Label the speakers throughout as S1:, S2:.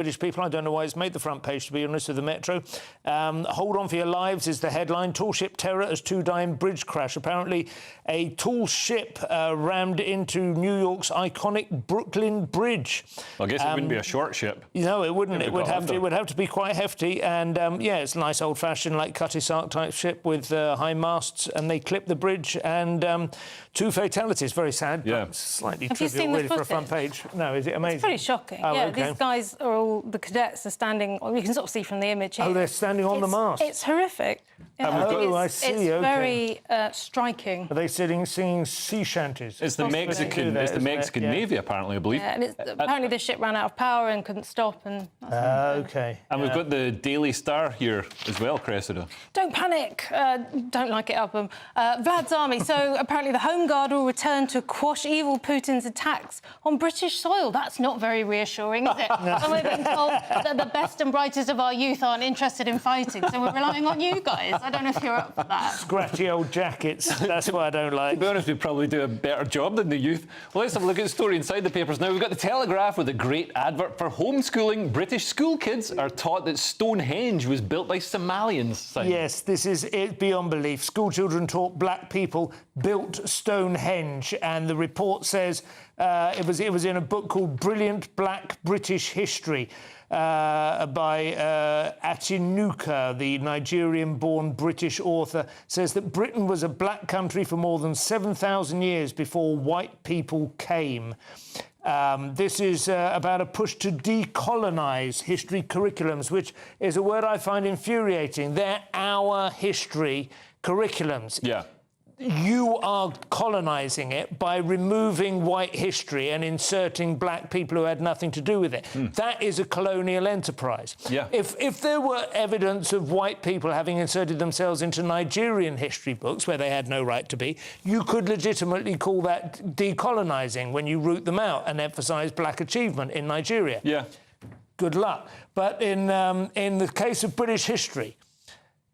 S1: British people. I don't know why it's made the front page, to be honest, of the Metro. Hold on for your lives is the headline. Tall ship terror as 2 die in bridge crash. Apparently, a tall ship rammed into New York's iconic Brooklyn Bridge.
S2: Well, I guess it wouldn't be a short ship.
S1: No, it wouldn't. It would have to be quite hefty. And yeah, it's a nice old-fashioned, like Cutty Sark type ship with high masts, and they clipped the bridge and 2 fatalities. Very sad.
S2: Yeah.
S1: But slightly
S3: Have
S1: trivial,
S3: you seen the
S1: really, for a front
S3: footage?
S1: page. No, is it amazing?
S3: It's pretty shocking.
S1: Oh,
S3: yeah,
S1: okay.
S3: These guys are all, the cadets are standing, you can sort of see from the image here.
S1: Oh, they're standing on the mast.
S3: It's horrific. Yeah,
S1: I see,
S3: it's
S1: okay.
S3: very striking.
S1: Are they singing sea shanties?
S2: It's the Mexican Navy, apparently, I believe.
S3: Yeah, and apparently the ship ran out of power and couldn't stop. And
S1: OK.
S2: And we've got the Daily Star here as well, Cressida.
S3: Don't panic. Don't like it, Upham. Vlad's army. So apparently the Home Guard will return to quash evil Putin's attacks on British soil. That's not very reassuring, is it? And we're being told that the best and brightest of our youth aren't interested in fighting, so we're relying on you guys. I don't know if you're up for that.
S1: Scratchy old jackets. That's what I don't like.
S2: To be honest, we probably do a better job than the youth. Well, let's have a look at the story inside the papers now. We've got the Telegraph with a great advert for homeschooling. British school kids are taught that Stonehenge was built by Somalians. Simon.
S1: Yes, this is it beyond belief. School children taught black people built Stonehenge, and the report says it was in a book called Brilliant Black British History by Atinuka, the Nigerian-born British author, says that Britain was a black country for more than 7,000 years before white people came. This is about a push to decolonise history curriculums, which is a word I find infuriating. They're our history curriculums.
S2: Yeah.
S1: You are colonising it by removing white history and inserting black people who had nothing to do with it. That is a colonial enterprise.
S2: Yeah.
S1: If there were evidence of white people having inserted themselves into Nigerian history books where they had no right to be, you could legitimately call that decolonising when you root them out and emphasise black achievement in Nigeria.
S2: Yeah.
S1: Good luck. But in the case of British history,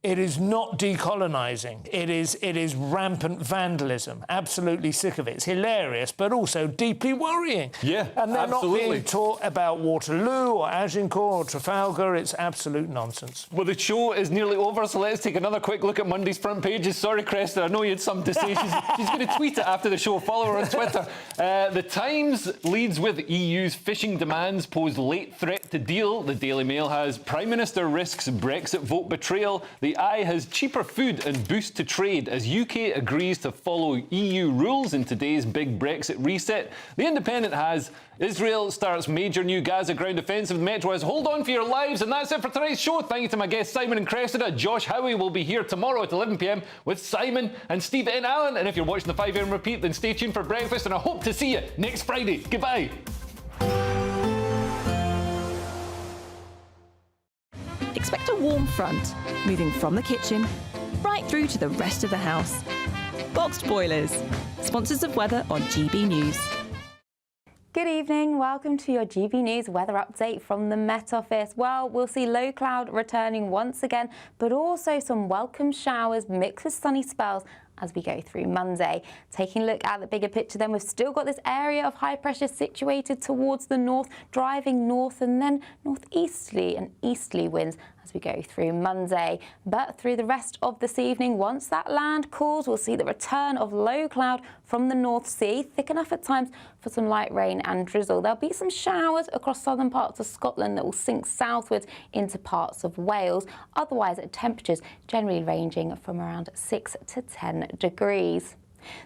S1: it is not decolonising. It is rampant vandalism. Absolutely sick of it. It's hilarious, but also deeply worrying.
S2: Yeah,
S1: and they're
S2: absolutely.
S1: not being taught about Waterloo or Agincourt or Trafalgar. It's absolute nonsense.
S2: Well, the show is nearly over, so let's take another quick look at Monday's front pages. Sorry, Cressida, I know you had something to say. She's going to tweet it after the show. Follow her on Twitter. The Times leads with EU's fishing demands pose late threat to deal. The Daily Mail has Prime Minister risks Brexit vote betrayal. The Eye has cheaper food and boost to trade as UK agrees to follow EU rules in today's big Brexit reset. The Independent has Israel starts major new Gaza ground offensive. The Metro has hold on for your lives. And that's it for tonight's show. Thank you to my guests Simon and Cressida. Josh Howie will be here tomorrow at 11 p.m. with Simon and Steve and Alan. And if you're watching the 5 a.m. repeat, then stay tuned for breakfast. And I hope to see you next Friday. Goodbye.
S4: Expect a warm front, moving from the kitchen right through to the rest of the house. Boxed Boilers, sponsors of weather on GB News.
S5: Good evening, welcome to your GB News weather update from the Met Office. Well, we'll see low cloud returning once again, but also some welcome showers mixed with sunny spells as we go through Monday. Taking a look at the bigger picture then, we've still got this area of high pressure situated towards the north, driving north and then northeasterly and easterly winds as we go through Monday. But through the rest of this evening, once that land cools, we'll see the return of low cloud from the North Sea, thick enough at times for some light rain and drizzle. There'll be some showers across southern parts of Scotland that will sink southwards into parts of Wales. Otherwise, temperatures generally ranging from around 6 to 10 degrees.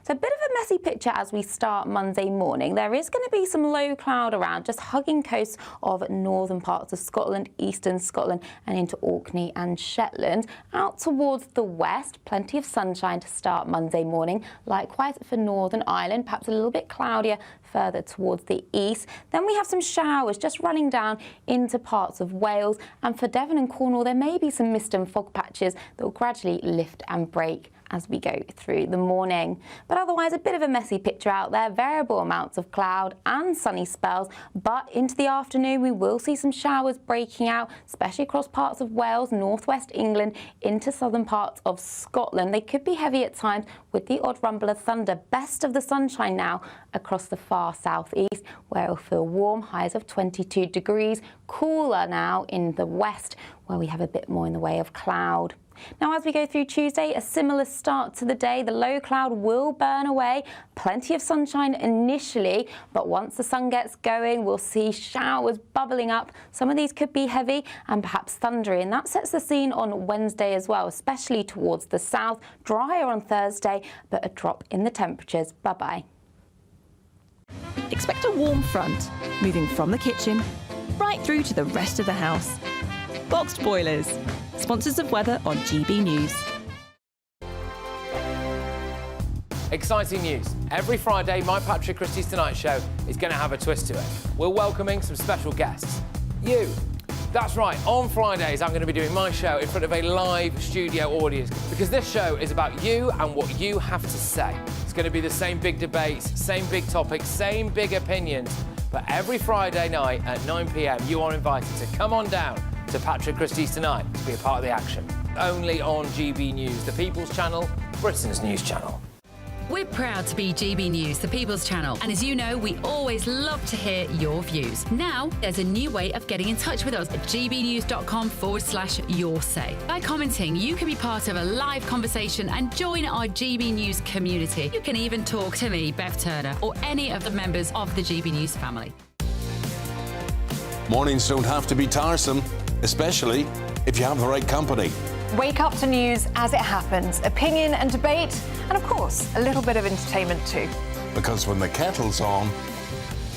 S5: So a bit of a messy picture as we start Monday morning. There is going to be some low cloud around, just hugging coasts of northern parts of Scotland, eastern Scotland and into Orkney and Shetland. Out towards the west, plenty of sunshine to start Monday morning. Likewise for Northern Ireland, perhaps a little bit cloudier further towards the east. Then we have some showers just running down into parts of Wales. And for Devon and Cornwall, there may be some mist and fog patches that will gradually lift and break as we go through the morning. But otherwise, a bit of a messy picture out there, variable amounts of cloud and sunny spells, but into the afternoon we will see some showers breaking out, especially across parts of Wales, northwest England, into southern parts of Scotland. They could be heavy at times with the odd rumble of thunder. Best of the sunshine now across the far southeast, where it'll feel warm, highs of 22 degrees, cooler now in the west, where we have a bit more in the way of cloud. Now, as we go through Tuesday, a similar start to the day. The low cloud will burn away. Plenty of sunshine initially, but once the sun gets going, we'll see showers bubbling up. Some of these could be heavy and perhaps thundery, and that sets the scene on Wednesday as well, especially towards the south. Drier on Thursday, but a drop in the temperatures. Bye-bye.
S4: Expect a warm front, moving from the kitchen right through to the rest of the house. Boxed boilers, sponsors of weather on GB News.
S6: Exciting news. Every Friday, my Patrick Christie's Tonight Show is going to have a twist to it. We're welcoming some special guests. You. That's right, on Fridays I'm going to be doing my show in front of a live studio audience because this show is about you and what you have to say. It's going to be the same big debates, same big topics, same big opinions. But every Friday night at 9 p.m, you are invited to come on down to Patrick Christie's Tonight to be a part of the action. Only on GB News, the People's Channel, Britain's news channel.
S7: We're proud to be GB News, the People's Channel. And as you know, we always love to hear your views. Now, there's a new way of getting in touch with us at gbnews.com/your say. By commenting, you can be part of a live conversation and join our GB News community. You can even talk to me, Bev Turner, or any of the members of the GB News family.
S8: Mornings don't have to be tiresome, especially if you have the right company.
S9: Wake up to news as it happens, opinion and debate, and of course, a little bit of entertainment too.
S8: Because when the kettle's on,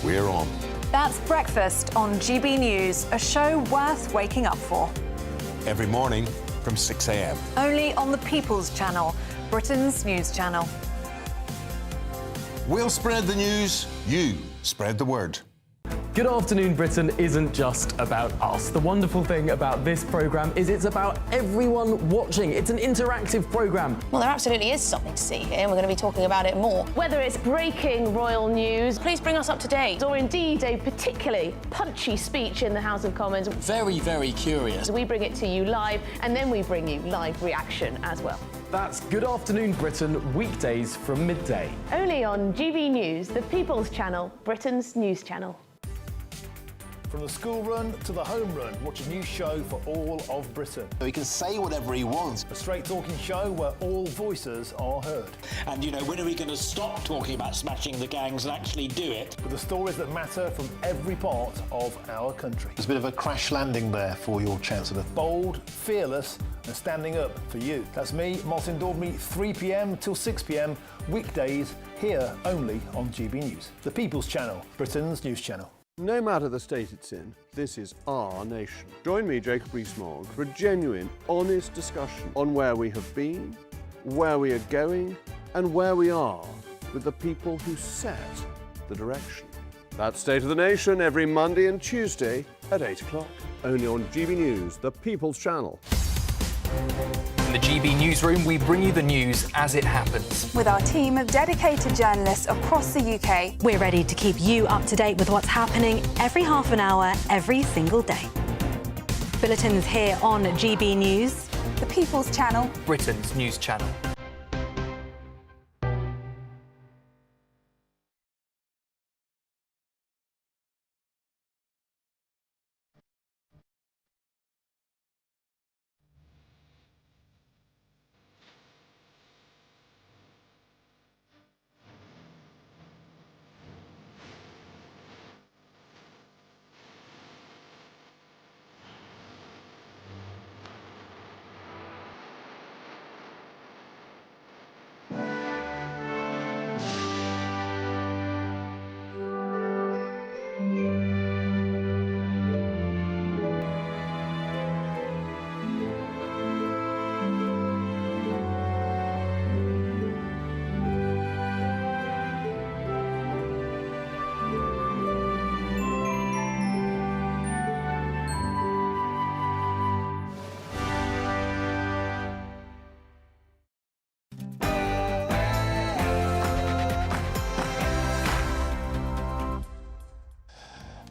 S8: we're on.
S9: That's Breakfast on GB News, a show worth waking up for.
S8: Every morning from 6 a.m.
S9: Only on the People's Channel, Britain's news channel.
S8: We'll spread the news, you spread the word.
S10: Good Afternoon Britain isn't just about us. The wonderful thing about this programme is it's about everyone watching. It's an interactive programme.
S11: Well, there absolutely is something to see here, and we're going to be talking about it more. Whether it's breaking royal news, please bring us up to date, or indeed a particularly punchy speech in the House of Commons.
S12: Very, very curious.
S11: We bring it to you live, and then we bring you live reaction as well.
S10: That's Good Afternoon Britain, weekdays from midday.
S11: Only on GB News, the People's Channel, Britain's news channel.
S13: From the school run to the home run, watch a new show for all of Britain.
S12: He can say whatever he wants.
S13: A straight talking show where all voices are heard.
S12: And, you know, when are we going to stop talking about smashing the gangs and actually do it?
S13: With the stories that matter from every part of our country.
S14: There's a bit of a crash landing there for your Chancellor.
S13: Bold, fearless and standing up for you. That's me, Martin Dordme, 3 p.m. till 6 p.m, weekdays, here only on GB News. The People's Channel, Britain's news channel.
S15: No matter the state it's in, this is our nation. Join me, Jacob Rees-Mogg, for a genuine, honest discussion on where we have been, where we are going, and where we are with the people who set the direction. That's State of the Nation every Monday and Tuesday at 8 o'clock. Only on GB News, the People's Channel.
S16: In the GB Newsroom, we bring you the news as it happens.
S9: With our team of dedicated journalists across the UK,
S17: we're ready to keep you up to date with what's happening every half an hour, every single day. Bulletins here on GB News,
S9: the People's Channel,
S16: Britain's news channel.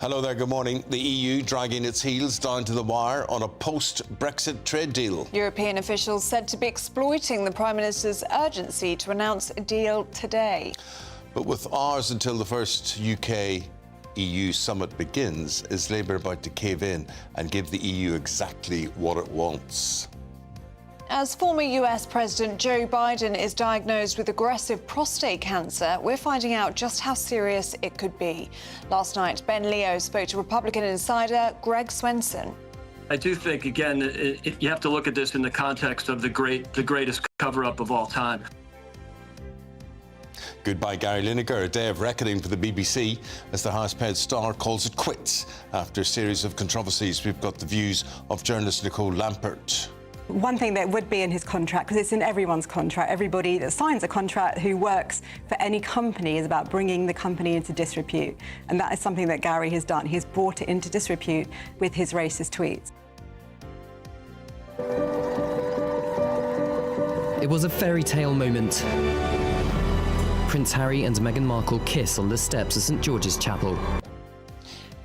S8: Hello there, good morning. The EU dragging its heels down to the wire on a post-Brexit trade deal.
S18: European officials said to be exploiting the Prime Minister's urgency to announce a deal today.
S8: But with hours until the first UK-EU summit begins, is Labour about to cave in and give the EU exactly what it wants?
S18: As former US President Joe Biden is diagnosed with aggressive prostate cancer, we're finding out just how serious it could be. Last night, Ben Leo spoke to Republican insider Greg Swenson.
S19: I do think, again, you have to look at this in the context of the greatest cover-up of all time.
S8: Goodbye, Gary Lineker. A day of reckoning for the BBC as the house-paid star calls it quits after a series of controversies. We've got the views of journalist Nicole Lampert.
S20: One thing that would be in his contract, because it's in everyone's contract, everybody that signs a contract who works for any company is about bringing the company into disrepute. And that is something that Gary has done. He's brought it into disrepute with his racist tweets.
S21: It was a fairy tale moment. Prince Harry and Meghan Markle kiss on the steps of St George's Chapel.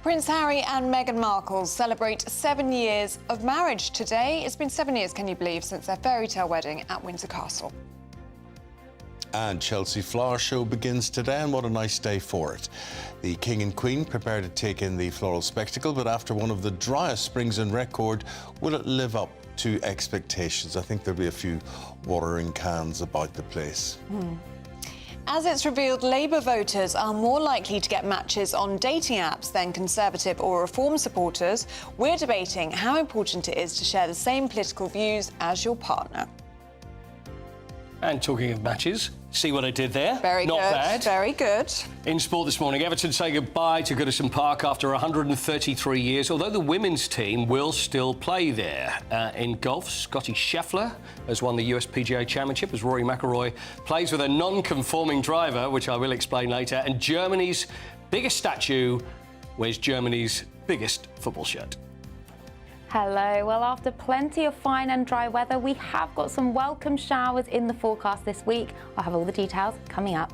S18: Prince Harry and Meghan Markle celebrate 7 years of marriage today. It's been 7 years, can you believe, since their fairy tale wedding at Windsor Castle.
S8: And Chelsea Flower Show begins today, and what a nice day for it. The King and Queen prepare to take in the floral spectacle, but after one of the driest springs on record, will it live up to expectations? I think there'll be a few watering cans about the place.
S18: As it's revealed, Labour voters are more likely to get matches on dating apps than Conservative or Reform supporters. We're debating how important it is to share the same political views as your partner.
S22: And talking of matches, see what I did there?
S18: Very
S22: Not
S18: good.
S22: bad.
S18: Very good.
S22: In sport this morning, Everton say goodbye to Goodison Park after 133 years, although the women's team will still play there. In golf, Scotty Scheffler has won the US PGA Championship as Rory McIlroy plays with a non-conforming driver, which I will explain later. And Germany's biggest statue wears Germany's biggest football shirt.
S5: Hello. Well, after plenty of fine and dry weather, we have got some welcome showers in the forecast this week. I'll have all the details coming up.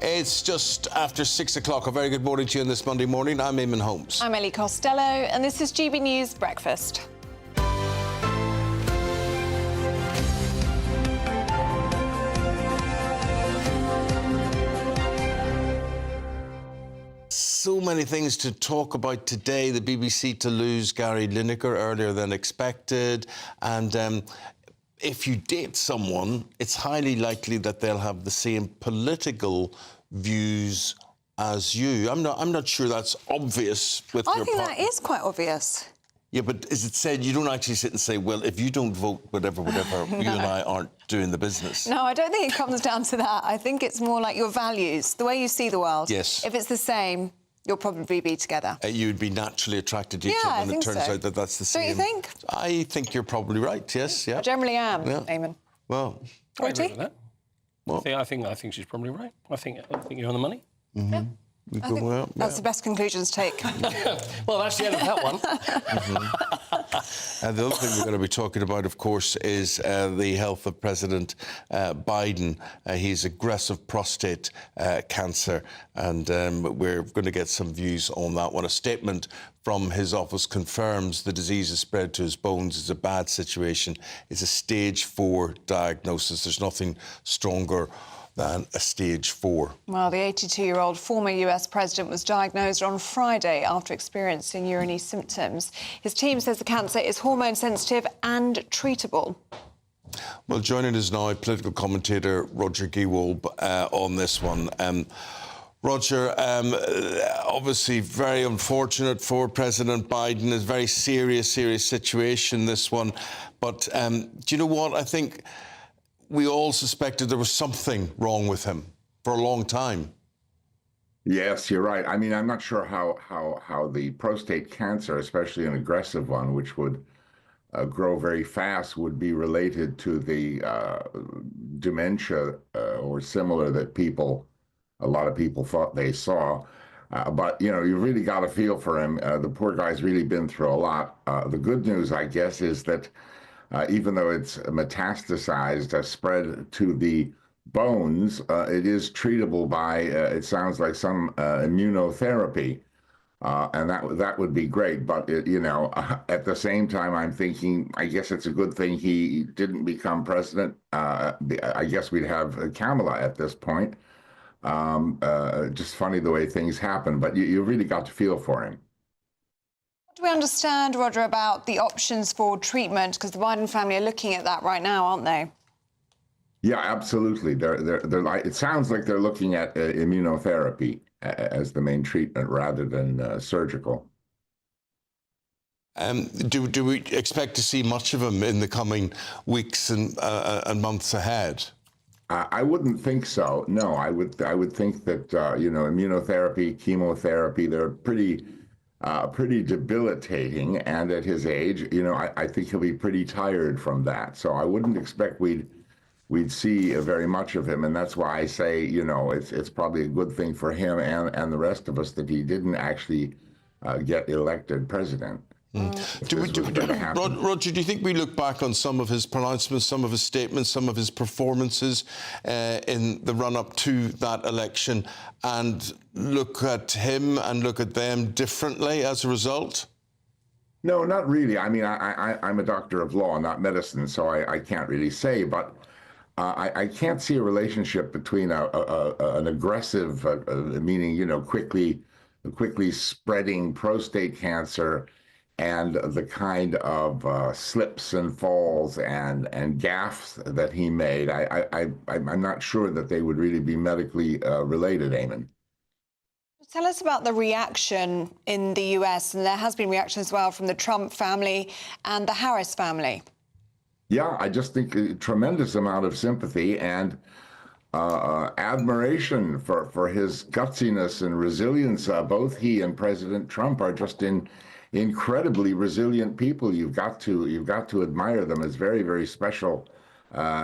S8: It's just after 6 o'clock. A very good morning to you on this Monday morning. I'm Eamonn Holmes.
S18: I'm Ellie Costello, and this is GB News Breakfast.
S8: So many things to talk about today. The BBC to lose Gary Lineker earlier than expected. And if you date someone, it's highly likely that they'll have the same political views as you. I'm not sure that's obvious with your partner.
S18: I think that is quite obvious.
S8: Yeah, but as it said, you don't actually sit and say, well, if you don't vote whatever, you and I aren't doing the business.
S18: No, I don't think it comes down to that. I think it's more like your values, the way you see the world.
S8: Yes.
S18: If it's the same, you'll probably be together.
S8: You'd be naturally attracted to each other, and it turns out that that's the same.
S18: Don't you think?
S8: I think you're probably right, yes, yeah.
S18: I generally am,
S8: Yeah.
S18: Eamonn.
S8: Well,
S22: I agree with that.
S8: Well,
S22: I think she's probably right. I think you're on the money.
S8: Mm-hmm. We go, well,
S18: That's the best conclusion to take.
S22: Well, that's the end of that one.
S8: And the other thing we're going to be talking about, of course, is the health of President Biden. He's aggressive prostate cancer, and we're going to get some views on that one. A statement from his office confirms the disease is spread to his bones. It's a bad situation. It's a stage 4 diagnosis. There's nothing stronger than a stage 4.
S18: Well, the 82-year-old former US president was diagnosed on Friday after experiencing urinary symptoms. His team says the cancer is hormone sensitive and treatable.
S8: Well, joining us now, political commentator Roger Gewolb on this one. Roger, obviously very unfortunate for President Biden. It's a very serious situation, this one. But do you know what? I think we all suspected there was something wrong with him for a long time.
S23: Yes, you're right. I mean, I'm not sure how the prostate cancer, especially an aggressive one, which would grow very fast, would be related to the dementia or similar that a lot of people thought they saw. But, you know, you really got to feel for him. The poor guy's really been through a lot. The good news, I guess, is that even though it's metastasized, spread to the bones, it is treatable by, it sounds like some immunotherapy. And that would be great. But, at the same time, I'm thinking, I guess it's a good thing he didn't become president. I guess we'd have Kamala at this point. Just funny the way things happen, but you really got to feel for him.
S18: What do we understand, Roger, about the options for treatment? Because the Biden family are looking at that right now, aren't they?
S23: Yeah, absolutely. They're it sounds like they're looking at immunotherapy as the main treatment rather than surgical.
S8: Do we expect to see much of him in the coming weeks and months ahead?
S23: I wouldn't think so. No, I would think that immunotherapy, chemotherapy, they're pretty debilitating, and at his age, I think he'll be pretty tired from that. So I wouldn't expect we'd see very much of him, and that's why I say, it's probably a good thing for him and the rest of us that he didn't actually get elected president.
S8: Roger, do you think we look back on some of his pronouncements, some of his statements, some of his performances in the run-up to that election and look at him and look at them differently as a result?
S23: No, not really. I mean, I'm a doctor of law, not medicine, so I can't really say, but I can't see a relationship between an aggressive, meaning, quickly spreading prostate cancer and the kind of slips and falls and gaffes that he made. I'm not sure that they would really be medically related, Eamonn.
S18: Tell us about the reaction in the US, and there has been reaction as well from the Trump family and the Harris family.
S23: Yeah, I just think a tremendous amount of sympathy and admiration for his gutsiness and resilience. Both he and President Trump are just incredibly resilient people. You've got to admire them as very, very special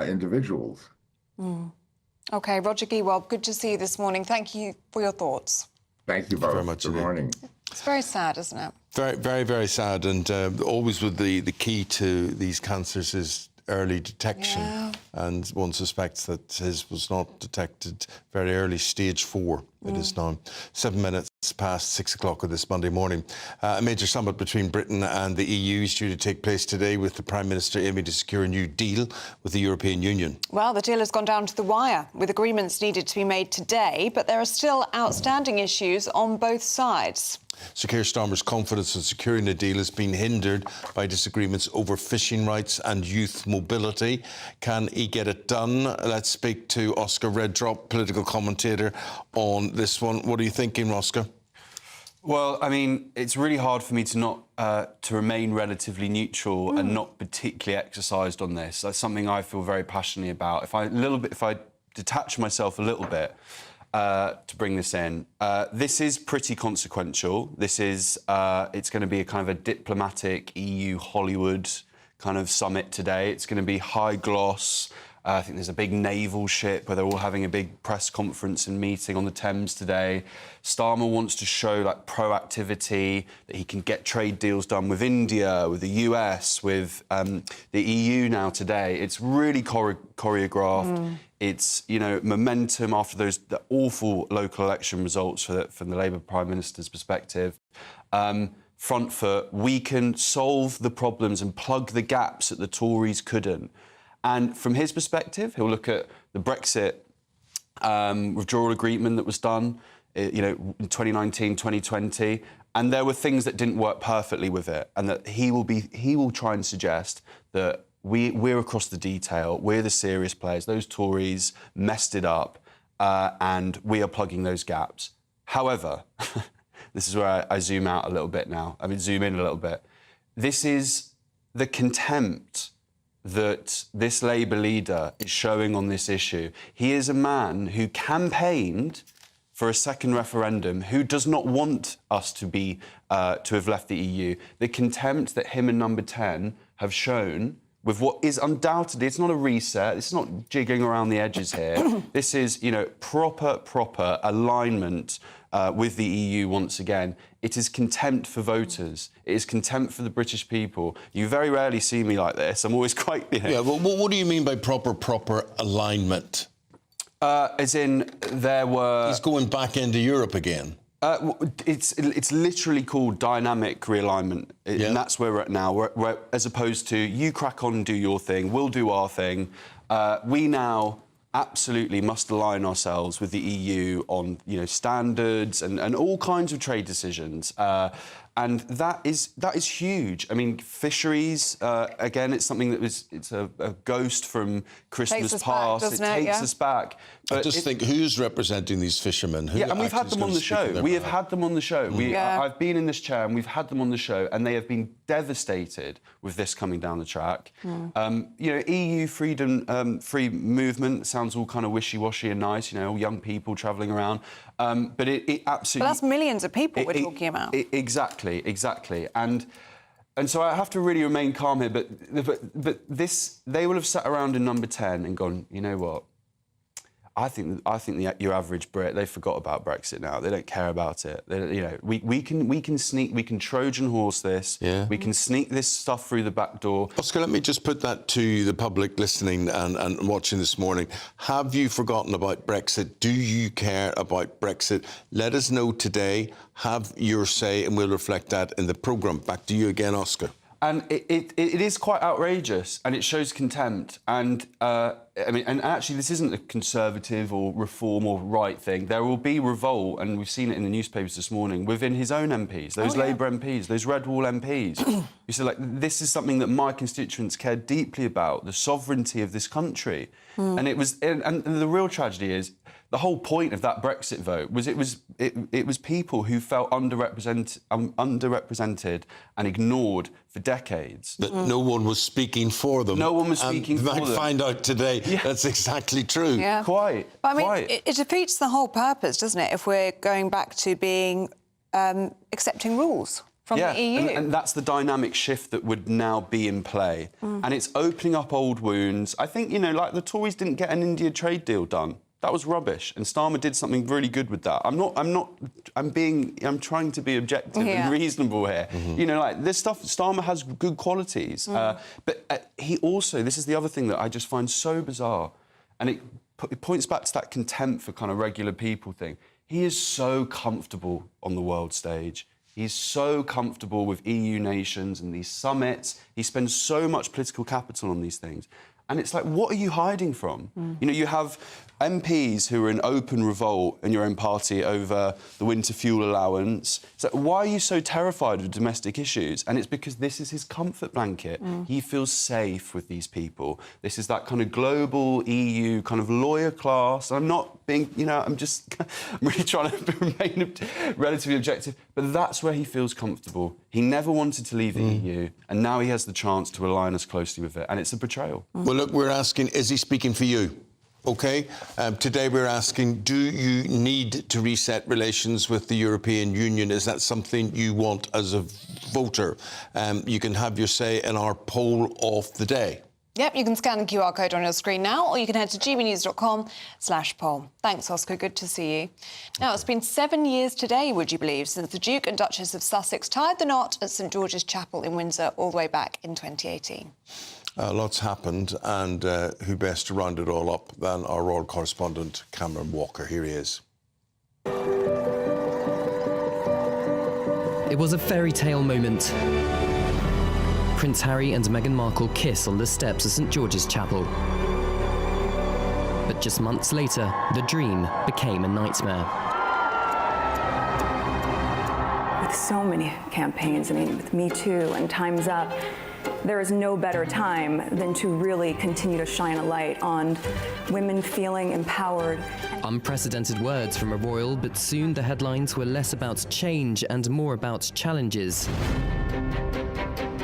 S23: individuals.
S18: Okay, Roger Giewald, good to see you this morning. Thank you for your thoughts.
S23: Thank you both.
S8: Very much.
S23: Good morning.
S18: It's very sad, isn't it?
S8: Very, very, very sad. And always with the key to these cancers is early detection.
S18: Yeah.
S8: And one suspects that his was not detected very early, stage 4. It is now 7 minutes past 6 o'clock on this Monday morning. A major summit between Britain and the EU is due to take place today, with the Prime Minister aiming to secure a new deal with the European Union.
S18: Well, the deal has gone down to the wire, with agreements needed to be made today, but there are still outstanding issues on both sides.
S8: Sir Keir Starmer's confidence in securing a deal has been hindered by disagreements over fishing rights and youth mobility. Can he get it done? Let's speak to Oscar Reddrop, political commentator, on this one. What are you thinking, Oscar?
S1: Well, I mean, it's really hard for me to not to remain relatively neutral and not particularly exercised on this. That's something I feel very passionately about. If I detach myself a little bit to bring this in, this is pretty consequential. This is it's going to be a kind of a diplomatic EU Hollywood kind of summit today. It's going to be high gloss. I think there's a big naval ship where they're all having a big press conference and meeting on the Thames today. Starmer wants to show proactivity, that he can get trade deals done with India, with the US, with the EU now today. It's really choreographed. It's, momentum after the awful local election results from the Labour Prime Minister's perspective. Front foot, we can solve the problems and plug the gaps that the Tories couldn't. And from his perspective, he'll look at the Brexit withdrawal agreement that was done, in 2019, 2020, and there were things that didn't work perfectly with it, and that he will try and suggest that we're across the detail, we're the serious players. Those Tories messed it up, and we are plugging those gaps. However, this is where I zoom out a little bit now. Zoom in a little bit. This is the contempt that this Labour leader is showing on this issue. He is a man who campaigned for a second referendum, who does not want us to have left the EU. The contempt that him and Number 10 have shown with what is undoubtedly, it's not a reset, it's not jiggling around the edges here. This is, proper alignment with the EU once again. It is contempt for voters. It is contempt for the British people. You very rarely see me like this. I'm always quite...
S8: Yeah, well, what do you mean by proper alignment?
S1: As in, there were...
S8: He's going back into Europe again.
S1: It's literally called dynamic realignment, and that's where we're at now. We're, as opposed to you crack on and do your thing, we'll do our thing. We now absolutely must align ourselves with the EU on, you know, standards and all kinds of trade decisions. And that is huge. I mean, fisheries, again, it's something that it's a ghost from Christmas past.
S18: It takes
S1: us back. But
S8: I just think, who's representing these fishermen? Who
S1: and we've had them on the show. We have had them on the show. I've been in this chair and we've had them on the show, and they have been devastated with this coming down the track. You know, EU freedom, free movement sounds all kind of wishy-washy and nice, you know, all young people travelling around. But it absolutely...
S18: But that's millions of people we're talking about.
S1: Exactly. And so I have to really remain calm here, but this, they will have sat around in number 10 and gone, you know what? I think your average Brit, they forgot about Brexit now. They don't care about it. You know, we can Trojan horse this. Yeah. We can sneak this stuff through the back door.
S8: Oscar, let me just put that to the public listening and watching this morning. Have you forgotten about Brexit? Do you care about Brexit? Let us know today. Have your say, and we'll reflect that in the programme. Back to you again, Oscar.
S1: And it is quite outrageous, and it shows contempt. And I mean, and actually, this isn't a conservative or reform or right thing. There will be revolt, and we've seen it in the newspapers this morning, within his own MPs, those Labour MPs, those Red Wall MPs. You say, like, this is something that my constituents care deeply about, the sovereignty of this country. And it was, and the real tragedy is, the whole point of that Brexit vote was it was people who felt underrepresented and ignored for decades.
S8: That no one was speaking for them.
S1: No one was speaking for them.
S8: You might find out today that's exactly true.
S18: Yeah.
S1: Quite.
S18: But I mean, it defeats the whole purpose, doesn't it, if we're going back to being accepting rules from the EU.
S1: And that's the dynamic shift that would now be in play. And it's opening up old wounds. I think, you know, like the Tories didn't get an India trade deal done. That was rubbish, and Starmer did something really good with that. I'm trying to be objective and reasonable here. You know, like, this stuff, Starmer has good qualities. But he also, this is the other thing that I just find so bizarre, and it points back to that contempt for kind of regular people thing. He is so comfortable on the world stage. He's so comfortable with EU nations and these summits. He spends so much political capital on these things. And it's like, what are you hiding from? You know, you have MPs who are in open revolt in your own party over the winter fuel allowance. So why are you so terrified of domestic issues? And it's because this is his comfort blanket. He feels safe with these people. This is that kind of global EU kind of lawyer class. I'm not being, you know, I'm really trying to remain relatively objective. But that's where he feels comfortable. He never wanted to leave the EU, and now he has the chance to align us closely with it. And it's a betrayal.
S8: Well, look, we're asking, is he speaking for you? OK? Today we're asking, do you need to reset relations with the European Union? Is that something you want as a voter? You can have your say in our poll of the day.
S18: Yep, you can scan the QR code on your screen now, or you can head to gbnews.com/poll. Thanks, Oscar. Good to see you. Now, it's been 7 years today, would you believe, since the Duke and Duchess of Sussex tied the knot at St George's Chapel in Windsor all the way back in 2018.
S8: Lots happened, and who best to round it all up than our royal correspondent, Cameron Walker. Here he is.
S21: It was a fairy tale moment. Prince Harry and Meghan Markle kiss on the steps of St George's Chapel. But just months later, the dream became a nightmare.
S2: With so many campaigns, I mean, with Me Too and Time's Up, there is no better time than to really continue to shine a light on women feeling empowered.
S21: Unprecedented words from a royal, but soon the headlines were less about change and more about challenges.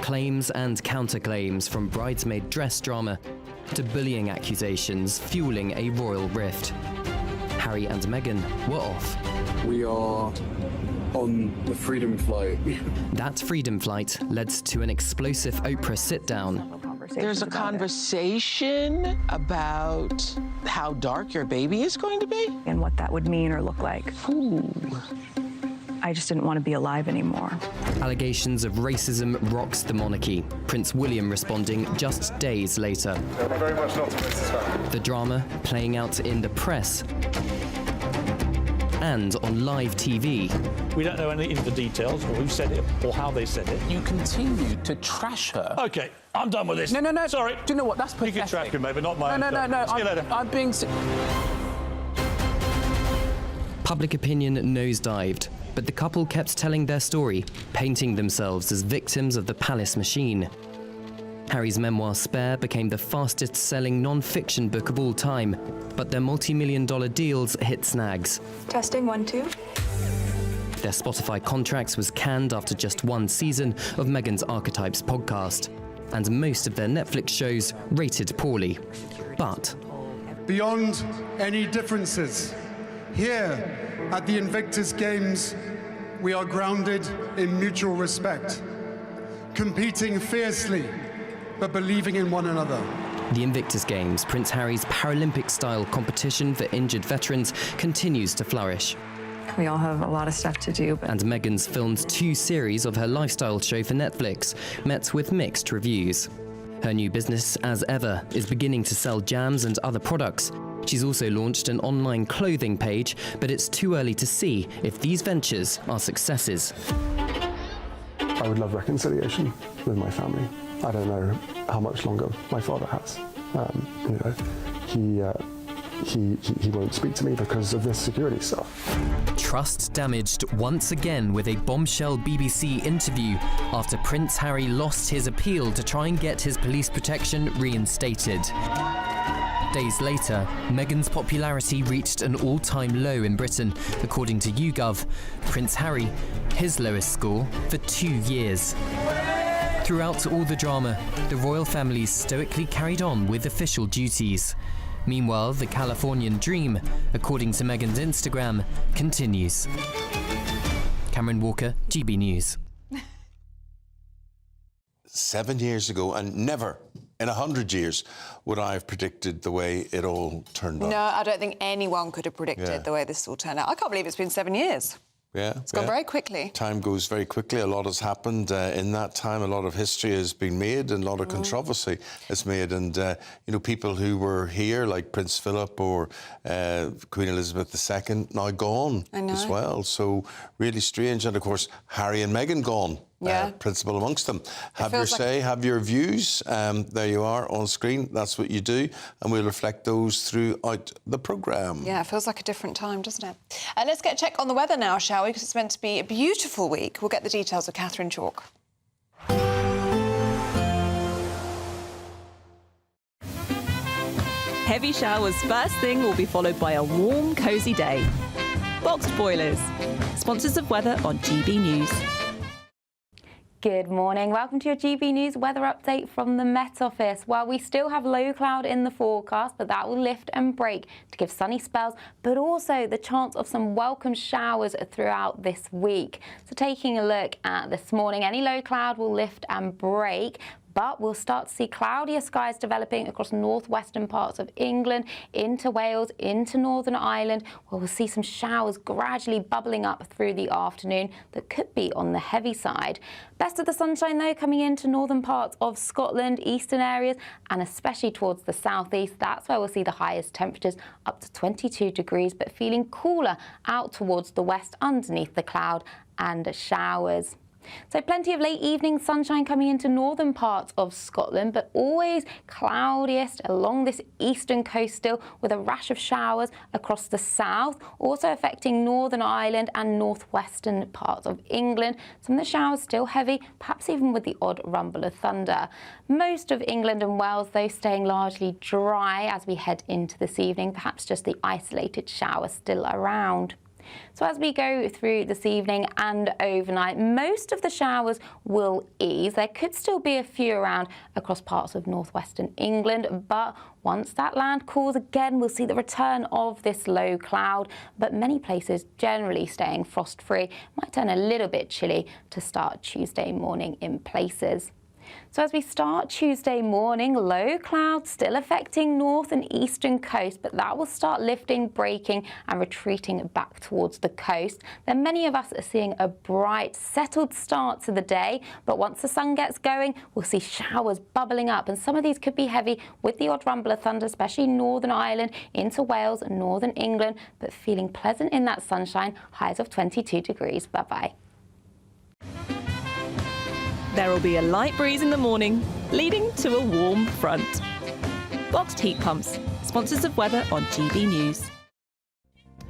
S21: Claims and counterclaims, from bridesmaid dress drama to bullying accusations fueling a royal rift. Harry and Meghan were off.
S3: We are on the Freedom Flight.
S21: That Freedom Flight led to an explosive Oprah sit-down.
S4: There's a conversation about how dark your baby is going to be?
S2: And what that would mean or look like.
S4: Ooh.
S2: I just didn't want to be alive anymore.
S21: Allegations of racism rocks the monarchy. Prince William responding just days later.
S6: Very much not a racist fan.
S21: The drama playing out in the press and on live TV.
S12: We don't know any of the details, or who said it, or how they said it.
S4: You continue to trash her.
S12: Okay, I'm done with this.
S4: No.
S12: Sorry.
S4: Do you know what? That's pathetic.
S12: You can trash him, maybe not my own.
S4: No.
S12: See you later.
S4: I'm being...
S21: Public opinion nosedived, but the couple kept telling their story, painting themselves as victims of the palace machine. Harry's memoir Spare became the fastest-selling non-fiction book of all time, but their multi-million-dollar deals hit snags.
S2: Testing 1, 2.
S21: Their Spotify contracts was canned after just one season of Meghan's Archetypes podcast, and most of their Netflix shows rated poorly. But
S6: Beyond any differences, here at the Invictus Games, we are grounded in mutual respect, competing fiercely, but believing in one another.
S21: the Invictus Games, Prince Harry's Paralympic-style competition for injured veterans, continues to flourish.
S2: We all have a lot of stuff to do.
S21: And Meghan's filmed 2 series of her lifestyle show for Netflix, met with mixed reviews. Her new business, as ever, is beginning to sell jams and other products. She's also launched an online clothing page, but it's too early to see if these ventures are successes.
S6: I would love reconciliation with my family. I don't know how much longer my father has. He won't speak to me because of this security stuff.
S21: Trust damaged once again with a bombshell BBC interview after Prince Harry lost his appeal to try and get his police protection reinstated. Days later, Meghan's popularity reached an all-time low in Britain, according to YouGov. Prince Harry, his lowest score for 2 years. Throughout all the drama, the royal family stoically carried on with official duties. Meanwhile, the Californian dream, according to Meghan's Instagram, continues. Cameron Walker, GB News.
S8: 7 years ago, and never in 100 years would I have predicted the way it all turned out.
S18: No, I don't think anyone could have predicted the way this all turned out. I can't believe it's been 7 years.
S8: Yeah,
S18: it's gone very quickly.
S8: Time goes very quickly. A lot has happened in that time. A lot of history has been made, and a lot of controversy is made. And people who were here, like Prince Philip or Queen Elizabeth II, now gone as well. So really strange. And of course, Harry and Meghan gone. Principal amongst them. Have your say, have your views. There you are on screen. That's what you do. And we'll reflect those throughout the programme.
S18: Yeah, it feels like a different time, doesn't it? Let's get a check on the weather now, shall we? Because it's meant to be a beautiful week. We'll get the details with Catherine Chalk.
S7: Heavy showers first thing will be followed by a warm, cosy day. Boxed boilers. Sponsors of weather on GB News.
S5: Good morning. Welcome to your GB News weather update from the Met Office. Well, we still have low cloud in the forecast, but that will lift and break to give sunny spells, but also the chance of some welcome showers throughout this week. So taking a look at this morning, any low cloud will lift and break, but we'll start to see cloudier skies developing across northwestern parts of England, into Wales, into Northern Ireland, where we'll see some showers gradually bubbling up through the afternoon that could be on the heavy side. Best of the sunshine, though, coming into northern parts of Scotland, eastern areas, and especially towards the southeast. That's where we'll see the highest temperatures, up to 22 degrees, but feeling cooler out towards the west underneath the cloud and showers. So plenty of late evening sunshine coming into northern parts of Scotland, but always cloudiest along this eastern coast still, with a rash of showers across the south, also affecting Northern Ireland and northwestern parts of England. Some of the showers still heavy, perhaps even with the odd rumble of thunder. Most of England and Wales, though, staying largely dry as we head into this evening, perhaps just the isolated showers still around. So as we go through this evening and overnight, most of the showers will ease. There could still be a few around across parts of northwestern England, but once that land cools again, we'll see the return of this low cloud, but many places generally staying frost-free. Might turn a little bit chilly to start Tuesday morning in places. So as we start Tuesday morning, low clouds still affecting north and eastern coast, but that will start lifting, breaking and retreating back towards the coast. Then many of us are seeing a bright, settled start to the day, but once the sun gets going, we'll see showers bubbling up, and some of these could be heavy with the odd rumble of thunder, especially Northern Ireland into Wales and Northern England, but feeling pleasant in that sunshine, highs of 22 degrees. Bye-bye.
S7: There will be a light breeze in the morning, leading to a warm front. Boxed heat pumps, sponsors of weather on GB News.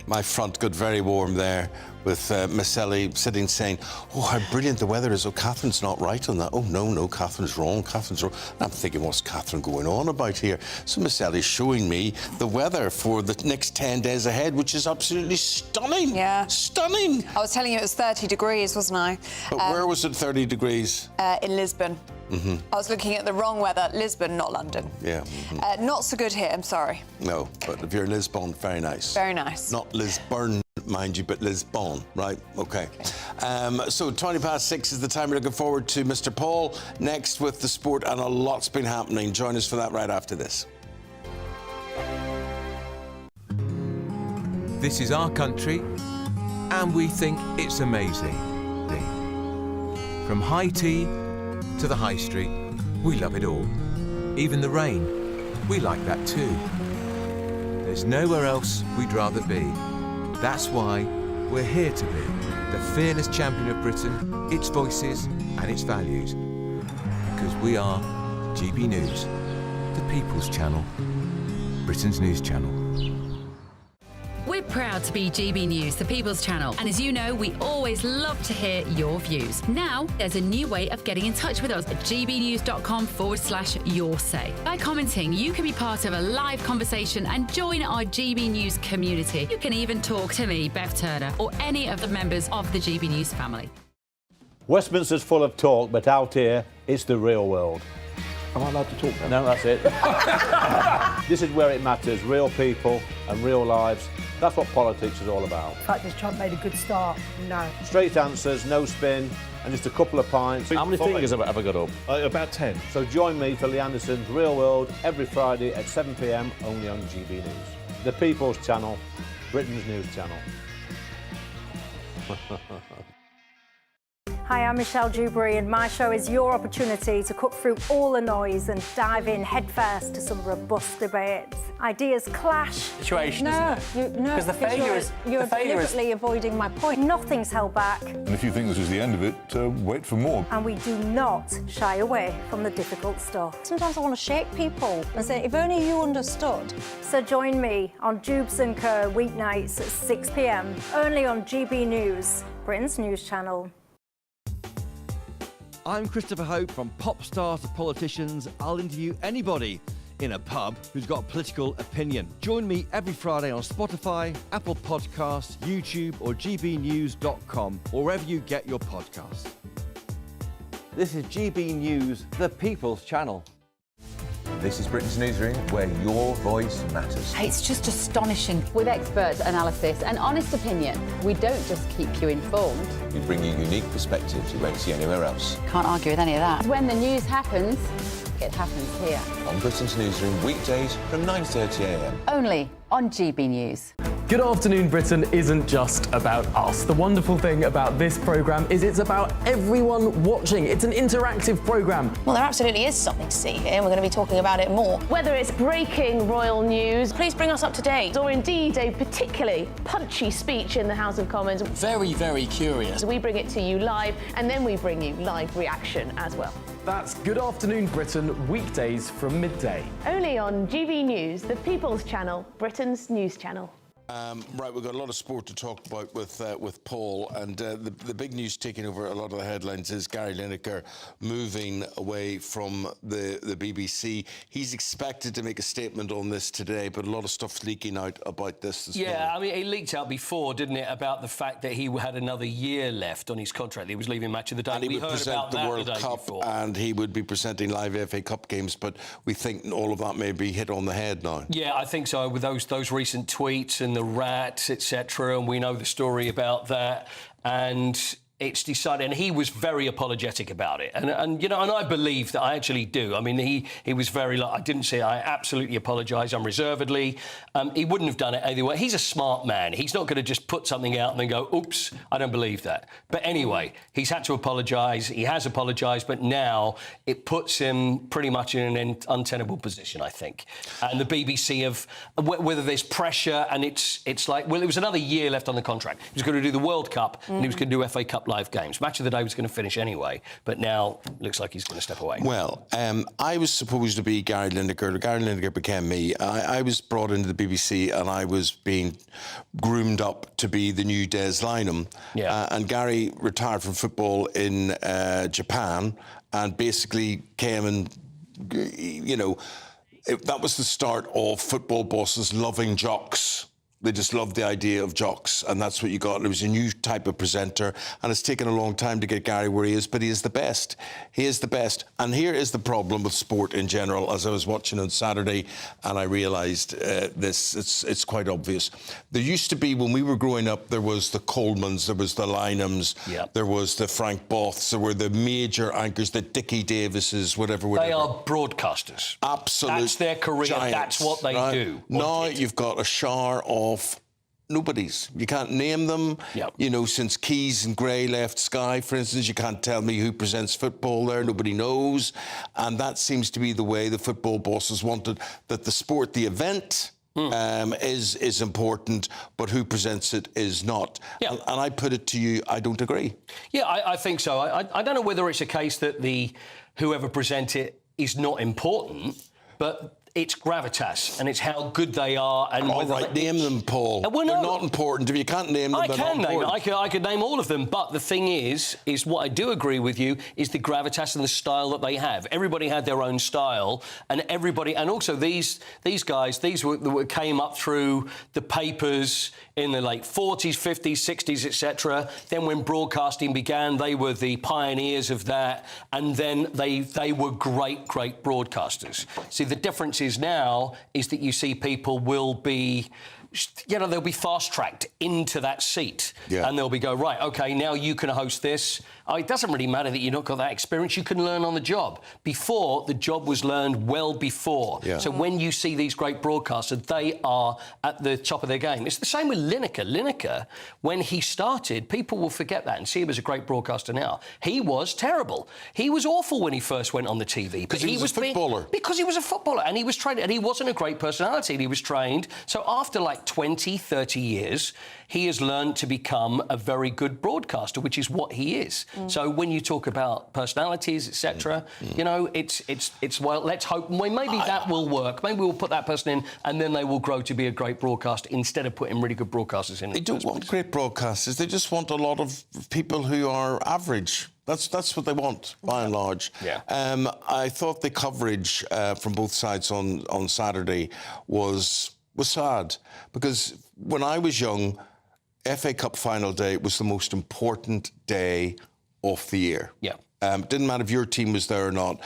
S8: My front got very warm there with Miss Ellie sitting saying, oh, how brilliant the weather is. Oh, Catherine's not right on that. Oh, no, Catherine's wrong. Catherine's wrong. And I'm thinking, what's Catherine going on about here? So Miss Ellie's showing me the weather for the next 10 days ahead, which is absolutely stunning.
S18: Yeah.
S8: Stunning.
S18: I was telling you it was 30 degrees, wasn't I?
S8: But where was it 30 degrees?
S18: In Lisbon.
S8: Mm-hmm.
S18: I was looking at the wrong weather. Lisbon, not London.
S8: Yeah. Mm-hmm.
S18: Not so good here, I'm sorry.
S8: No, but if you're in Lisbon, very nice.
S18: Very nice.
S8: Not Lisburn, mind you, but Lisbon, right? Okay. So 6:20 is the time. We're looking forward to Mr. Paul next with the sport, and a lot's been happening. Join us for that right after this.
S10: This is our country, and we think it's amazing. From high tea to the high street, we love it all. Even the rain, we like that too. There's nowhere else we'd rather be. That's why we're here to be the fearless champion of Britain, its voices and its values. Because we are GB News, the People's Channel, Britain's news channel.
S11: We're proud to be GB News, the People's Channel, and as you know, we always love to hear your views. Now, there's a new way of getting in touch with us at gbnews.com/yoursay. By commenting, you can be part of a live conversation and join our GB News community. You can even talk to me, Bev Turner, or any of the members of the GB News family.
S14: Westminster's full of talk, but out here, it's the real world.
S15: Am I allowed to talk now?
S14: No, that's it. This is where it matters, real people and real lives. That's what politics is all about.
S24: The fact is Trump made a good start, no.
S14: Straight answers, no spin, and just a couple of pints.
S15: How many fingers have I got up? About 10.
S14: So join me for Lee Anderson's Real World every Friday at 7 p.m. only on GB News. The People's Channel, Britain's news channel.
S24: Hi, I'm Michelle Dewberry, and my show is your opportunity to cut through all the noise and dive in headfirst to some robust debates. Ideas clash.
S25: Situation, isn't it?
S24: Because
S25: the failure is...
S24: You're deliberately avoiding my point. Nothing's held back.
S26: And if you think this is the end of it, wait for more.
S24: And we do not shy away from the difficult stuff.
S9: Sometimes I want to shake people and say, if only you understood.
S24: So join me on Jubes & Co. weeknights at 6 p.m. only on GB News, Britain's news channel.
S27: I'm Christopher Hope. From pop stars to politicians, I'll interview anybody in a pub who's got a political opinion. Join me every Friday on Spotify, Apple Podcasts, YouTube or gbnews.com, or wherever you get your podcasts. This is GB News, the People's Channel.
S10: This is Britain's Newsroom, where your voice matters.
S28: It's just astonishing. With expert analysis and honest opinion, we don't just keep you informed.
S10: We bring you unique perspectives you won't see anywhere else.
S28: Can't argue with any of that. When the news happens, it happens here.
S10: On Britain's Newsroom, weekdays from 9:30 a.m.
S28: Only on GB News.
S29: Good Afternoon Britain isn't just about us. The wonderful thing about this programme is it's about everyone watching. It's an interactive programme.
S30: Well, there absolutely is something to see here, and we're going to be talking about it more.
S31: Whether it's breaking royal news, please bring us up to date, or indeed a particularly punchy speech in the House of Commons.
S12: Very, very curious.
S31: We bring it to you live, and then we bring you live reaction as well.
S29: That's Good Afternoon Britain, weekdays from midday.
S31: Only on GB News, the People's Channel, Britain's news channel.
S8: Right, we've got a lot of sport to talk about with Paul, and the big news taking over a lot of the headlines is Gary Lineker moving away from the BBC. He's expected to make a statement on this today, but a lot of stuff's leaking out about this morning.
S22: Yeah, I mean, it leaked out before, didn't it, about the fact that he had another year left on his contract. He was leaving Match of the Day.
S8: And he would present the World Cup, and he would be presenting live FA Cup games, but we think all of that may be hit on the head now.
S22: Yeah, I think so, with those recent tweets and the rats, etc., and we know the story about that. And it's decided, and he was very apologetic about it, and you know, and I believe that, I actually do. I mean, he was very like, I didn't say I absolutely apologise unreservedly. He wouldn't have done it anyway. He's a smart man. He's not going to just put something out and then go, oops, I don't believe that. But anyway, he's had to apologise. He has apologised, but now it puts him pretty much in an untenable position, I think. And the BBC have, whether there's pressure, and it's like, well, it was another year left on the contract. He was going to do the World Cup, and he was going to do FA Cup live games. Match of the Day was going to finish anyway, but now looks like he's going to step away.
S8: Well, I was supposed to be Gary Lineker. Gary Lineker became me. I was brought into the BBC and I was being groomed up to be the new Des Lynam.
S22: Yeah.
S8: And Gary retired from football in Japan and basically came and, you know, that was the start of football bosses loving jocks. They just loved the idea of jocks, and that's what you got. It was a new type of presenter, and it's taken a long time to get Gary where he is, but he is the best. He is the best. And here is the problem with sport in general. As I was watching on Saturday, and I realised this, it's quite obvious. There used to be, when we were growing up, there was the Colemans, there was the Lynams, there was the Frank Boths, there were the major anchors, the Dickie Davises, whatever.
S22: They are broadcasters.
S8: Absolute
S22: That's their career.
S8: Giants,
S22: that's what they do.
S8: Now you've got a shower of nobodies. You can't name them.
S22: Yep.
S8: You know, since Keys and Gray left Sky, for instance, you can't tell me who presents football there. Nobody knows. And that seems to be the way the football bosses wanted, that the sport, the event, is important, but who presents it is not.
S22: Yeah.
S8: And I put it to you, I don't agree.
S22: Yeah, I think so. I don't know whether it's a case that whoever presents it is not important, but it's gravitas and it's how good they are. And
S8: all right, name them, Paul.
S22: Well, no,
S8: they're not important. If you can't name them, they're not important.
S22: I could name all of them, but the thing is what I do agree with you is the gravitas and the style that they have. Everybody had their own style, and everybody, and also these guys, came up through the papers in the late 40s, 50s, 60s, etc. Then when broadcasting began, they were the pioneers of that, and then they were great broadcasters. See, the difference is now is that you see people will be, you know, they'll be fast-tracked into that seat.
S8: Yeah.
S22: And they'll be go, right, OK, now you can host this. It doesn't really matter that you've not got that experience. You can learn on the job. Before, the job was learned well before.
S8: Yeah.
S22: So when you see these great broadcasters, they are at the top of their game. It's the same with Lineker. Lineker, when he started, people will forget that and see him as a great broadcaster now. He was terrible. He was awful when he first went on the TV.
S8: Because he was a footballer.
S22: Because he was a footballer, and he was trained, and he wasn't a great personality, and he was trained. So after, like, 20, 30 years, he has learned to become a very good broadcaster, which is what he is. So when you talk about personalities, etc., you know, it's well, let's hope maybe that will work. Maybe we'll put that person in, and then they will grow to be a great broadcaster instead of putting really good broadcasters in.
S8: They don't want great broadcasters. They just want a lot of people who are average. That's what they want, by and large.
S22: Yeah.
S8: I thought the coverage from both sides on Saturday was sad, because when I was young, FA Cup final day was the most important day of the year.
S22: Yeah.
S8: Didn't matter if your team was there or not,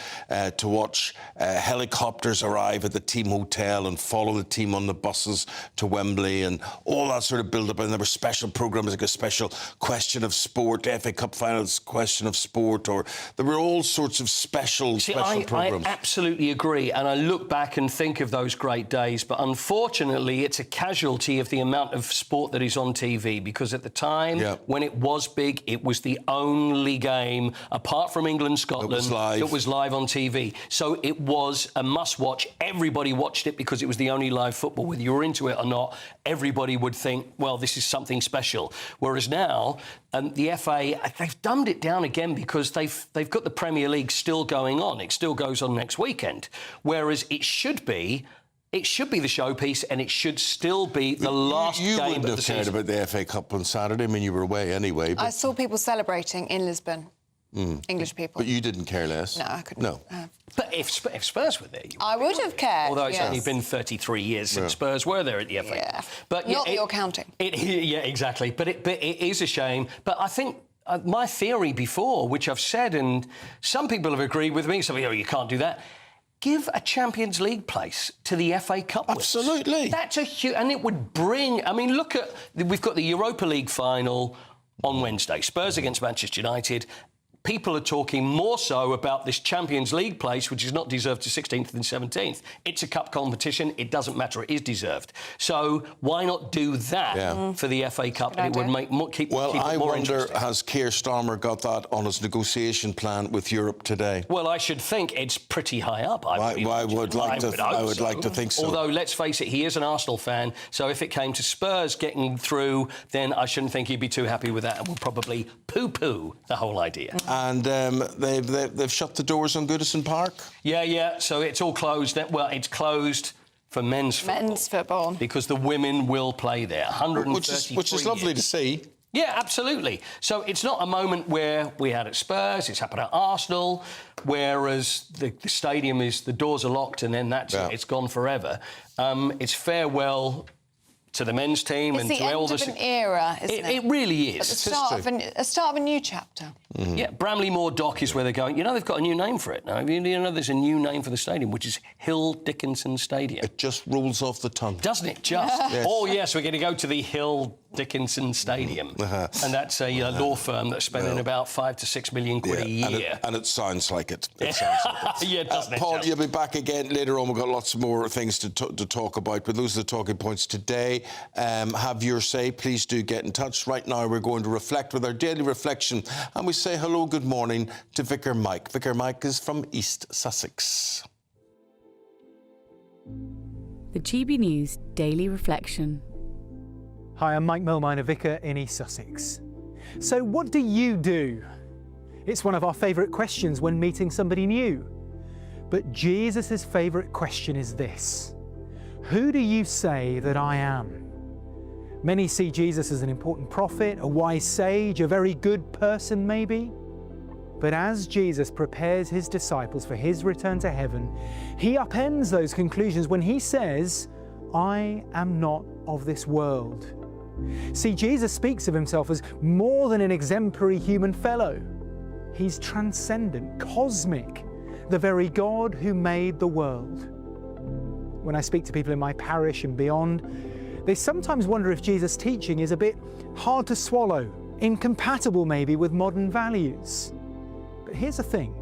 S8: to watch helicopters arrive at the team hotel and follow the team on the buses to Wembley and all that sort of build-up. And there were special programmes, like a special question of sport, FA Cup finals question of sport, or there were all sorts of special programmes.
S22: I absolutely agree. And I look back and think of those great days, but unfortunately it's a casualty of the amount of sport that is on TV, because at the time, when it was big, it was the only game, apart from England, Scotland, that was live on TV. So it was a must-watch. Everybody watched it because it was the only live football. Whether you were into it or not, everybody would think, well, this is something special. Whereas now, the FA, they've dumbed it down again because they've got the Premier League still going on. It still goes on next weekend. Whereas it should be the showpiece, and it should still be the last game of the season. You wouldn't have
S8: cared about the FA Cup on Saturday. I mean, you were away anyway. But
S18: I saw people celebrating in Lisbon. English people.
S8: But you didn't care less.
S18: No, I couldn't.
S8: No.
S22: But if Spurs were there,
S18: I would have cared.
S22: Although it's only been 33 years since Spurs were there at the FA.
S18: Yeah.
S22: But
S18: not that you're counting.
S22: Yeah, exactly. But it is a shame. But I think my theory before, which I've said, and some people have agreed with me, some people, you can't do that. Give a Champions League place to the FA Cup.
S8: Absolutely.
S22: That's a huge... And it would bring... I mean, look at... We've got the Europa League final on Wednesday. Spurs against Manchester United. People are talking more so about this Champions League place, which is not deserved to 16th and 17th. It's a cup competition. It doesn't matter. It is deserved. So why not do that for the FA Cup? And it would make keep it more interesting.
S8: Has Keir Starmer got that on his negotiation plan with Europe today?
S22: Well, I should think it's pretty high up. I would like to think so. Although, let's face it, he is an Arsenal fan. So if it came to Spurs getting through, then I shouldn't think he'd be too happy with that and will probably poo-poo the whole idea.
S8: And they've shut the doors on Goodison Park?
S22: Yeah. So it's all closed. Well, it's closed for men's
S18: football.
S22: Because the women will play there. 133
S8: Which is lovely to see.
S22: Yeah, absolutely. So it's not a moment where we had at Spurs, it's happened at Arsenal, whereas the stadium the doors are locked and then that's it, it's gone forever. It's farewell to the men's team
S18: it's
S22: and to all the...
S18: It's the end of an era, isn't it?
S22: It really is.
S18: At the start of a new chapter.
S22: Mm-hmm. Yeah, Bramley Moor Dock is where they're going. You know, they've got a new name for it now. You know, there's a new name for the stadium, which is Hill Dickinson Stadium.
S8: It just rolls off the tongue.
S22: Doesn't it just?
S8: Yes.
S22: Oh, yes, we're going to go to the Hill Dickinson Stadium. And that's a law firm that's spending about £5 to £6 million a year.
S8: And it sounds like it. It sounds like it.
S22: Yeah, doesn't it?
S8: Paul, you'll be back again later on. We've got lots more things to talk about, but those are the talking points today. Have your say. Please do get in touch. Right now, we're going to reflect with our daily reflection, and we say hello, good morning to Vicar Mike. Vicar Mike is from East Sussex.
S1: The GB News Daily Reflection.
S2: Hi, I'm Mike Millminer, Vicar in East Sussex. So what do you do? It's one of our favourite questions when meeting somebody new. But Jesus' favourite question is this: who do you say that I am? Many see Jesus as an important prophet, a wise sage, a very good person maybe. But as Jesus prepares his disciples for his return to heaven, he upends those conclusions when he says, I am not of this world. See, Jesus speaks of himself as more than an exemplary human fellow. He's transcendent, cosmic, the very God who made the world. When I speak to people in my parish and beyond, they sometimes wonder if Jesus' teaching is a bit hard to swallow, incompatible maybe with modern values. But here's the thing: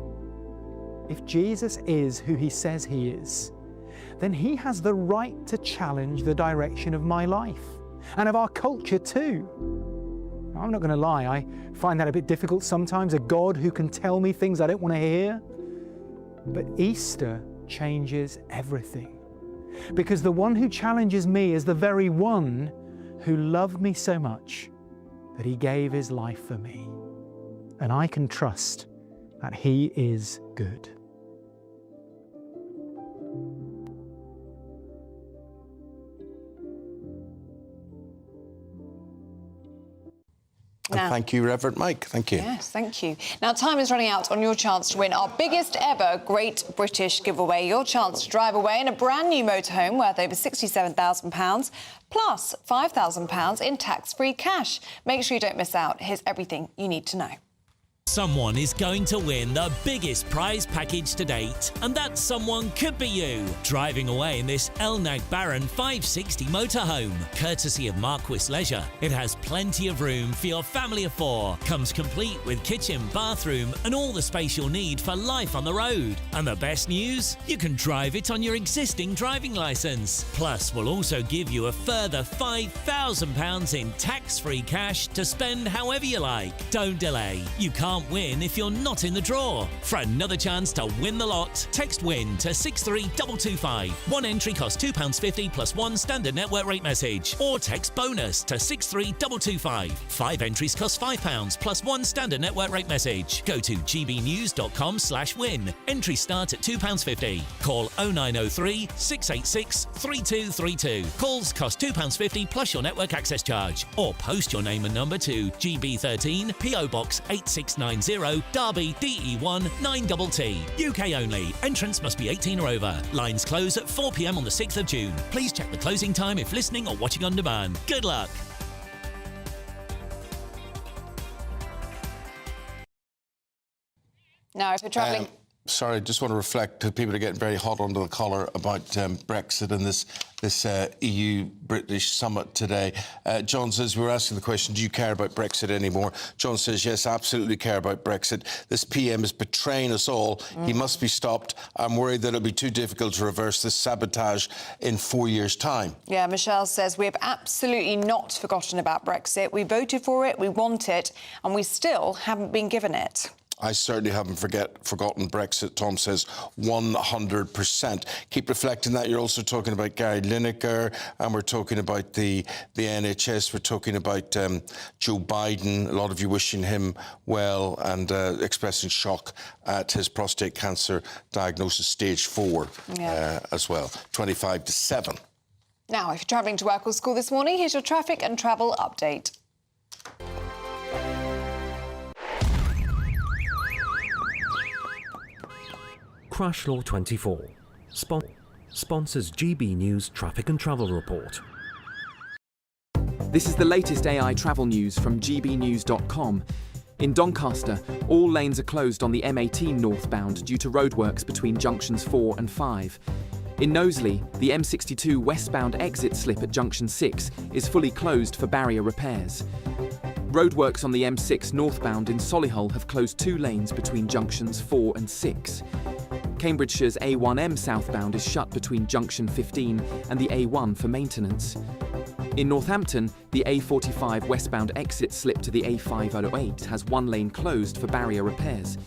S2: if Jesus is who he says he is, then he has the right to challenge the direction of my life and of our culture too. I'm not going to lie, I find that a bit difficult sometimes, a God who can tell me things I don't want to hear. But Easter changes everything, because the one who challenges me is the very one who loved me so much that he gave his life for me. And I can trust that he is good.
S8: Thank you, Reverend Mike. Thank you.
S18: Yes, thank you. Now, time is running out on your chance to win our biggest ever Great British giveaway. Your chance to drive away in a brand new motorhome worth over £67,000, plus £5,000 in tax-free cash. Make sure you don't miss out. Here's everything you need to know.
S3: Someone is going to win the biggest prize package to date, and that someone could be you, driving away in this Elnag Baron 560 motorhome, courtesy of Marquis Leisure. It has plenty of room for your family of four, comes complete with kitchen, bathroom and all the space you'll need for life on the road. And the best news? You can drive it on your existing driving licence. Plus, we'll also give you a further £5,000 in tax-free cash to spend however you like. Don't delay. You can't win if you're not in the draw. For another chance to win the lot, text WIN to 63225. One entry costs £2.50 plus one standard network rate message. Or text BONUS to 63225. 5 entries cost £5 plus one standard network rate message. Go to gbnews.com/win. Entries start at £2.50. Call 0903 686 3232. Calls cost £2.50 plus your network access charge. Or post your name and number to GB13 PO Box 8690 Derby DE1 9TT. UK only. Entrance must be 18 or over. Lines close at 4 p.m. on the 6th of June. Please check the closing time if listening or watching on demand. Good luck.
S18: Now, if you're travelling...
S8: Sorry, I just want to reflect to people who are getting very hot under the collar about Brexit and this EU-British summit today. John says, we were asking the question, do you care about Brexit anymore? John says, yes, absolutely care about Brexit. This PM is betraying us all. He must be stopped. I'm worried that it'll be too difficult to reverse this sabotage in 4 years' time.
S18: Yeah, Michelle says, we have absolutely not forgotten about Brexit. We voted for it, we want it, and we still haven't been given it.
S8: I certainly haven't forgotten Brexit, Tom says, 100%. Keep reflecting that. You're also talking about Gary Lineker, and we're talking about the NHS. We're talking about Joe Biden. A lot of you wishing him well and expressing shock at his prostate cancer diagnosis, stage 4, as well, 25-7.
S18: Now, if you're travelling to work or school this morning, here's your traffic and travel update.
S4: Crash Law 24 sponsors GB News Traffic and Travel Report.
S5: This is the latest AI travel news from gbnews.com. In Doncaster, all lanes are closed on the M18 northbound due to roadworks between junctions 4 and 5. In Knowsley, the M62 westbound exit slip at junction 6 is fully closed for barrier repairs. Roadworks on the M6 northbound in Solihull have closed 2 lanes between junctions 4 and 6. Cambridgeshire's A1M southbound is shut between junction 15 and the A1 for maintenance. In Northampton, the A45 westbound exit slip to the A508 has 1 lane closed for barrier repairs.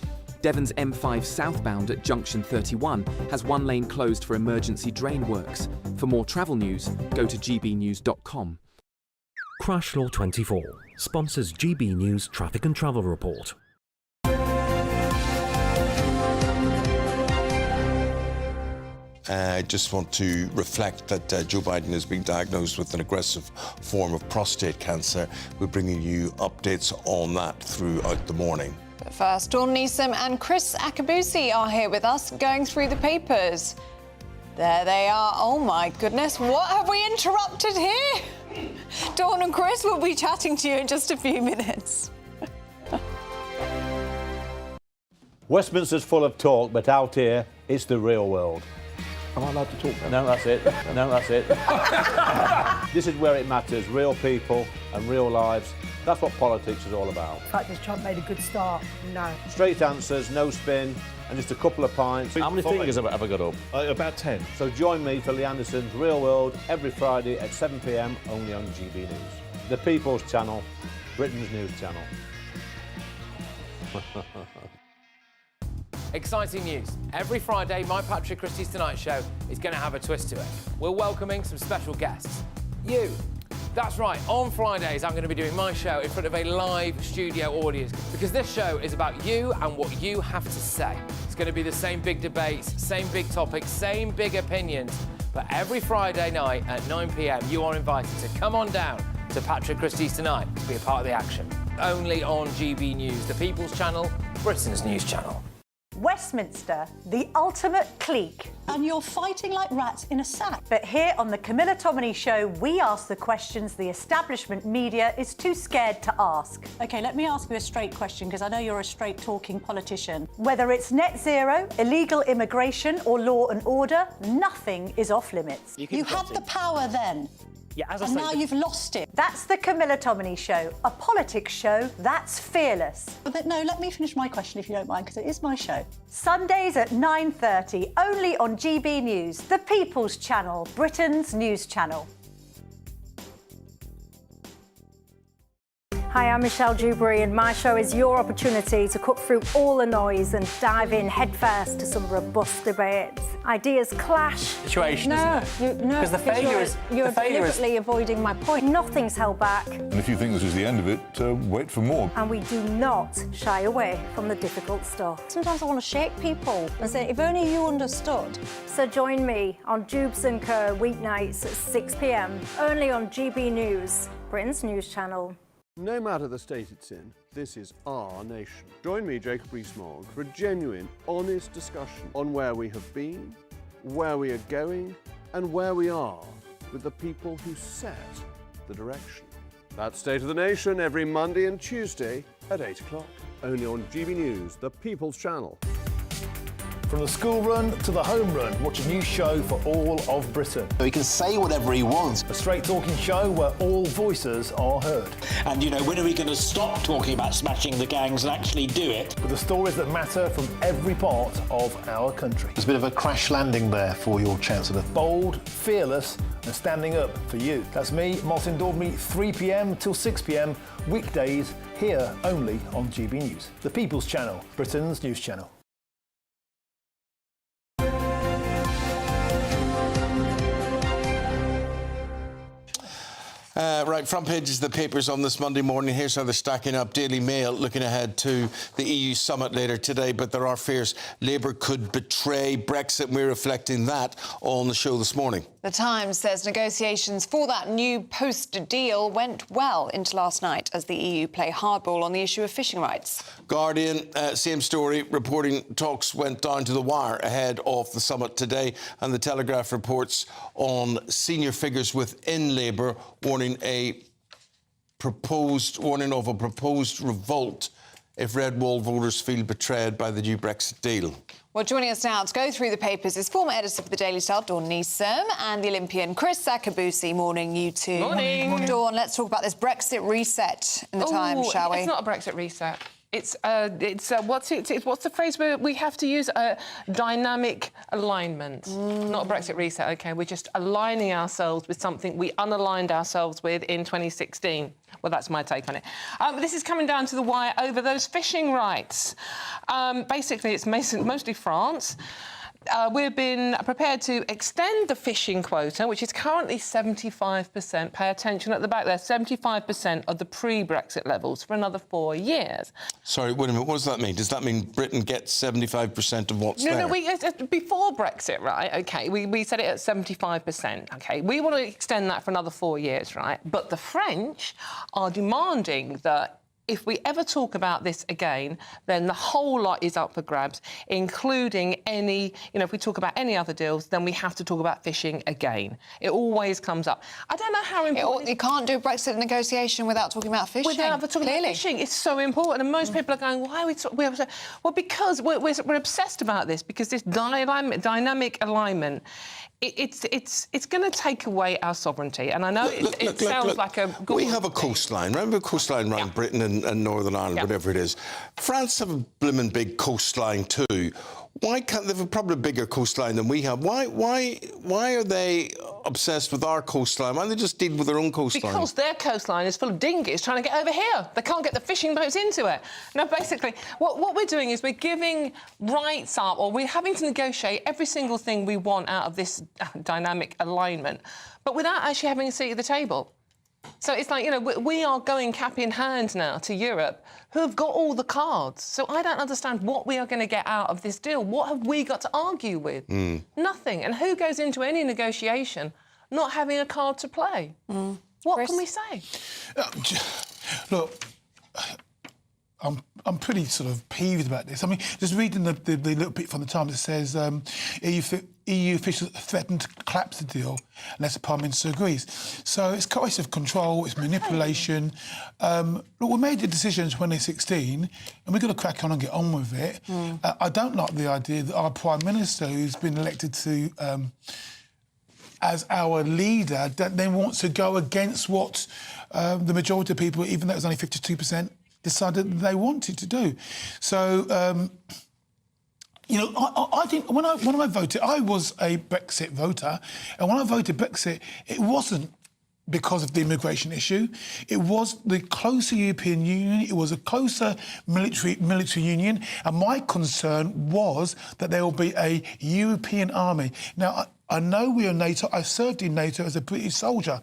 S5: Devon's M5 southbound at junction 31 has 1 lane closed for emergency drain works. For more travel news, go to gbnews.com.
S4: Crash Law 24 sponsors GB News Traffic and Travel Report.
S8: I just want to reflect that Joe Biden is being diagnosed with an aggressive form of prostate cancer. We're bringing you updates on that throughout the morning.
S18: But first, Dawn Neeson and Chris Akabusi are here with us, going through the papers. There they are. Oh, my goodness. What have we interrupted here? Dawn and Chris will be chatting to you in just a few minutes.
S14: Westminster's full of talk, but out here, it's the real world.
S15: Am I allowed to talk now?
S14: No, that's it. No, that's it. This is where it matters. Real people and real lives. That's what politics is all about.
S24: The fact has Trump made a good start? No.
S14: Straight answers, no spin, and just a couple of pints.
S15: How many fingers have I got up? About 10.
S14: So join me for Lee Anderson's Real World every Friday at 7 p.m. only on GB News. The People's Channel, Britain's news channel.
S6: Exciting news. Every Friday, my Patrick Christie's Tonight Show is going to have a twist to it. We're welcoming some special guests. You. That's right, on Fridays I'm going to be doing my show in front of a live studio audience because this show is about you and what you have to say. It's going to be the same big debates, same big topics, same big opinions, but every Friday night at 9 p.m. you are invited to come on down to Patrick Christie's Tonight to be a part of the action. Only on GB News, the People's Channel, Britain's news channel.
S24: Westminster, the ultimate clique.
S13: And you're fighting like rats in a sack.
S24: But here on the Camilla Tominey Show, we ask the questions the establishment media is too scared to ask.
S13: OK, let me ask you a straight question, because I know you're a straight-talking politician.
S24: Whether it's net zero, illegal immigration or law and order, nothing is off limits.
S13: You had the power then.
S6: Yeah, as I
S13: and
S6: say,
S13: now you've lost it.
S24: That's the Camilla Tominey Show, a politics show that's fearless.
S13: But no, let me finish my question if you don't mind, because it is my show.
S24: Sundays at 9:30, only on GB News, the People's Channel, Britain's news channel. Hi, I'm Michelle Dewberry, and my show is your opportunity to cut through all the noise and dive in headfirst to some robust debates. Ideas clash.
S6: Situation, isn't it?
S13: No,
S6: because the failure is
S13: you're deliberately avoiding my point.
S24: Nothing's held back.
S26: And if you think this is the end of it, wait for more.
S24: And we do not shy away from the difficult stuff.
S13: Sometimes I want to shake people and say, if only you understood.
S24: So join me on Jubes & Co. weeknights at 6 p.m, only on GB News, Britain's news channel.
S15: No matter the state it's in, this is our nation. Join me, Jacob Rees-Mogg, for a genuine, honest discussion on where we have been, where we are going, and where we are with the people who set the direction. That's State of the Nation every Monday and Tuesday at 8 o'clock, only on GB News, the People's Channel.
S7: From the school run to the home run, watch a new show for all of Britain.
S12: He can say whatever he wants.
S7: A straight-talking show where all voices are heard.
S12: And, you know, when are we going to stop talking about smashing the gangs and actually do it?
S7: With the stories that matter from every part of our country.
S9: There's a bit of a crash landing there for your Chancellor.
S7: Bold, fearless and standing up for you. That's me, Martin Daubney, 3 p.m. till 6 p.m, weekdays, here only on GB News. The People's Channel, Britain's news channel.
S8: Right, front pages of the papers on this Monday morning. Here's how they're stacking up. Daily Mail looking ahead to the EU summit later today, but there are fears Labour could betray Brexit. We're reflecting that on the show this morning.
S18: The Times says negotiations for that new post-deal went well into last night as the EU play hardball on the issue of fishing rights.
S8: Guardian, same story, reporting talks went down to the wire ahead of the summit today, and the Telegraph reports on senior figures within Labour warning of a proposed revolt if Red Wall voters feel betrayed by the new Brexit deal.
S18: Well, joining us now to go through the papers is former editor for the Daily Star, Dawn Neeson, and the Olympian Chris Sakabusi. Morning, you two.
S31: Morning.
S18: Dawn, let's talk about this Brexit reset in the Times, shall we?
S31: It's not a Brexit reset. It's what's the phrase we have to use? Dynamic alignment, not a Brexit reset. OK, we're just aligning ourselves with something we unaligned ourselves with in 2016. Well, that's my take on it. This is coming down to the wire over those fishing rights. Basically, it's mostly France. We've been prepared to extend the fishing quota, which is currently 75%. Pay attention at the back there, 75% of the pre-Brexit levels for another 4 years.
S8: Sorry, wait a minute. What does that mean? Does that mean Britain gets 75% of what's there?
S31: No, before Brexit, right, OK, we set it at 75%, OK? We want to extend that for another 4 years, right? But the French are demanding that if we ever talk about this again, then the whole lot is up for grabs, including any, if we talk about any other deals, then we have to talk about fishing again. It always comes up. I don't know how important...
S18: You can't do a Brexit negotiation without talking about fishing.
S31: Without talking about fishing. It's so important. And most people are going, why are we talking... Well, because we're obsessed about this, because this dynamic alignment... It's going to take away our sovereignty, and I know it sounds like a...
S8: We have a coastline. Remember a coastline around Britain and Northern Ireland, whatever it is. France have a blimmin' big coastline too. Why can't they have probably a bigger coastline than we have? Why are they obsessed with our coastline? Why don't they just deal with their own coastline?
S31: Because their coastline is full of dinghies trying to get over here. They can't get the fishing boats into it. No, basically, what we're doing is we're giving rights up, or we're having to negotiate every single thing we want out of this dynamic alignment, but without actually having a seat at the table. So it's like, we are going cap in hand now to Europe, who have got all the cards. So I don't understand what we are going to get out of this deal. What have we got to argue with? Nothing. And who goes into any negotiation not having a card to play? What can we say?
S11: Look, I'm pretty sort of peeved about this. I mean, just reading the little bit from the Times, it says EU officials threaten to collapse the deal unless the Prime Minister agrees. So it's coercive control, it's manipulation. Look, we made the decision in 2016 and we've got to crack on and get on with it. I don't like the idea that our Prime Minister, who's been elected to as our leader, that then wants to go against what the majority of people, even though it was only 52%, decided they wanted to do. So, I think when I voted, I was a Brexit voter, and when I voted Brexit, it wasn't because of the immigration issue. It was the closer European Union, it was a closer military union, and my concern was that there will be a European army. Now, I know we are NATO, I served in NATO as a British soldier,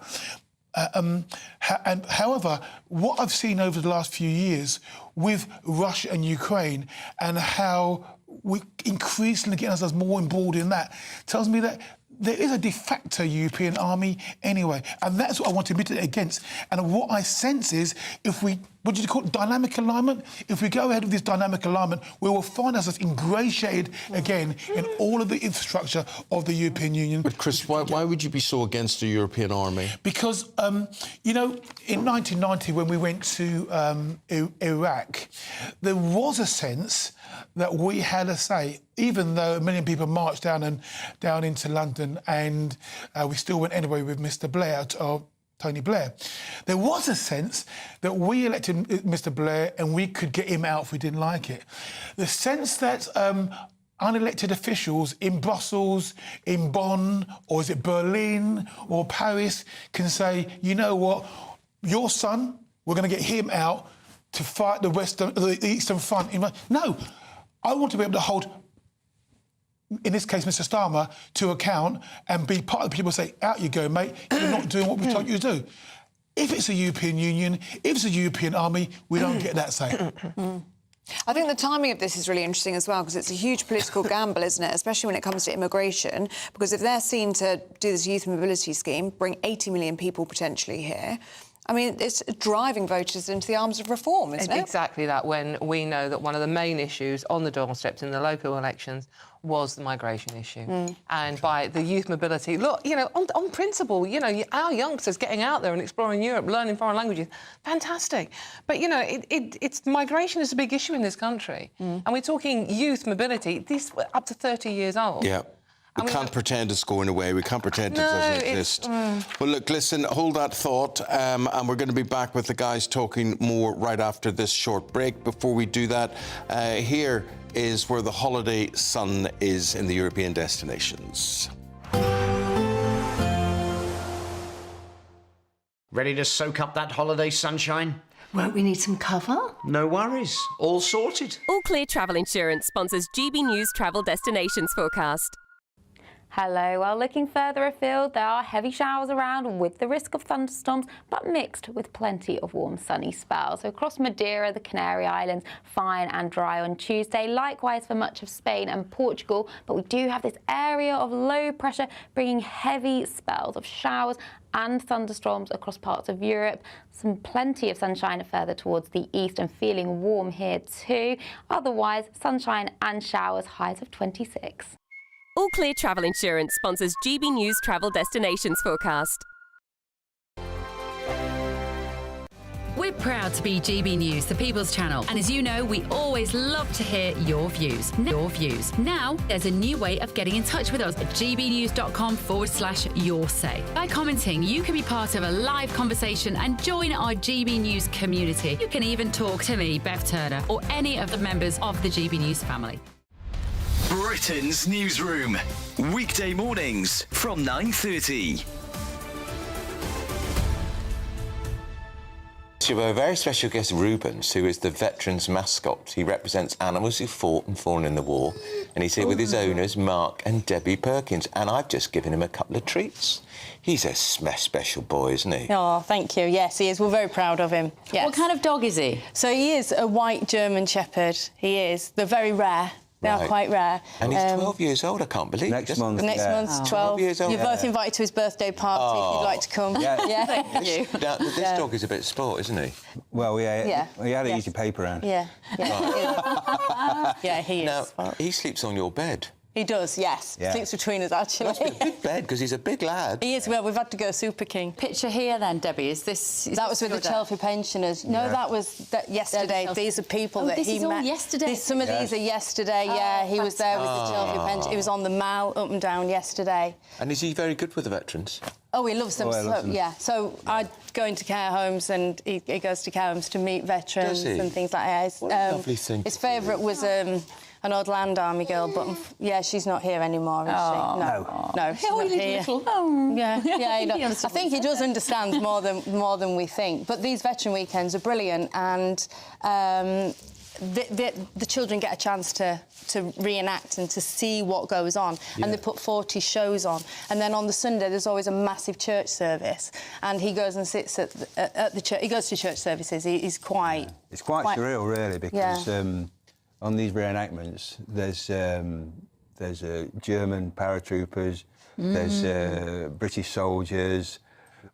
S11: however, what I've seen over the last few years with Russia and Ukraine and how we increasingly getting ourselves more embroiled in that tells me that there is a de facto European army anyway, and that's what I want to mitigate against. And what I sense is, if we, what do you call it, dynamic alignment? If we go ahead with this dynamic alignment, we will find ourselves ingratiated again in all of the infrastructure of the European Union.
S8: But Chris, why would you be so against a European army?
S11: Because, in 1990, when we went to Iraq, there was a sense that we had a say, even though a million people marched down into London, and we still went anyway with Mr. Blair, or Tony Blair. There was a sense that we elected Mr. Blair and we could get him out if we didn't like it. The sense that unelected officials in Brussels, in Bonn, or is it Berlin or Paris, can say, you know what, your son, we're going to get him out to fight the Eastern Front. No, I want to be able to hold, in this case, Mr. Starmer, to account and be part of the people who say, out you go, mate, you're not doing what we told you to do. If it's a European Union, if it's a European army, we don't get that say.
S18: I think the timing of this is really interesting as well, because it's a huge political gamble, isn't it? Especially when it comes to immigration, because if they're seen to do this youth mobility scheme, bring 80 million people potentially here, I mean, it's driving voters into the arms of reform, isn't it?
S31: Exactly that, when we know that one of the main issues on the doorsteps in the local elections was the migration issue. And by the youth mobility, look, you know, on principle, you know, our youngsters getting out there and exploring Europe, learning foreign languages, fantastic. But, you know, it's migration is a big issue in this country. And we're talking youth mobility, these were up to 30 years old.
S8: Yeah. We can't pretend it's going away. We can't pretend it doesn't exist. Well, look, listen, hold that thought, and we're going to be back with the guys talking more right after this short break. Before we do that, here is where the holiday sun is in the European destinations.
S10: Ready to soak up that holiday sunshine?
S16: Won't we need some cover?
S10: No worries. All sorted.
S17: All Clear Travel Insurance sponsors GB News Travel Destinations Forecast.
S19: Hello. Well, looking further afield, there are heavy showers around with the risk of thunderstorms, but mixed with plenty of warm sunny spells. So across Madeira, the Canary Islands, fine and dry on Tuesday. Likewise for much of Spain and Portugal. But we do have this area of low pressure bringing heavy spells of showers and thunderstorms across parts of Europe. Plenty of sunshine further towards the east and feeling warm here too. Otherwise, sunshine and showers, highs of 26.
S17: All Clear Travel Insurance sponsors GB News Travel Destinations Forecast.
S20: We're proud to be GB News, the People's Channel. And as you know, we always love to hear your views. Now, there's a new way of getting in touch with us at gbnews.com/yoursay. By commenting, you can be part of a live conversation and join our GB News community. You can even talk to me, Bev Turner, or any of the members of the GB News family.
S21: Britain's Newsroom, weekday mornings from 9:30.
S23: So we have a very special guest, Rubens, who is the veterans mascot. He represents animals who fought and fallen in the war, and he's here with his owners, Mark and Debbie Perkins, and I've just given him a couple of treats. He's a special boy, isn't he?
S25: Oh, thank you. Yes, he is. We're very proud of him. Yes.
S20: What kind of dog is he?
S25: So he is a white German Shepherd. He is. They're very rare. They are quite rare.
S23: And he's 12 years old, I can't believe it.
S25: Next month's 12
S23: years old.
S25: You're both invited to his birthday party if you'd like to come.
S23: Yeah.
S25: Thank you.
S23: Now, this dog is a bit of sport, isn't he?
S27: Well, he had an easy paper round.
S25: Yeah. Yeah, he is.
S23: Now, he sleeps on your bed.
S25: He does, yes.
S23: Yeah.
S25: Sleeps between us, actually.
S23: Must be a big bed, because he's a big lad.
S25: He is. Well, we've had to go Super King.
S20: Picture here, then, Debbie. Is
S25: that was with the Chelsea pensioners. No, that was yesterday. These are people that he met.
S20: This is all yesterday?
S25: Some of these are yesterday, he was there with the Chelsea pensioners. He was on the Mall, up and down yesterday.
S23: And is he very good with the veterans?
S25: Oh, he loves them. Yeah. So I go into care homes and he goes to care homes to meet veterans and things like that.
S23: What a lovely thing.
S25: His favourite was an old Land Army girl, but she's not here anymore, is she? No, she's not here. I think he does understand more than we think. But these veteran weekends are brilliant, and the children get a chance to reenact and to see what goes on, and they put 40 shows on, and then on the Sunday there's always a massive church service, and he goes and sits at the church. He goes to church services. He's quite.
S27: It's quite surreal, really, because on these reenactments there's German paratroopers, there's British soldiers.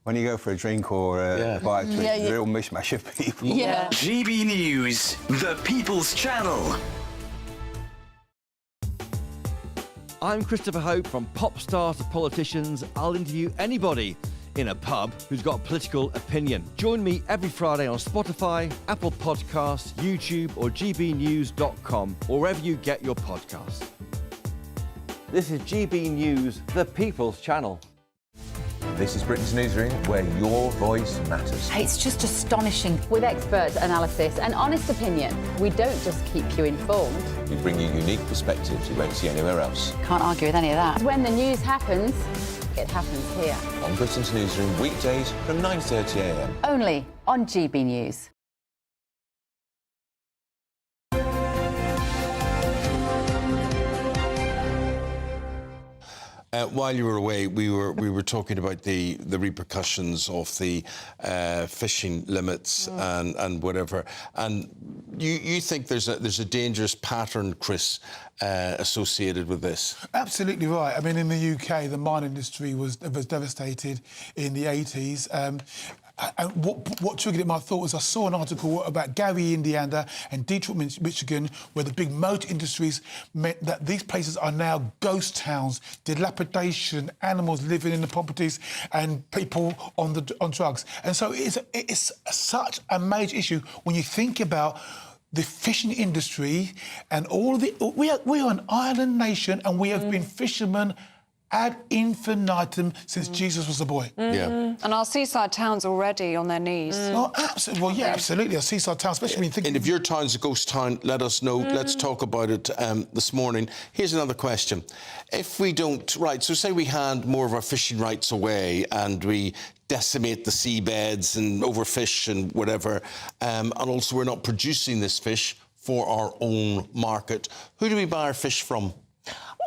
S27: When you go for a drink or a bite, it's a real mishmash of people.
S21: Yeah. GB News, the People's Channel.
S28: I'm Christopher Hope. From pop stars to politicians, I'll interview anybody
S1: in a pub who's got a political opinion. Join me every Friday on Spotify, Apple Podcasts, YouTube or gbnews.com, or wherever you get your podcasts. This is GB News, the People's Channel.
S23: This is Britain's Newsroom, where your voice matters.
S20: It's just astonishing. With expert analysis and honest opinion, we don't just keep you informed.
S23: We bring you unique perspectives you won't see anywhere else.
S20: Can't argue with any of that. When the news happens, it happens here.
S23: On Britain's Newsroom, weekdays from 9:30 a.m.
S20: Only on GB News.
S8: While you were away, we were talking about the repercussions of the fishing limits and whatever. And you think there's a dangerous pattern, Chris, associated with this?
S11: Absolutely right. I mean, in the UK, the mine industry was devastated in the 80s. And what triggered it, my thought was I saw an article about Gary, Indiana and Detroit, Michigan, where the big motor industries meant that these places are now ghost towns, dilapidation, animals living in the properties and people on drugs. And so it's such a major issue when you think about the fishing industry and all of the... We are an island nation and we have been fishermen ad infinitum since Jesus was a boy.
S8: Yeah.
S18: And our seaside towns already on their knees.
S11: Oh, absolutely. Well, yeah, absolutely. Our seaside towns, especially when you think...
S8: And if your town's a ghost town, let us know. Let's talk about it this morning. Here's another question. If we don't... Right, so say we hand more of our fishing rights away and we decimate the seabeds and overfish and whatever, and also we're not producing this fish for our own market, who do we buy our fish from?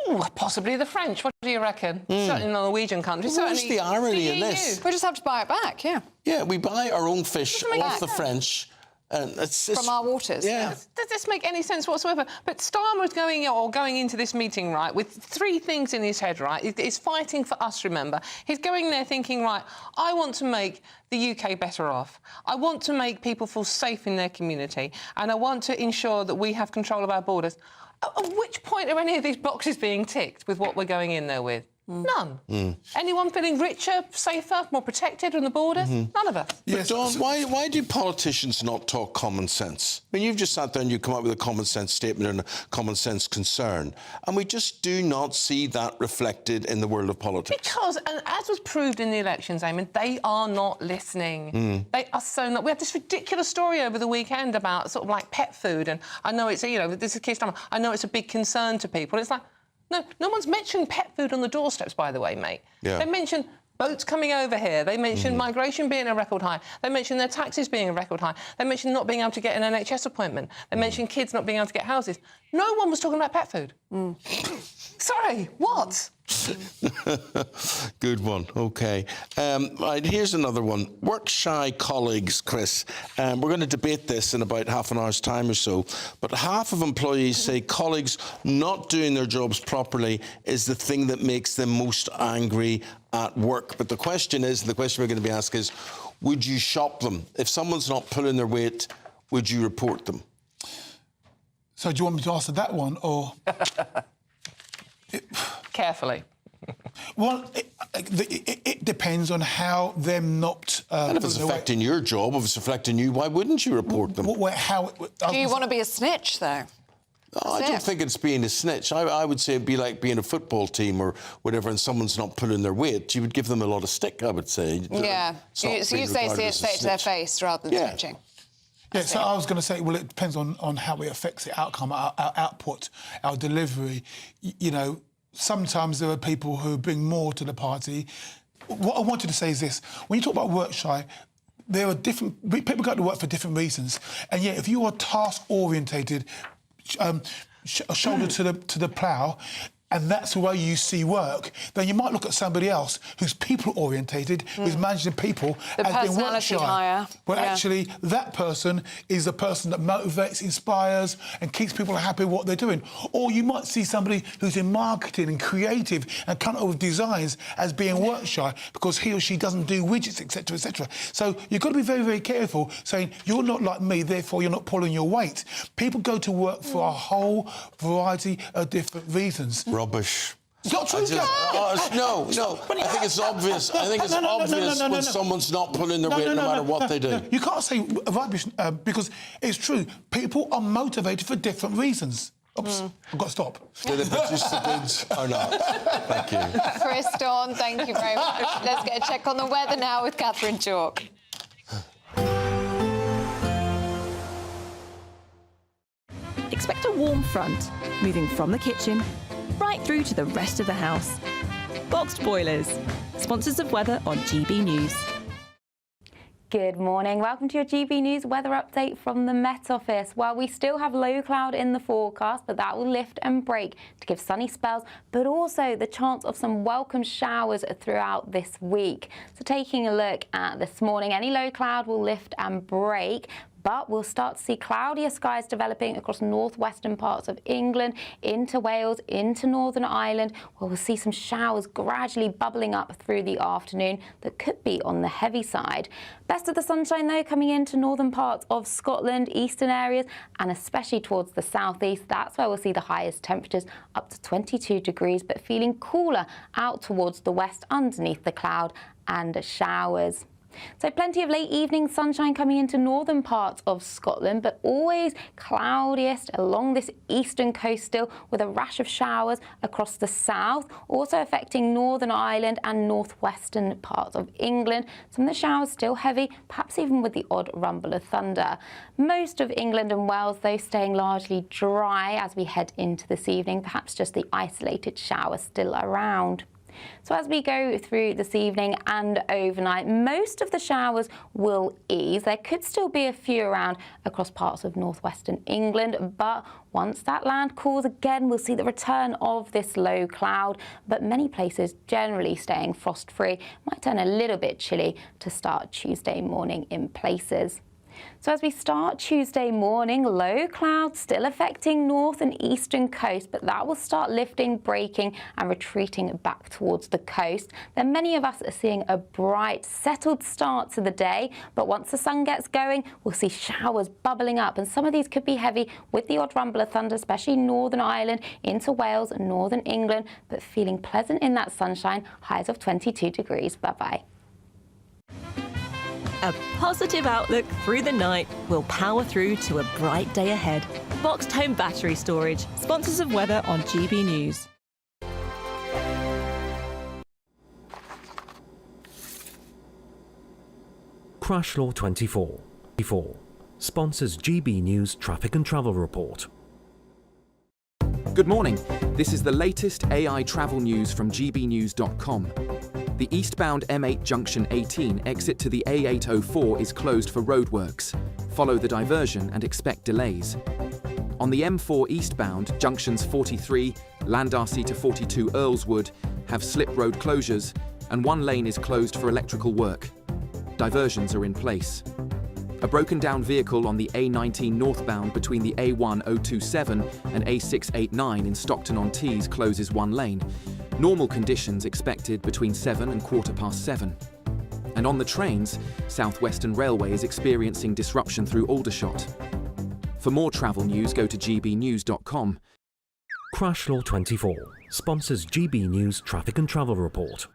S31: Ooh, possibly the French. What do you reckon? Certainly the Norwegian countries.
S8: Well, what's the irony in this?
S18: We just have to buy it back, yeah.
S8: Yeah, we buy our own fish off the French. And it's
S18: from our waters.
S8: Yeah.
S31: Does this make any sense whatsoever? But Starmer's going into this meeting, right, with three things in his head, right? He's fighting for us, remember. He's going there thinking, right, I want to make the UK better off. I want to make people feel safe in their community. And I want to ensure that we have control of our borders. At which point are any of these boxes being ticked with what we're going in there with? None. Anyone feeling richer, safer, more protected on the borders? None of us.
S8: But Dawn, why do politicians not talk common sense? I mean, you've just sat there and you come up with a common sense statement and a common sense concern, and we just do not see that reflected in the world of politics.
S31: Because, and as was proved in the elections, Eamonn, they are not listening. They are so not. We had this ridiculous story over the weekend about sort of like pet food, and I know it's, you know, this is Keir Starmer, I know it's a big concern to people. It's like, no one's mentioned pet food on the doorsteps, by the way, mate.
S8: Yeah.
S31: They mention boats coming over here. They mention migration being a record high. They mention their taxes being a record high. They mention not being able to get an NHS appointment. They mention kids not being able to get houses. No one was talking about pet food. Sorry, what?
S8: Good one. OK. Right, here's another one. Work-shy colleagues, Chris. We're going to debate this in about half an hour's time or so, but half of employees say colleagues not doing their jobs properly is the thing that makes them most angry at work. But the question is, the question we're going to be asked is, would you shop them? If someone's not pulling their weight, would you report them?
S11: So do you want me to answer that one, or...?
S31: Carefully.
S11: Well, it depends on how them not...
S8: and if it's affecting your job, if it's affecting you, why wouldn't you report them?
S18: Do you want to be a snitch, though?
S8: Oh, I don't think it's being a snitch. I would say it'd be like being a football team or whatever, and someone's not pulling their weight. You would give them a lot of stick, I would say.
S18: Yeah. So you say it to their face rather than snitching.
S11: Yeah, so I was going to say, well, it depends on how it affects the outcome, our output, our delivery. You know, sometimes there are people who bring more to the party. What I wanted to say is this. When you talk about work shy, there are different... People go to work for different reasons. And yet, if you are task-orientated, shoulder to the plough, and that's the way you see work, then you might look at somebody else who's people-orientated, who's managing people as being work shy. But actually, that person is a person that motivates, inspires, and keeps people happy with what they're doing. Or you might see somebody who's in marketing and creative and come up with designs as being work shy because he or she doesn't do widgets, etc., etc. So you've got to be very, very careful saying, you're not like me, therefore you're not pulling your weight. People go to work for a whole variety of different reasons.
S8: Rubbish.
S11: It's not true,
S8: No. I think it's obvious. I think it's obvious when someone's not pulling their weight, no matter what they do.
S11: You can't say rubbish because it's true. People are motivated for different reasons. Oops, I've got to stop.
S8: Do they produce the goods or not? Thank you.
S18: Chris, Dawn, thank you very much. Let's get a check on the weather now with Catherine Chalk.
S2: Expect a warm front, moving from the kitchen right through to the rest of the house. Boxed Boilers, sponsors of weather on GB News.
S19: Good morning. Welcome to your GB News weather update from the Met Office. Well, we still have low cloud in the forecast, but that will lift and break to give sunny spells, but also the chance of some welcome showers throughout this week. So taking a look at this morning, any low cloud will lift and break, but we'll start to see cloudier skies developing across northwestern parts of England, into Wales, into Northern Ireland, where we'll see some showers gradually bubbling up through the afternoon that could be on the heavy side. Best of the sunshine, though, coming into northern parts of Scotland, eastern areas, and especially towards the southeast. That's where we'll see the highest temperatures up to 22 degrees, but feeling cooler out towards the west underneath the cloud and showers. So plenty of late evening sunshine coming into northern parts of Scotland, but always cloudiest along this eastern coast still, with a rash of showers across the south, also affecting Northern Ireland and northwestern parts of England. Some of the showers still heavy, perhaps even with the odd rumble of thunder. Most of England and Wales, though, staying largely dry as we head into this evening, perhaps just the isolated showers still around. So as we go through this evening and overnight, most of the showers will ease. There could still be a few around across parts of northwestern England, but once that land cools again, we'll see the return of this low cloud, but many places generally staying frost-free. Might turn a little bit chilly to start Tuesday morning in places. So as we start Tuesday morning, low clouds still affecting north and eastern coast, but that will start lifting, breaking and retreating back towards the coast. Then many of us are seeing a bright, settled start to the day, but once the sun gets going, we'll see showers bubbling up, and some of these could be heavy with the odd rumble of thunder, especially Northern Ireland into Wales and Northern England, but feeling pleasant in that sunshine, highs of 22 degrees. Bye-bye.
S2: A positive outlook through the night will power through to a bright day ahead. Boxed Home Battery Storage, sponsors of weather on GB News.
S3: Crash Law 24, sponsors GB News Traffic and Travel Report.
S4: Good morning. This is the latest AI travel news from gbnews.com. The eastbound M8 junction 18 exit to the A804 is closed for roadworks. Follow the diversion and expect delays. On the M4 eastbound, junctions 43, Landarcy to 42 Earlswood have slip road closures, and one lane is closed for electrical work. Diversions are in place. A broken down vehicle on the A19 northbound between the A1027 and A689 in Stockton-on-Tees closes one lane. Normal conditions expected between 7 and 7:15. And on the trains, South Western Railway is experiencing disruption through Aldershot. For more travel news, go to gbnews.com.
S3: Crash Law 24 sponsors GB News Traffic and Travel Report.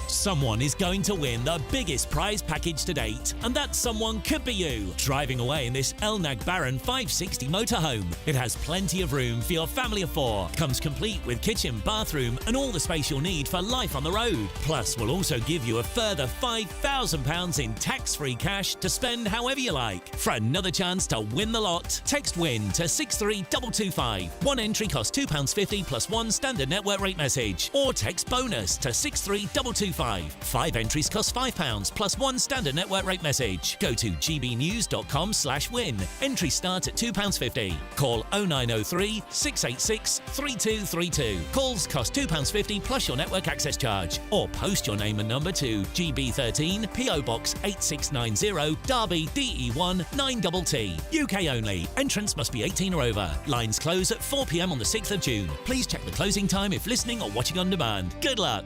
S31: Someone is going to win the biggest prize package to date, and that someone could be you, driving away in this Elnag Baron 560 motorhome. It has plenty of room for your family of 4, comes complete with kitchen, bathroom and all the space you'll need for life on the road. Plus, we'll also give you a further £5,000 in tax-free cash to spend however you like. For another chance to win the lot, text WIN to 63225. One entry costs £2.50 plus one standard network rate message, or text BONUS to 63225. 5 entries cost £5 plus one standard network rate message. Go to gbnews.com/win. Entries start at £2.50. Call 0903 686 3232. Calls cost £2.50 plus your network access charge. Or post your name and number to GB13 PO Box 8690 Derby DE1 9TT. UK only. Entrance must be 18 or over. Lines close at 4 p.m. on the 6th of June. Please check the closing time if listening or watching on demand. Good luck.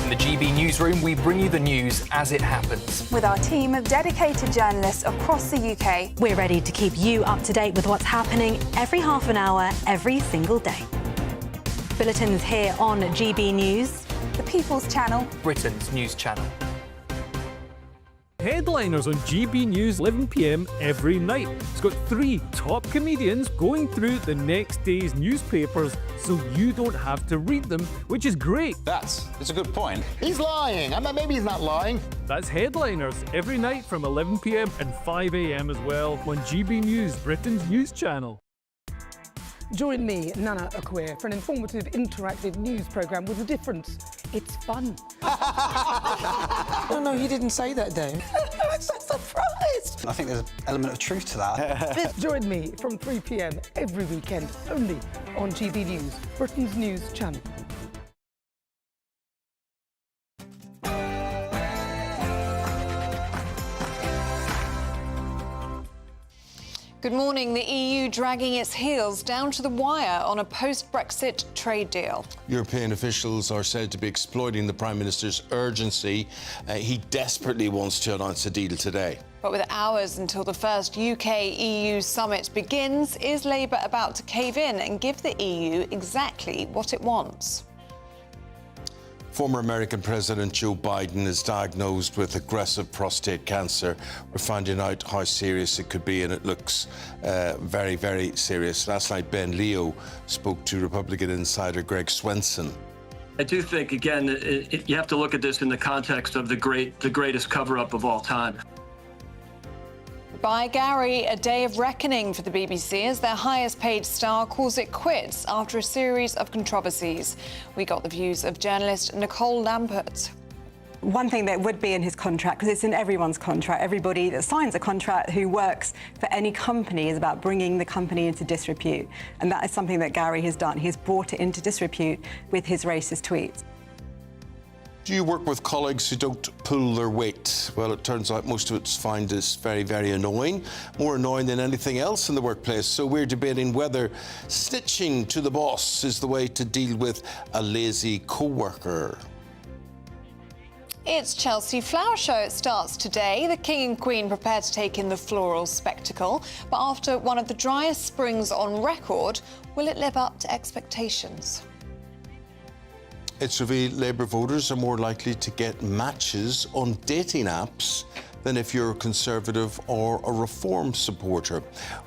S5: In the GB Newsroom, we bring you the news as it happens.
S24: With our team of dedicated journalists across the UK,
S2: we're ready to keep you up to date with what's happening every half an hour, every single day.
S24: Bulletins here on GB News.
S18: The People's Channel.
S5: Britain's news channel.
S6: Headliners on GB News 11 p.m. every night. It's got 3 top comedians going through the next day's newspapers so you don't have to read them, which is great.
S12: That's a good point.
S9: He's lying. Maybe he's not lying.
S6: That's Headliners every night from 11 p.m. and 5 a.m. as well on GB News, Britain's news channel.
S13: Join me, Nana Okoye, for an informative, interactive news programme with a difference. It's fun.
S14: No, he didn't say that, Dave.
S13: I'm so surprised.
S14: I think there's an element of truth to that.
S13: Join me from 3 p.m. every weekend, only on GB News, Britain's news channel.
S18: Good morning. The EU dragging its heels down to the wire on a post-Brexit trade deal.
S8: European officials are said to be exploiting the Prime Minister's urgency. He desperately wants to announce a deal today.
S18: But with hours until the first UK-EU summit begins, is Labour about to cave in and give the EU exactly what it wants?
S8: Former American President Joe Biden is diagnosed with aggressive prostate cancer. We're finding out how serious it could be, and it looks very, very serious. Last night, Ben Leo spoke to Republican insider Greg Swenson.
S15: I do think, again, you have to look at this in the context of the greatest cover-up of all time.
S18: By Gary, a day of reckoning for the BBC as their highest-paid star calls it quits after a series of controversies. We got the views of journalist Nicole Lampert.
S16: One thing that would be in his contract, because it's in everyone's contract, everybody that signs a contract who works for any company is about bringing the company into disrepute. And that is something that Gary has done. He has brought it into disrepute with his racist tweets.
S8: Do you work with colleagues who don't pull their weight? Well, it turns out most of us find this very, very annoying, more annoying than anything else in the workplace. So we're debating whether snitching to the boss is the way to deal with a lazy co-worker.
S18: It's Chelsea Flower Show. It starts today. The King and Queen prepare to take in the floral spectacle. But after one of the driest springs on record, will it live up to expectations?
S8: It's revealed Labour voters are more likely to get matches on dating apps than if you're a Conservative or a Reform supporter.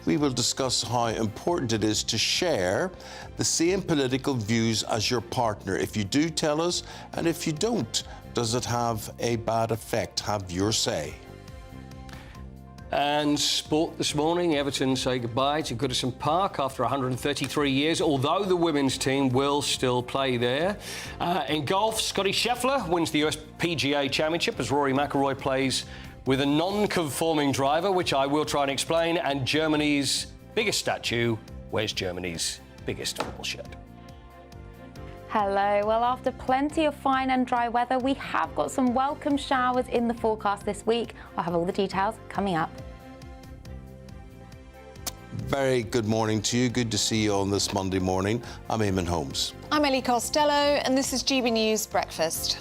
S8: We will discuss how important it is to share the same political views as your partner. If you do, tell us, and if you don't, does it have a bad effect? Have your say.
S22: And sport this morning, Everton say goodbye to Goodison Park after 133 years, although the women's team will still play there. In golf, Scotty Scheffler wins the US PGA Championship as Rory McIlroy plays with a non-conforming driver, which I will try and explain, and Germany's biggest statue wears Germany's biggest football shirt.
S19: Hello. Well, after plenty of fine and dry weather, we have got some welcome showers in the forecast this week. I'll have all the details coming up.
S8: Very good morning to you. Good to see you on this Monday morning. I'm Eamonn Holmes.
S18: I'm Ellie Costello, and this is GB News Breakfast.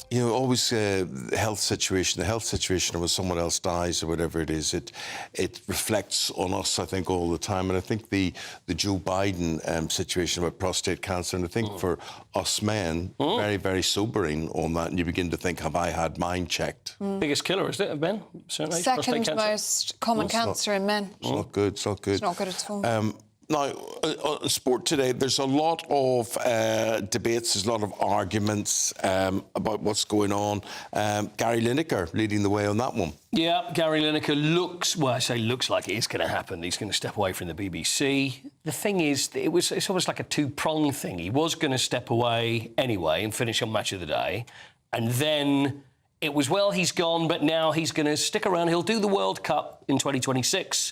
S8: You know, always the health situation when someone else dies or whatever it is, it reflects on us, I think, all the time. And I think the Joe Biden situation about prostate cancer, and I think for us men, very, very sobering on that. And you begin to think, have I had mine checked?
S22: Biggest killer, is it, Ben? Certainly.
S18: Second most common cancer in men.
S8: It's not good. It's not good.
S18: It's not good at all.
S8: Now, on sport today, there's a lot of debates, there's a lot of arguments about what's going on. Gary Lineker leading the way on that one.
S22: Yeah, Gary Lineker looks like it is going to happen. He's going to step away from the BBC. The thing is, it's almost like a two-pronged thing. He was going to step away anyway and finish on Match of the Day. And then it was, well, he's gone, but now he's going to stick around. He'll do the World Cup in 2026.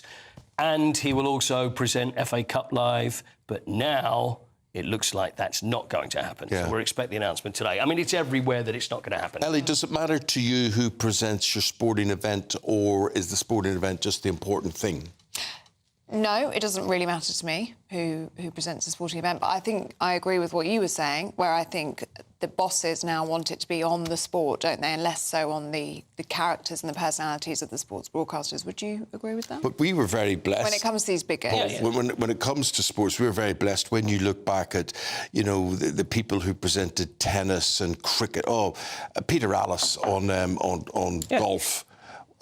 S22: And he will also present FA Cup Live, but now it looks like that's not going to happen. Yeah. So we're expecting the announcement today. I mean, it's everywhere that it's not going to happen.
S8: Ellie, does it matter to you who presents your sporting event, or is the sporting event just the important thing?
S18: No, it doesn't really matter to me who presents a sporting event, but I think I agree with what you were saying, where I think the bosses now want it to be on the sport, don't they, and less so on the characters and the personalities of the sports broadcasters. Would you agree with that?
S8: But we were very blessed.
S18: When it comes to these big games.
S8: When it comes to sports, we were very blessed. When you look back at, you know, the people who presented tennis and cricket. Peter Alice on golf.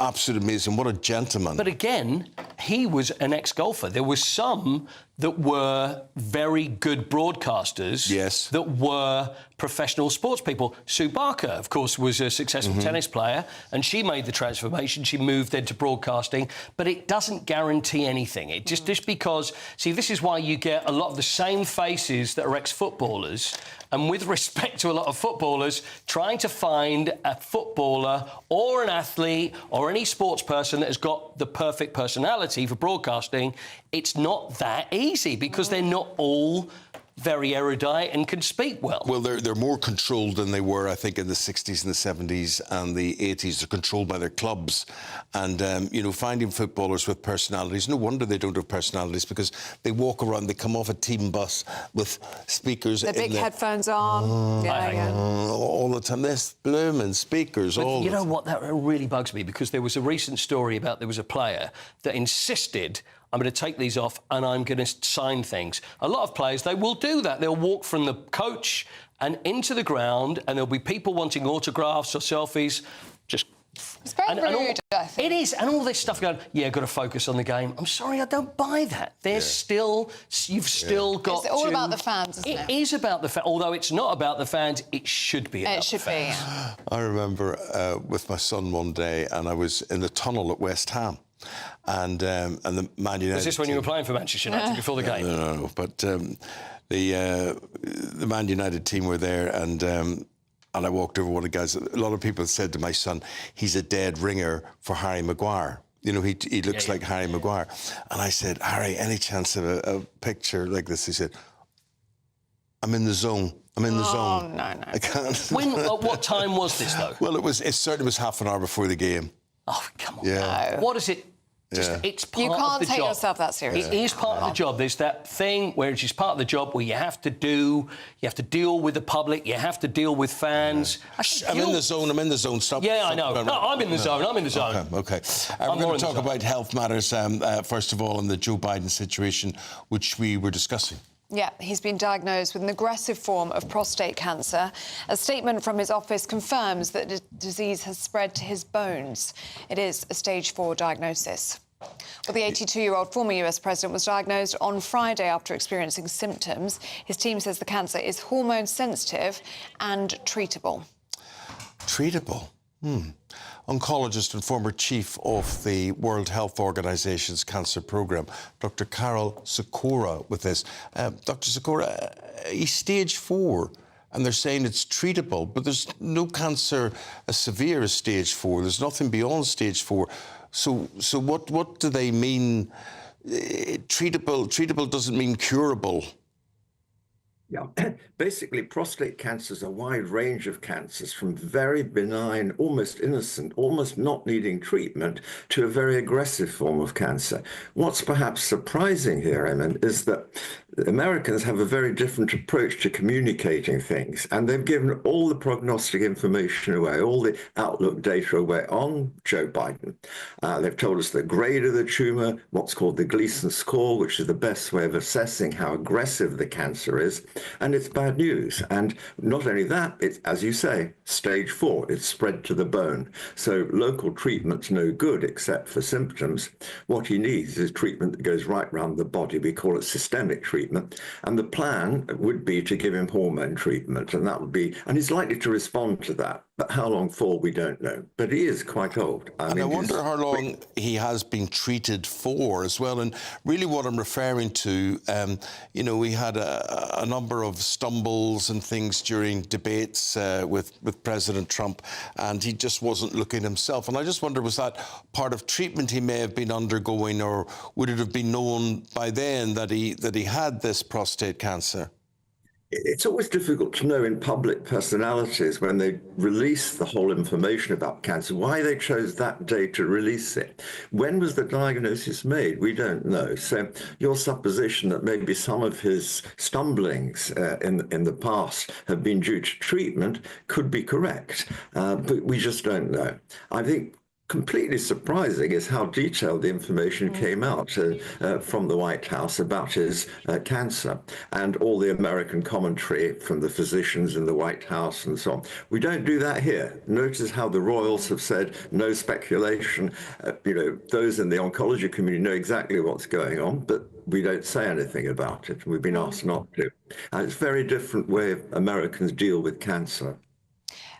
S8: Absolutely amazing. What a gentleman.
S22: But again, he was an ex-golfer. There were some that were very good broadcasters that were professional sports people. Sue Barker, of course, was a successful tennis player, and she made the transformation. She moved into broadcasting, but it doesn't guarantee anything. It just because... See, this is why you get a lot of the same faces that are ex-footballers, and with respect to a lot of footballers, trying to find a footballer or an athlete or any sports person that has got the perfect personality for broadcasting, it's not that easy because they're not all very erudite and can speak well.
S8: Well, they're more controlled than they were, I think, in the 60s and the 70s and the 80s. They're controlled by their clubs. And, you know, finding footballers with personalities, no wonder they don't have personalities because they walk around, they come off a team bus with speakers.
S18: The big headphones on.
S8: All the time. There's blooming speakers all the time.
S22: You know what? That really bugs me because there was a recent story about there was a player that insisted, I'm going to take these off and I'm going to sign things. A lot of players, they will do that. They'll walk from the coach and into the ground and there'll be people wanting autographs or selfies. Just...
S18: It's very rude, I think.
S22: It is. And all this stuff going, got to focus on the game. I'm sorry, I don't buy that. There's still... You've still got
S18: It's all about the fans, isn't it?
S22: It is about the fans. Although it's not about the fans, it should be about the fans.
S8: I remember with my son one day and I was in the tunnel at West Ham. And the Man United...
S22: Was this when you were playing for Manchester United before the game?
S8: No. But the Man United team were there and I walked over one of the guys. A lot of people said to my son, he's a dead ringer for Harry Maguire. You know, he looks like Harry Maguire. And I said, Harry, any chance of a picture like this? He said, I'm in the zone. I'm in the zone.
S18: Oh, no.
S8: I can't.
S22: What time was this, though?
S8: Well, it certainly was half an hour before the game.
S22: Oh, come on.
S8: Yeah.
S22: What is it? It's part of the job.
S18: You can't take yourself that seriously.
S22: It is part of the job. There's that thing where it's just part of the job where you have to deal with the public, you have to deal with fans.
S8: I'm in the zone. Stop.
S22: Yeah, I know. No, I'm in the zone.
S8: Okay. We're going to talk about health matters, first of all, in the Joe Biden situation, which we were discussing.
S18: Yeah, he's been diagnosed with an aggressive form of prostate cancer. A statement from his office confirms that the disease has spread to his bones. It is a stage 4 diagnosis. Well, the 82-year-old former US president was diagnosed on Friday after experiencing symptoms. His team says the cancer is hormone sensitive and treatable.
S8: Treatable? Oncologist and former chief of the World Health Organization's cancer program, Dr. Carol Sikora, with this. Dr. Sikora, he's stage 4, and they're saying it's treatable, but there's no cancer as severe as stage 4. There's nothing beyond stage 4. So what do they mean? Treatable doesn't mean curable.
S7: Yeah, basically, prostate cancer is a wide range of cancers, from very benign, almost innocent, almost not needing treatment, to a very aggressive form of cancer. What's perhaps surprising here, Eamonn, is that Americans have a very different approach to communicating things, and they've given all the prognostic information away, all the outlook data away on Joe Biden. They've told us the grade of the tumor, what's called the Gleason score, which is the best way of assessing how aggressive the cancer is, and it's bad news. And not only that, it's, as you say, stage 4, it's spread to the bone. So local treatment's no good except for symptoms. What he needs is treatment that goes right round the body. We call it systemic treatment. And the plan would be to give him hormone treatment, and that would be, and he's likely to respond to that. But how long for, we don't know. But he is quite old. I
S8: wonder how long he has been treated for as well. And really what I'm referring to, we had a number of stumbles and things during debates with President Trump, and he just wasn't looking himself. And I just wonder, was that part of treatment he may have been undergoing, or would it have been known by then that he had this prostate cancer?
S7: It's always difficult to know in public personalities when they release the whole information about cancer, why they chose that day to release it. When was the diagnosis made? We don't know. So your supposition that maybe some of his stumblings in the past have been due to treatment could be correct, but we just don't know. I think completely surprising is how detailed the information came out from the White House about his cancer, and all the American commentary from the physicians in the White House and so on. We don't do that here. Notice how the royals have said no speculation. Those in the oncology community know exactly what's going on, but we don't say anything about it. We've been asked not to. And it's a very different way Americans deal with cancer.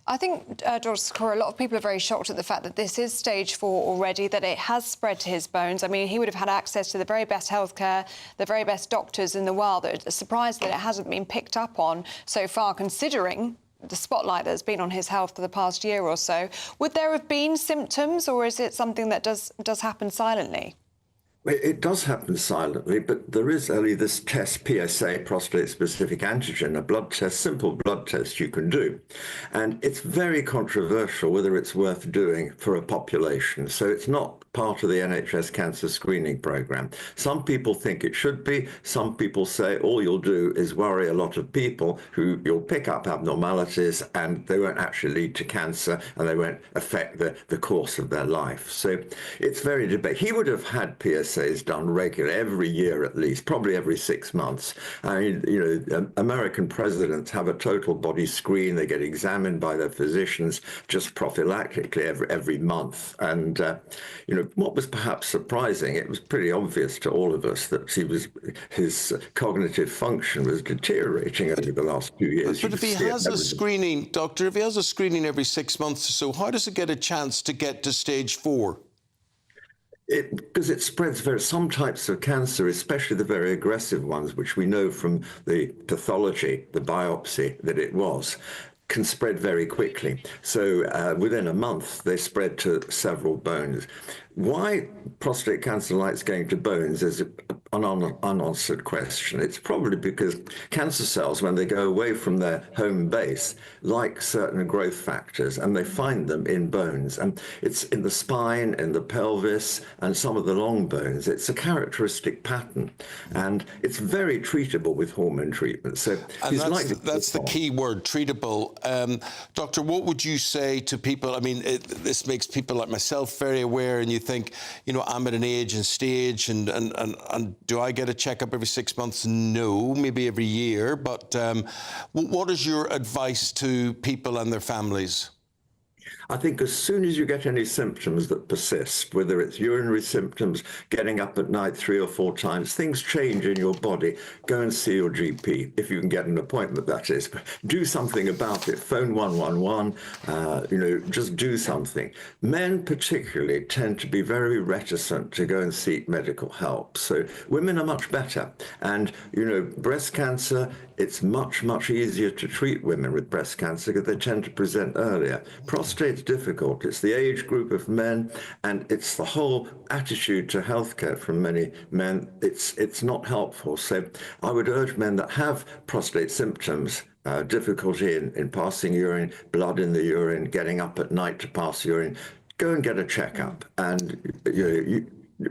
S18: I think, Dr. Sikora, a lot of people are very shocked at the fact that this is stage 4 already, that it has spread to his bones. I mean, he would have had access to the very best healthcare, the very best doctors in the world. It's surprised that it hasn't been picked up on so far, considering the spotlight that's been on his health for the past year or so. Would there have been symptoms, or is it something that does happen silently?
S7: It does happen silently, but there is, Ellie, this test, PSA, prostate-specific antigen, a blood test, simple blood test you can do. And it's very controversial whether it's worth doing for a population. So it's not part of the NHS cancer screening program. Some people think it should be. Some people say all you'll do is worry a lot of people who you'll pick up abnormalities and they won't actually lead to cancer and they won't affect the course of their life. So it's very debated. He would have had PSAs done regularly, every year at least, probably every 6 months. I mean, American presidents have a total body screen. They get examined by their physicians just prophylactically every month. And, what was perhaps surprising, it was pretty obvious to all of us that his cognitive function was deteriorating over the last few years.
S8: But if he has a screening, Doctor, if he has a screening every 6 months or so, how does it get a chance to get to stage 4?
S7: Because it spreads some types of cancer, especially the very aggressive ones, which we know from the pathology, the biopsy, that it was, can spread very quickly. So within a month, they spread to several bones. Why prostate cancer likes going to bones is an unanswered question. It's probably because cancer cells, when they go away from their home base, like certain growth factors, and they find them in bones. And it's in the spine, in the pelvis, and some of the long bones. It's a characteristic pattern, and it's very treatable with hormone treatment. So
S8: that's the key word, treatable. Doctor, what would you say to people? I mean, this makes people like myself very aware, and you think, I'm at an age and stage, and do I get a checkup every 6 months? No, maybe every year. But what is your advice to people and their families?
S7: I think as soon as you get any symptoms that persist, whether it's urinary symptoms, getting up at night 3 or 4 times, things change in your body, go and see your GP, if you can get an appointment, that is. But do something about it. Phone 111, just do something. Men particularly tend to be very reticent to go and seek medical help. So women are much better. And, breast cancer, it's much, much easier to treat women with breast cancer because they tend to present earlier. Prostate's difficult. It's the age group of men, and it's the whole attitude to healthcare from many men. It's not helpful. So I would urge men that have prostate symptoms, difficulty in passing urine, blood in the urine, getting up at night to pass urine, go and get a checkup. And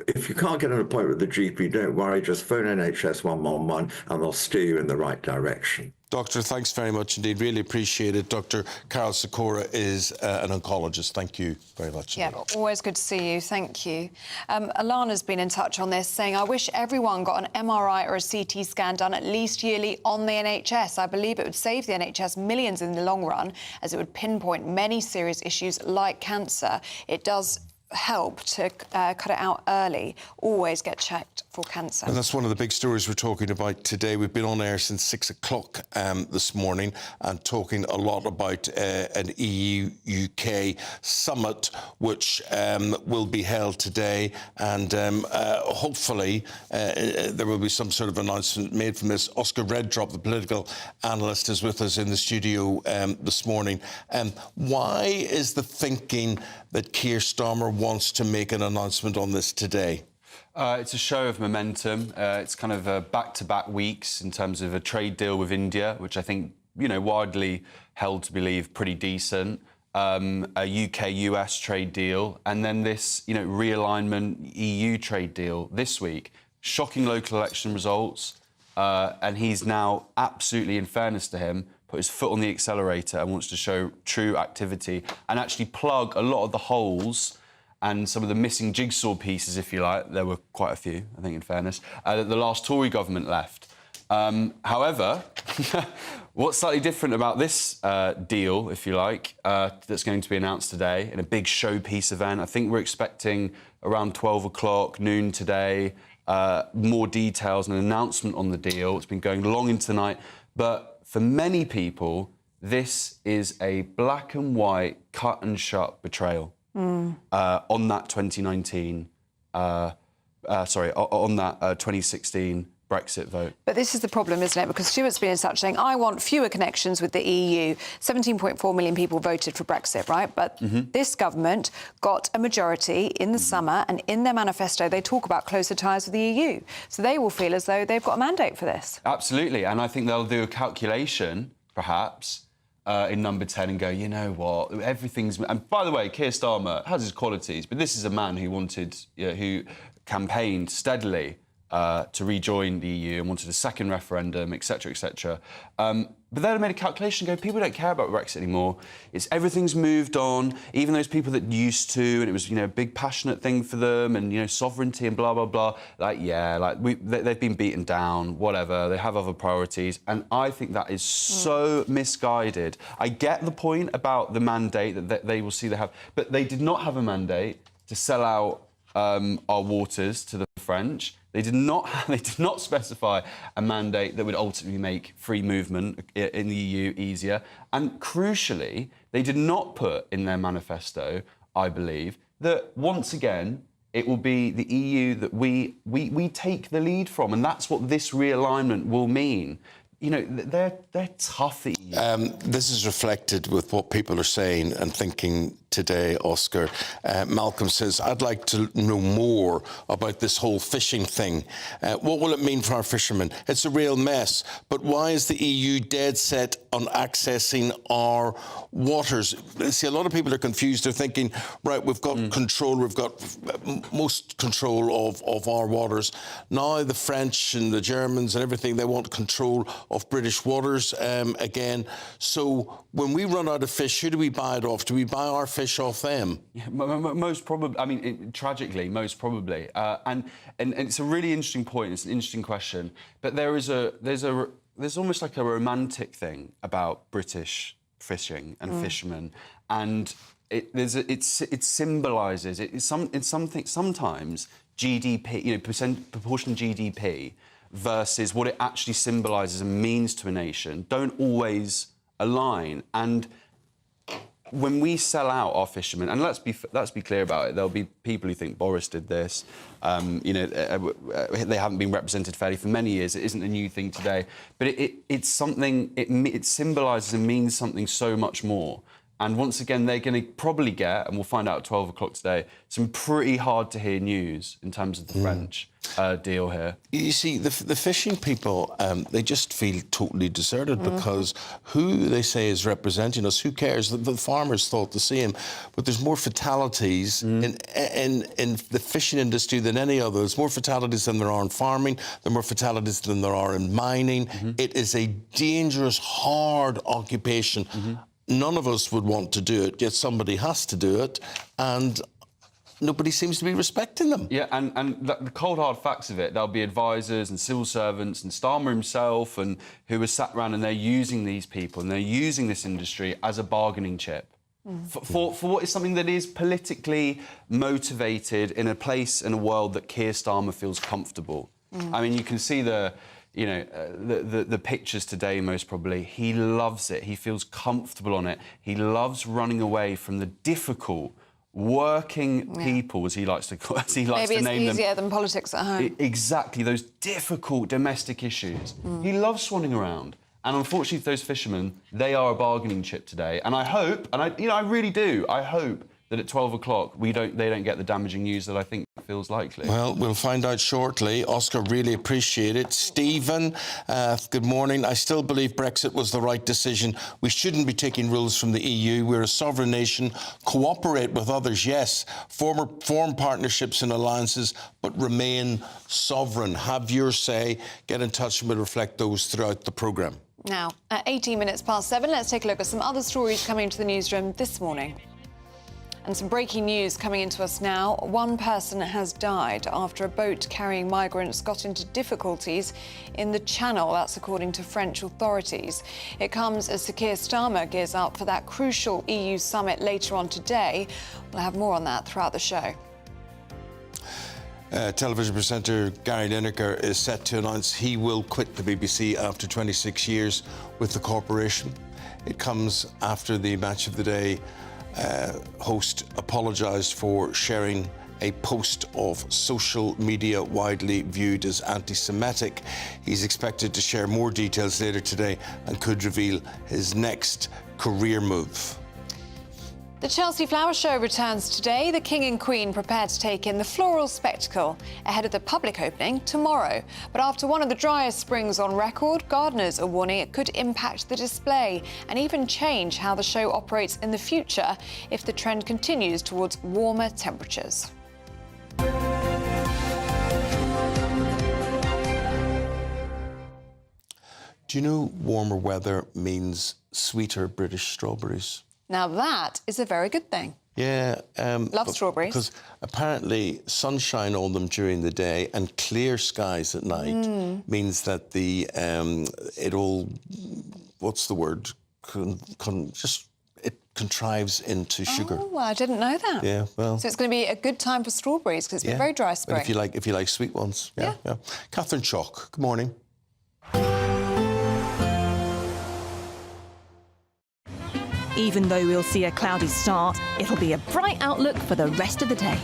S7: if you can't get an appointment with the GP, don't worry, just phone NHS 111 and they'll steer you in the right direction.
S8: Doctor, thanks very much indeed. Really appreciate it. Dr. Carol Sikora is an oncologist. Thank you very much.
S18: Yeah, always good to see you. Thank you. Alana's been in touch on this, saying, I wish everyone got an MRI or a CT scan done at least yearly on the NHS. I believe it would save the NHS millions in the long run, as it would pinpoint many serious issues like cancer. It does help to cut it out early. Always get checked for cancer.
S8: And that's one of the big stories we're talking about today. We've been on air since 6 o'clock this morning and talking a lot about an EU-UK summit which will be held today, and hopefully there will be some sort of announcement made from this. Oscar Reddrop, the political analyst, is with us in the studio this morning. Why is the thinking that Keir Starmer wants to make an announcement on this today?
S1: It's a show of momentum. It's kind of back-to-back weeks in terms of a trade deal with India, which I think, widely held to believe pretty decent. A UK-US trade deal, and then this, realignment EU trade deal this week. Shocking local election results, and he's now absolutely, in fairness to him, put his foot on the accelerator and wants to show true activity and actually plug a lot of the holes and some of the missing jigsaw pieces, if you like. There were quite a few, I think, in fairness, that the last Tory government left. However, what's slightly different about this deal, if you like, that's going to be announced today in a big showpiece event? I think we're expecting around 12 o'clock, noon today, more details and an announcement on the deal. It's been going long into the night. But for many people, this is a black and white, cut and shut betrayal on that 2019, on that 2016 Brexit vote.
S18: But this is the problem, isn't it? Because Stuart's been in touch saying, I want fewer connections with the EU. 17.4 million people voted for Brexit, right? But this government got a majority in the summer, and in their manifesto, they talk about closer ties with the EU. So they will feel as though they've got a mandate for this.
S1: Absolutely. And I think they'll do a calculation, perhaps, in number 10 and go, you know what, everything's... And by the way, Keir Starmer has his qualities, but this is a man who wanted, who campaigned steadily to rejoin the EU and wanted a second referendum, etc., etc. But then I made a calculation and go, people don't care about Brexit anymore. Everything's moved on, even those people that used to, and it was, a big passionate thing for them, and, sovereignty and blah, blah, blah. They've been beaten down, whatever. They have other priorities. And I think that is so misguided. I get the point about the mandate that they will see they have, but they did not have a mandate to sell out our waters to the French. They did not specify a mandate that would ultimately make free movement in the EU easier. And crucially, they did not put in their manifesto, I believe, that once again it will be the EU that we take the lead from, and that's what this realignment will mean. They're tough, the EU.
S8: This is reflected with what people are saying and thinking today, Oscar. Malcolm says, I'd like to know more about this whole fishing thing. What will it mean for our fishermen? It's a real mess. But why is the EU dead set on accessing our waters? See, a lot of people are confused. They're thinking, right, we've got control, we've got most control of our waters. Now the French and the Germans and everything, they want control of British waters again. So when we run out of fish, who do we buy it off? Do we buy our fish off them?
S1: Yeah, most probably. I mean, tragically, most probably. And it's a really interesting point. It's an interesting question. It there's almost like a romantic thing about British fishing and fishermen, and it symbolises it's something sometimes GDP, proportion of GDP versus what it actually symbolises and means to a nation don't always align. And when we sell out our fishermen, and let's be clear about it, there'll be people who think Boris did this. They haven't been represented fairly for many years. It isn't a new thing today, but it's something. It symbolises and means something so much more. And once again, they're going to probably get, and we'll find out at 12 o'clock today, some pretty hard-to-hear news in terms of the French deal here.
S8: You see, the fishing people, they just feel totally deserted because who they say is representing us, who cares? The farmers thought the same, but there's more fatalities in the fishing industry than any other. There's more fatalities than there are in farming, there are more fatalities than there are in mining. It is a dangerous, hard occupation. None of us would want to do it, yet somebody has to do it, and nobody seems to be respecting them.
S1: Yeah, and the cold hard facts of it, there'll be advisors and civil servants and Starmer himself and who are sat around and they're using these people and they're using this industry as a bargaining chip. For what is something that is politically motivated in a place in a world that Keir Starmer feels comfortable. I mean, you can see the pictures today, most probably. He loves it. He feels comfortable on it. He loves running away from the difficult, working people, as he likes to name them.
S18: Maybe it's easier than politics at home.
S1: Exactly, those difficult domestic issues. He loves swanning around. And unfortunately for those fishermen, they are a bargaining chip today. And I hope, and I really do, I hope that at 12 o'clock they don't get the damaging news that I think feels likely?
S8: Well, we'll find out shortly. Oscar, really appreciate it. Stephen, good morning. I still believe Brexit was the right decision. We shouldn't be taking rules from the EU. We're a sovereign nation. Cooperate with others, yes. Form partnerships and alliances, but remain sovereign. Have your say. Get in touch and we'll reflect those throughout the programme.
S18: Now, at 18 minutes past 7, let's take a look at some other stories coming into the newsroom this morning. And some breaking news coming into us now. One person has died after a boat carrying migrants got into difficulties in the Channel. That's according to French authorities. It comes as Sir Keir Starmer gears up for that crucial EU summit later on today. We'll have more on that throughout the show.
S8: Television presenter Gary Lineker is set to announce he will quit the BBC after 26 years with the corporation. It comes after the Match of the Day host apologised for sharing a post of social media widely viewed as anti-Semitic. He's expected to share more details later today and could reveal his next career move.
S18: The Chelsea Flower Show returns today. The King and Queen prepare to take in the floral spectacle ahead of the public opening tomorrow. But after one of the driest springs on record, gardeners are warning it could impact the display and even change how the show operates in the future if the trend continues towards warmer temperatures.
S8: Do you know warmer weather means sweeter British strawberries?
S18: Now that is a very good thing.
S8: Yeah.
S18: Love strawberries.
S8: Because apparently sunshine on them during the day and clear skies at night means that it all, what's the word, it contrives into sugar.
S18: Oh, I didn't know that.
S8: Yeah, well.
S18: So it's going to be a good time for strawberries because it's been very dry spring.
S8: But if you like sweet ones. Yeah. Catherine Chalk, good morning.
S2: Even though we'll see a cloudy start, it'll be a bright outlook for the rest of the day.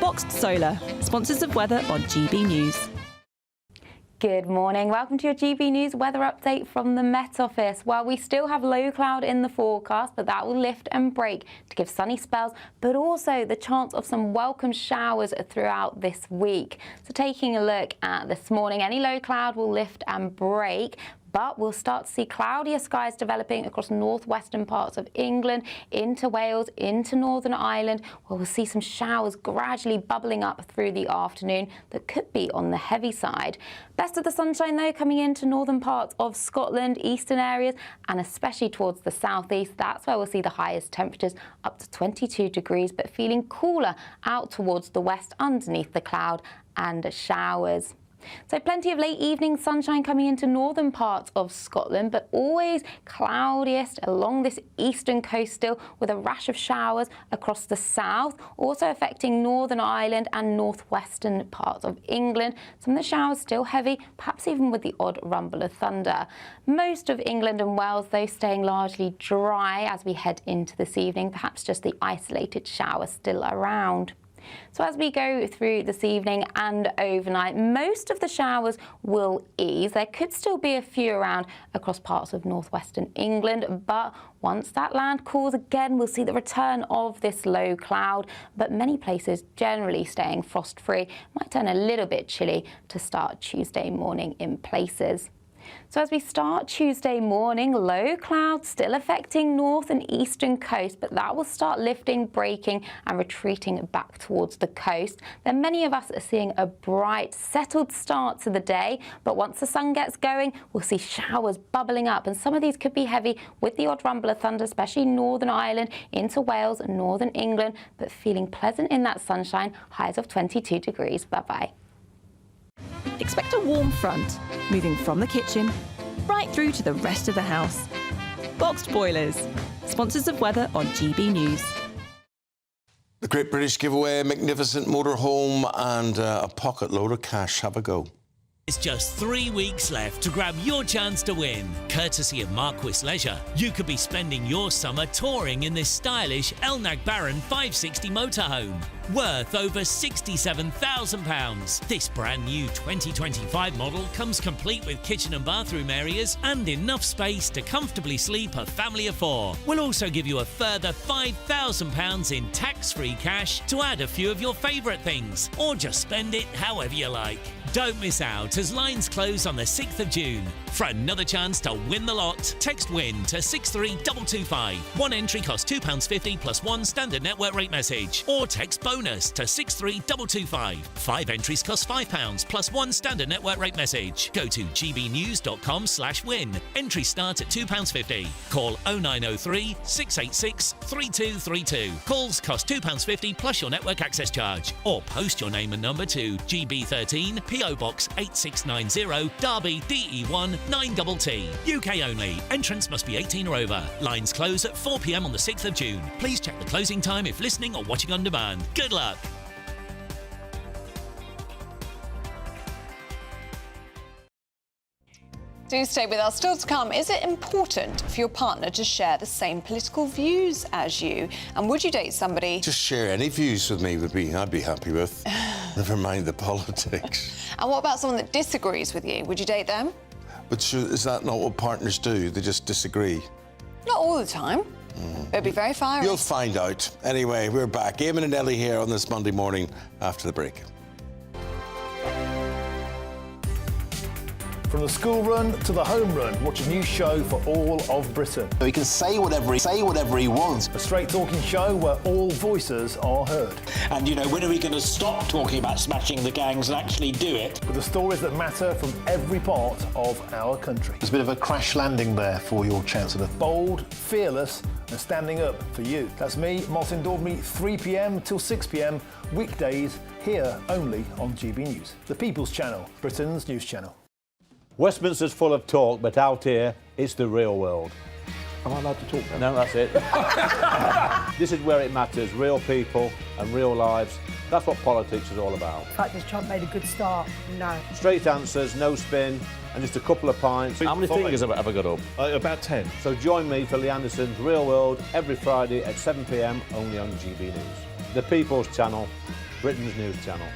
S2: Boxed Solar, sponsors of weather on GB News.
S19: Good morning. Welcome to your GB News weather update from the Met Office. Well, we still have low cloud in the forecast, but that will lift and break to give sunny spells, but also the chance of some welcome showers throughout this week. So taking a look at this morning, any low cloud will lift and break, but we'll start to see cloudier skies developing across northwestern parts of England, into Wales, into Northern Ireland, where we'll see some showers gradually bubbling up through the afternoon that could be on the heavy side. Best of the sunshine, though, coming into northern parts of Scotland, eastern areas, and especially towards the southeast. That's where we'll see the highest temperatures, up to 22 degrees, but feeling cooler out towards the west underneath the cloud and showers. So plenty of late evening sunshine coming into northern parts of Scotland, but always cloudiest along this eastern coast still, with a rash of showers across the south, also affecting Northern Ireland and northwestern parts of England. Some of the showers still heavy, perhaps even with the odd rumble of thunder. Most of England and Wales, though, staying largely dry as we head into this evening, perhaps just the isolated showers still around. So as we go through this evening and overnight, most of the showers will ease. There could still be a few around across parts of northwestern England, but once that land cools again, we'll see the return of this low cloud, but many places generally staying frost-free. Might turn a little bit chilly to start Tuesday morning in places. So as we start Tuesday morning, low clouds still affecting north and eastern coast, but that will start lifting, breaking and retreating back towards the coast. Then many of us are seeing a bright, settled start to the day, but once the sun gets going, we'll see showers bubbling up, and some of these could be heavy with the odd rumble of thunder, especially Northern Ireland into Wales and Northern England, but feeling pleasant in that sunshine, highs of 22 degrees. Bye-bye.
S2: Expect a warm front, moving from the kitchen right through to the rest of the house. Boxed Boilers, sponsors of weather on GB News.
S8: The Great British Giveaway, a magnificent motorhome and a pocket load of cash. Have a go.
S10: It's just 3 weeks left to grab your chance to win. Courtesy of Marquis Leisure, you could be spending your summer touring in this stylish Elnag Baron 560 motorhome. Worth over £67,000. This brand new 2025 model comes complete with kitchen and bathroom areas and enough space to comfortably sleep a family of 4. We'll also give you a further £5,000 in tax-free cash to add a few of your favourite things, or just spend it however you like. Don't miss out as lines close on the 6th of June. For another chance to win the lot, text WIN to 63225. One entry costs £2.50 plus one standard network rate message. Or text BONUS to 63225. 5 entries cost £5 plus one standard network rate message. Go to gbnews.com/win. Entries start at £2.50. Call 0903 686 3232. Calls cost £2.50 plus your network access charge. Or post your name and number to GB13 PO Box 8690 Derby DE1 9TT. UK only. Entrants must be 18 or over. Lines close at 4 p.m. on the 6th of June. Please check the closing time if listening or watching on demand. Good luck.
S18: Do stay with us. Still to come, is it important for your partner to share the same political views as you? And would you date somebody?
S8: Just share any views with me I'd be happy with. Never mind the politics.
S18: And what about someone that disagrees with you? Would you date them?
S8: But sure, is that not what partners do? They just disagree.
S18: Not all the time. It'd be very fiery.
S8: You'll find out. Anyway, we're back. Eamonn and Ellie here on this Monday morning after the break.
S12: From the school run to the home run, watch a new show for all of Britain.
S9: He can say whatever he wants.
S12: A straight-talking show where all voices are heard.
S17: And, you know, when are we going to stop talking about smashing the gangs and actually do it?
S12: With the stories that matter from every part of our country.
S9: There's a bit of a crash landing there for your Chancellor.
S12: Bold, fearless and standing up for you. That's me, Martin Daubney, 3 p.m. till 6 p.m, weekdays, here only on GB News. The People's Channel, Britain's news channel.
S21: Westminster's full of talk, but out here, it's the real world.
S9: Am I allowed to talk
S21: No,
S9: now?
S21: that's it. This is where it matters, real people and real lives. That's what politics is all about.
S23: In fact, has Trump made a good start? No.
S21: Straight answers, no spin, and just a couple of pints.
S25: How many fingers have I got up?
S21: About 10. So join me for Lee Anderson's Real World every Friday at 7 p.m, only on GB News. The People's Channel, Britain's news channel.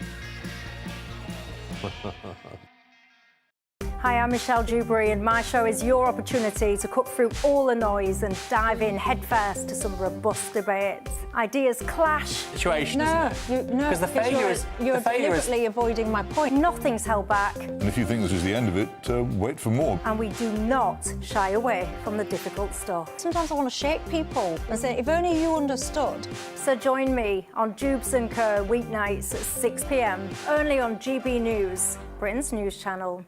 S24: Hi, I'm Michelle Dewberry and my show is your opportunity to cut through all the noise and dive in headfirst to some robust debates. Ideas clash.
S5: Situation,
S24: No,
S5: Because the failure is...
S24: You're deliberately avoiding my point. Nothing's held back.
S26: And if you think this is the end of it, wait for more.
S24: And we do not shy away from the difficult stuff. Sometimes I want to shake people and say, if only you understood. So join me on Dubes & Co weeknights at 6 p.m, only on GB News, Britain's news channel.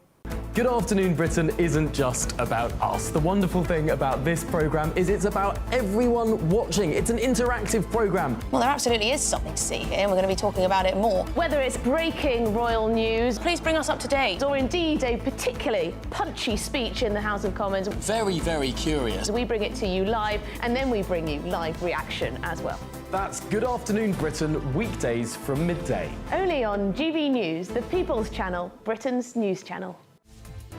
S27: Good Afternoon Britain isn't just about us. The wonderful thing about this programme is it's about everyone watching. It's an interactive programme.
S31: Well, there absolutely is something to see here, and we're going to be talking about it more. Whether it's breaking royal news, please bring us up to date. Or indeed a particularly punchy speech in the House of Commons.
S17: Very, very curious.
S31: We bring it to you live, and then we bring you live reaction as well.
S27: That's Good Afternoon Britain, weekdays from midday.
S31: Only on GB News, the People's Channel, Britain's news channel.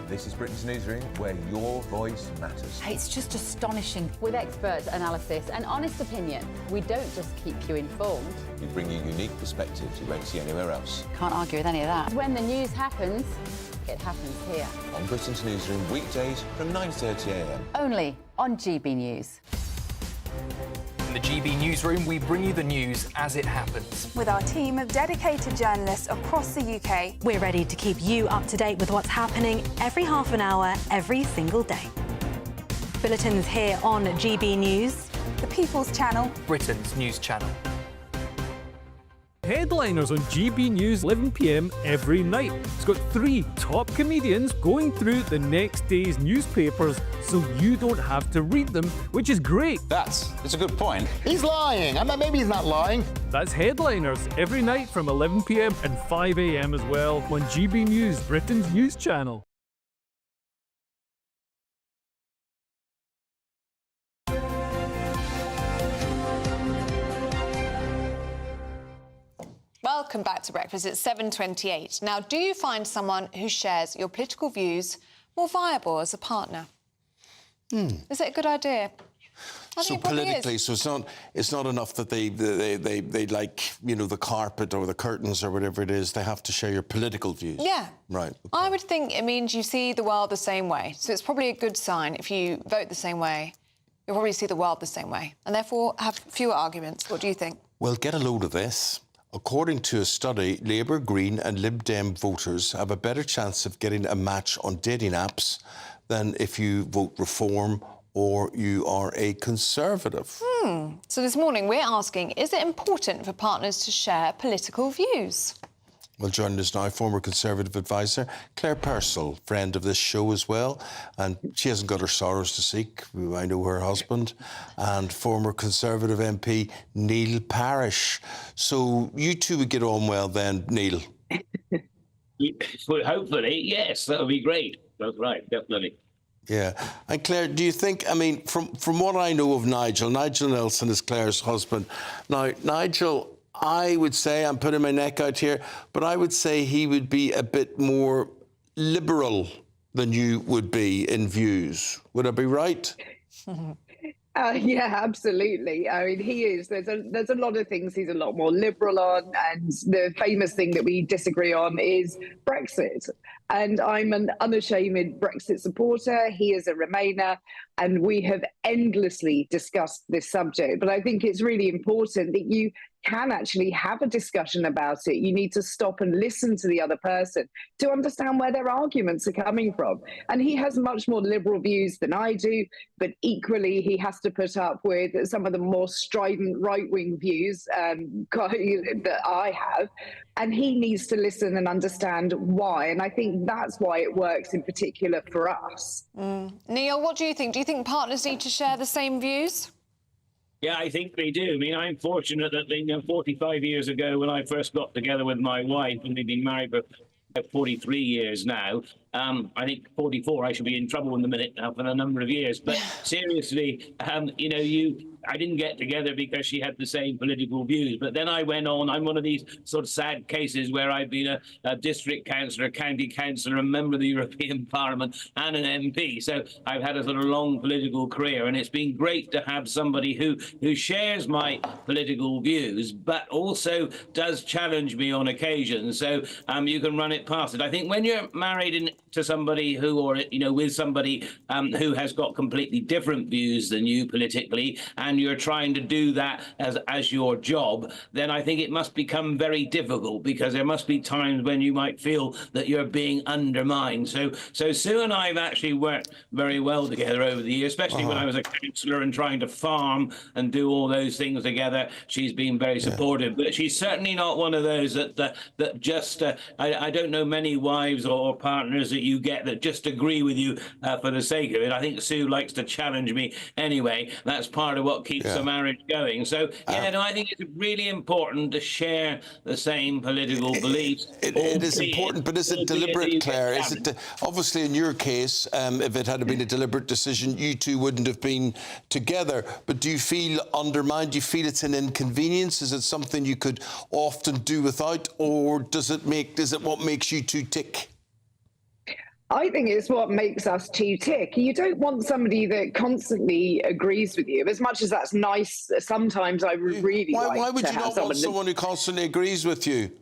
S28: This is Britain's Newsroom, where your voice matters.
S29: It's just astonishing. With expert analysis and honest opinion, we don't just keep you informed.
S28: We bring you unique perspectives you won't see anywhere else.
S29: Can't argue with any of that. When the news happens, it happens here.
S28: On Britain's Newsroom, weekdays from 9:30 a.m.
S29: Only on GB News.
S5: In the GB Newsroom, we bring you the news as it happens.
S30: With our team of dedicated journalists across the UK,
S32: we're ready to keep you up to date with what's happening every half an hour, every single day. Bulletins here on GB News.
S30: The People's Channel.
S5: Britain's news channel.
S6: Headliners on GB News 11 p.m. every night. It's got 3 top comedians going through the next day's newspapers so you don't have to read them, which is great.
S9: That's a good point. He's lying. Maybe he's not lying.
S6: That's Headliners every night from 11 p.m. and 5 a.m. as well on GB News, Britain's news channel.
S18: Well, Welcome back to Breakfast. It's 7:28. Now, do you find someone who shares your political views more viable as a partner? Is it a good idea? I
S8: So
S18: think it probably
S8: politically,
S18: is.
S8: so it's not enough that they like, you know, the carpet or the curtains or whatever it is. They have to share your political views.
S18: Yeah.
S8: Right.
S18: I would think it means you see the world the same way. So it's probably a good sign if you vote the same way. You'll probably see the world the same way and therefore have fewer arguments. What do you think?
S8: Well, get a load of this. According to a study, Labour, Green and Lib Dem voters have a better chance of getting a match on dating apps than if you vote Reform or you are a Conservative.
S18: So this morning we're asking, is it important for partners to share political views?
S8: Well, joining us now, former Conservative advisor Claire Purcell, friend of this show as well, and she hasn't got her sorrows to seek. I know her husband, and former Conservative MP Neil Parish. So you two would get on well then, Neil?
S1: Well, hopefully, yes, that would be great. That's right, definitely.
S8: Yeah. And Claire, do you think, I mean, from what I know of Nigel Nelson is Claire's husband. Now, Nigel, I would say, I'm putting my neck out here, but I would say he would be a bit more liberal than you would be in views. Would I be right?
S3: Yeah, absolutely. I mean, he is. There's a lot of things he's a lot more liberal on, and the famous thing that we disagree on is Brexit. And I'm an unashamed Brexit supporter. He is a Remainer, and we have endlessly discussed this subject. But I think it's really important that you can actually have a discussion about it. You need to stop and listen to the other person to understand where their arguments are coming from. And he has much more liberal views than I do, but equally he has to put up with some of the more strident right-wing views that I have. And he needs to listen and understand why. And I think that's why it works in particular for us.
S18: Neil, what do you think? Do you think partners need to share the same views?
S1: Yeah, I think they do. I mean, I'm fortunate that 45 years ago when I first got together with my wife, and we've been married for 43 years now. I think 44, I should be in trouble in a minute now for a number of years. But seriously, I didn't get together because she had the same political views. But then I went on. I'm one of these sort of sad cases where I've been a district councillor, a county councillor, a member of the European Parliament and an MP. So I've had a sort of long political career, and it's been great to have somebody who shares my political views, but also does challenge me on occasion. So you can run it past it. I think when you're married to somebody with somebody who has got completely different views than you politically, and you're trying to do that as your job, then I think it must become very difficult, because there must be times when you might feel that you're being undermined. So Sue and I have actually worked very well together over the years, especially when I was a councillor and trying to farm and do all those things together. She's been very supportive, but she's certainly not one of those that just I don't know many wives or partners that you get that just agree with you for the sake of it. I think Sue likes to challenge me anyway. That's part of what keeps the marriage going. So, I think it's really important to share the same political beliefs.
S8: It is important, but is it deliberate, Claire? Is it obviously in your case, if it had been a deliberate decision, you two wouldn't have been together. But do you feel undermined? Do you feel it's an inconvenience? Is it something you could often do without, or is it what makes you two tick?
S3: I think it's what makes us two tick. You don't want somebody that constantly agrees with you. As much as that's nice, sometimes I really like to have someone.
S8: Why would you not want someone who constantly agrees with you?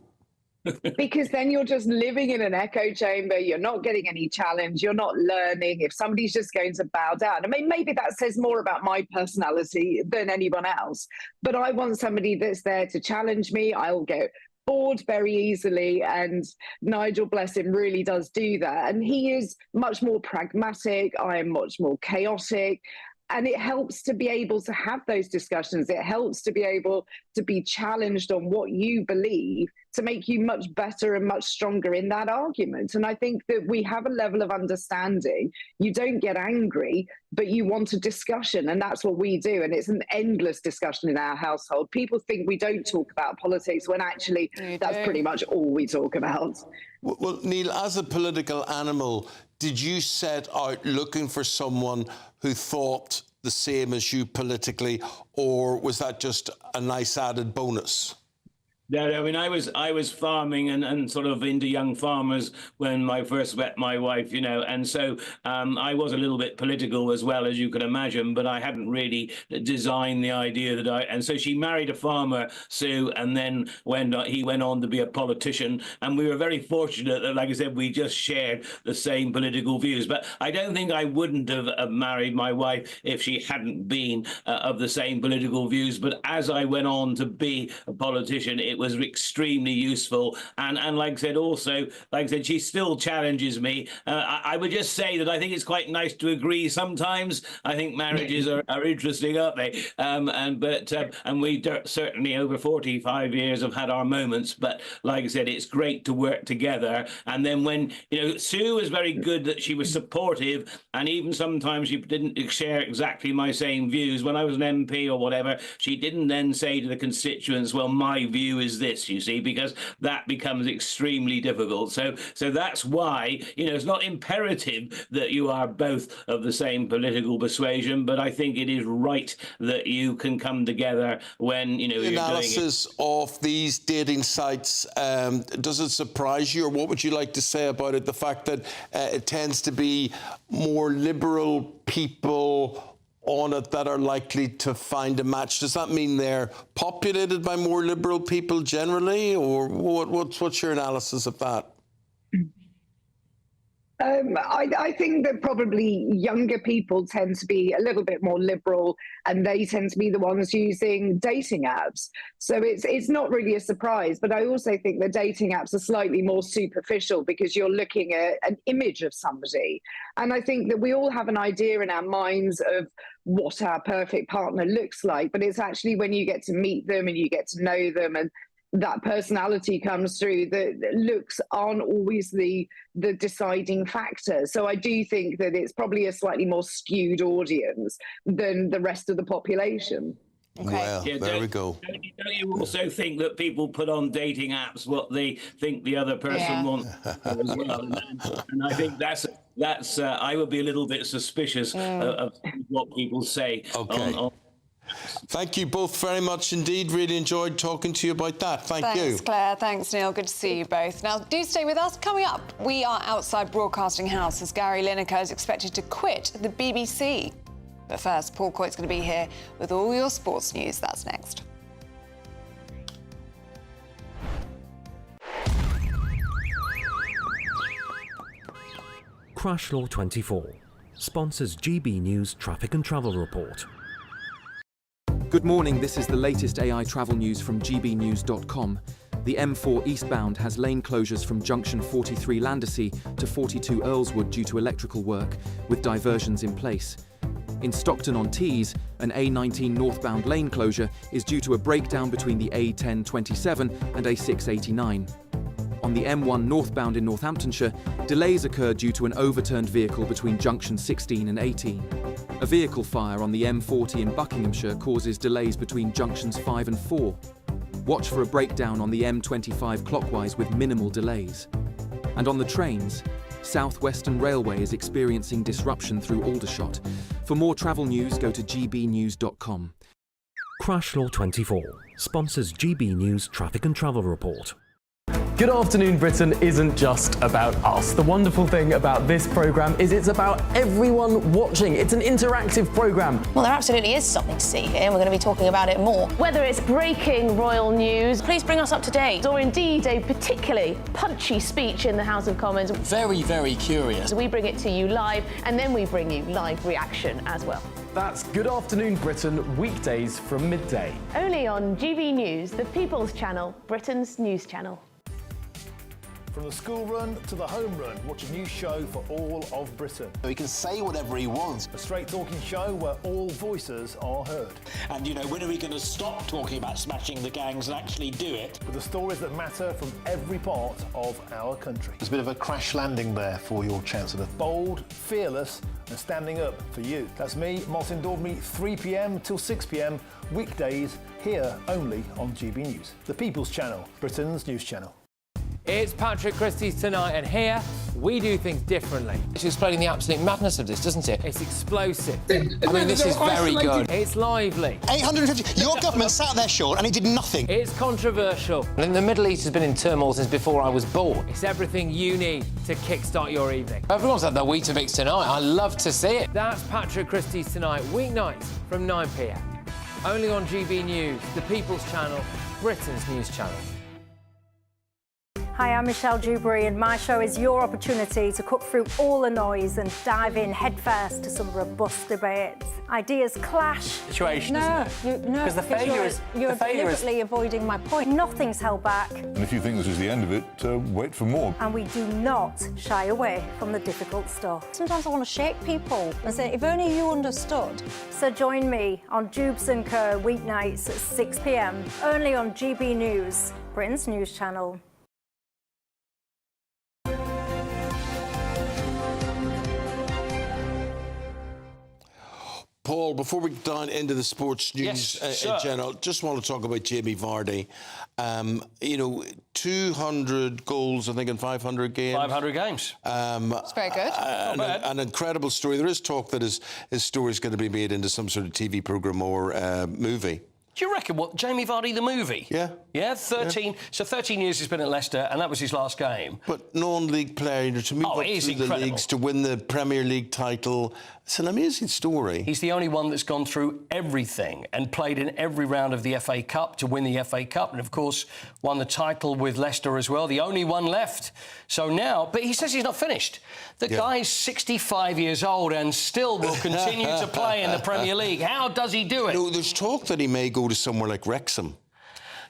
S3: Because then you're just living in an echo chamber. You're not getting any challenge. You're not learning. If somebody's just going to bow down, I mean, maybe that says more about my personality than anyone else. But I want somebody that's there to challenge me. I'll get bored very easily, and Nigel, bless him, really does do that. And he is much more pragmatic. I am much more chaotic. And it helps to be able to have those discussions. It helps to be able to be challenged on what you believe to make you much better and much stronger in that argument. And I think that we have a level of understanding. You don't get angry, but you want a discussion, and that's what we do. And it's an endless discussion in our household. People think we don't talk about politics when actually that's pretty much all we talk about.
S8: Well, Neil, as a political animal, did you set out looking for someone who thought the same as you politically, or was that just a nice added bonus?
S1: No, I mean, I was farming and sort of into young farmers when I first met my wife, and so I was a little bit political as well, as you can imagine, but I hadn't really designed the idea and so she married a farmer, Sue, and then he went on to be a politician, and we were very fortunate that, like I said, we just shared the same political views. But I don't think I wouldn't have married my wife if she hadn't been of the same political views. But as I went on to be a politician, it was extremely useful, and like I said, also, like I said, she still challenges me. I would just say that I think it's quite nice to agree sometimes. I think marriages are interesting, aren't they? And we certainly over 45 years have had our moments, but like I said, it's great to work together. And then when Sue was very good, that she was supportive, and even sometimes she didn't share exactly my same views. When I was an MP or whatever, she didn't then say to the constituents, well, my view is this, you see, because that becomes extremely difficult. So that's why, it's not imperative that you are both of the same political persuasion, but I think it is right that you can come together when, you're doing it.
S8: Analysis of these dating sites, does it surprise you, or what would you like to say about it? The fact that it tends to be more liberal people on it that are likely to find a match. Does that mean they're populated by more liberal people generally, or what's your analysis of that?
S3: I think that probably younger people tend to be a little bit more liberal, and they tend to be the ones using dating apps. So it's not really a surprise. But I also think the dating apps are slightly more superficial because you're looking at an image of somebody. And I think that we all have an idea in our minds of what our perfect partner looks like. But it's actually when you get to meet them and you get to know them, and that personality comes through, the looks aren't always the deciding factor. So I do think that it's probably a slightly more skewed audience than the rest of the population.
S8: Okay. Well, there we go.
S1: Don't you also think that people put on dating apps what they think the other person wants as well? And I think that's I would be a little bit suspicious of what people say.
S8: Okay. Thank you both very much indeed. Really enjoyed talking to you about that. Thank you.
S18: Thanks, Claire. Thanks, Neil. Good to see you both. Now, do stay with us. Coming up, we are outside Broadcasting House as Gary Lineker is expected to quit the BBC. But first, Paul Coyte's going to be here with all your sports news. That's next.
S2: Crash Law 24 sponsors GB News Traffic and Travel Report.
S4: Good morning, this is the latest AI travel news from gbnews.com. The M4 eastbound has lane closures from junction 43 Landersea to 42 Earlswood due to electrical work, with diversions in place. In Stockton-on-Tees, an A19 northbound lane closure is due to a breakdown between the A1027 and A689. On the M1 northbound in Northamptonshire, delays occurred due to an overturned vehicle between junction 16 and 18. A vehicle fire on the M40 in Buckinghamshire causes delays between junctions 5 and 4. Watch for a breakdown on the M25 clockwise with minimal delays. And on the trains, South Western Railway is experiencing disruption through Aldershot. For more travel news, go to gbnews.com.
S2: Crash Law 24 sponsors GB News Traffic and Travel Report.
S27: Good Afternoon Britain isn't just about us. The wonderful thing about this programme is it's about everyone watching. It's an interactive programme.
S7: Well, there absolutely is something to see here, and we're going to be talking about it more. Whether it's breaking royal news, please bring us up to date, or indeed a particularly punchy speech in the House of Commons.
S17: Very, very curious.
S7: We bring it to you live, and then we bring you live reaction as well.
S27: That's Good Afternoon Britain, weekdays from midday.
S7: Only on GB News, the People's Channel, Britain's news channel.
S12: From the school run to the home run, watch a new show for all of Britain.
S9: He can say whatever he wants.
S12: A straight talking show where all voices are heard.
S17: And, when are we going to stop talking about smashing the gangs and actually do it?
S12: With the stories that matter from every part of our country.
S9: There's a bit of a crash landing there for your Chancellor.
S12: Bold, fearless and standing up for you. That's me, Martin Daubney, 3 p.m. till 6 p.m, weekdays, here only on GB News. The People's Channel, Britain's news channel.
S11: It's Patrick Christie's Tonight, and here
S6: we do things differently.
S10: It's explaining the absolute madness of this, doesn't it?
S6: It's explosive.
S10: I mean, this is very good.
S6: It's lively.
S9: 850. Your government sat there, Sean, and it did nothing.
S6: It's controversial.
S10: And the Middle East has been in turmoil since before I was born.
S6: It's everything you need to kickstart your evening.
S10: Everyone's had their Weetabix tonight. I love to see it.
S6: That's Patrick Christie's Tonight, weeknights from 9 p.m. Only on GB News, the People's Channel, Britain's news channel.
S24: Hi, I'm Michelle Dewberry, and my show is your opportunity to cut through all the noise and dive in headfirst to some robust debates. Ideas clash.
S11: Situation, isn't it?
S24: No,
S11: because the failure is
S24: you're deliberately avoiding my point. Nothing's held back.
S26: And if you think this is the end of it, wait for more.
S24: And we do not shy away from the difficult stuff. Sometimes I want to shake people and say, if only you understood. So join me on Jubes and Co weeknights at 6 p.m. only on GB News, Britain's news channel.
S8: Paul, before we dive into the sports news in general, just want to talk about Jamie Vardy. 200 goals, I think, in 500 games.
S13: 500 games.
S10: It's very good.
S8: An incredible story. There is talk that his story is going to be made into some sort of TV programme or movie.
S13: Do you reckon what Jamie Vardy the movie?
S8: Yeah.
S13: Yeah, 13. Yeah. So 13 years he's been at Leicester, and that was his last game.
S8: But non-league player to move up through the leagues to win the Premier League title. It's an amazing story.
S13: He's the only one that's gone through everything and played in every round of the FA Cup to win the FA Cup, and of course won the title with Leicester as well. The only one left. So now, but he says he's not finished. The guy's 65 years old and still will continue to play in the Premier League. How does he do it?
S8: There's talk that he may go to somewhere like Wrexham.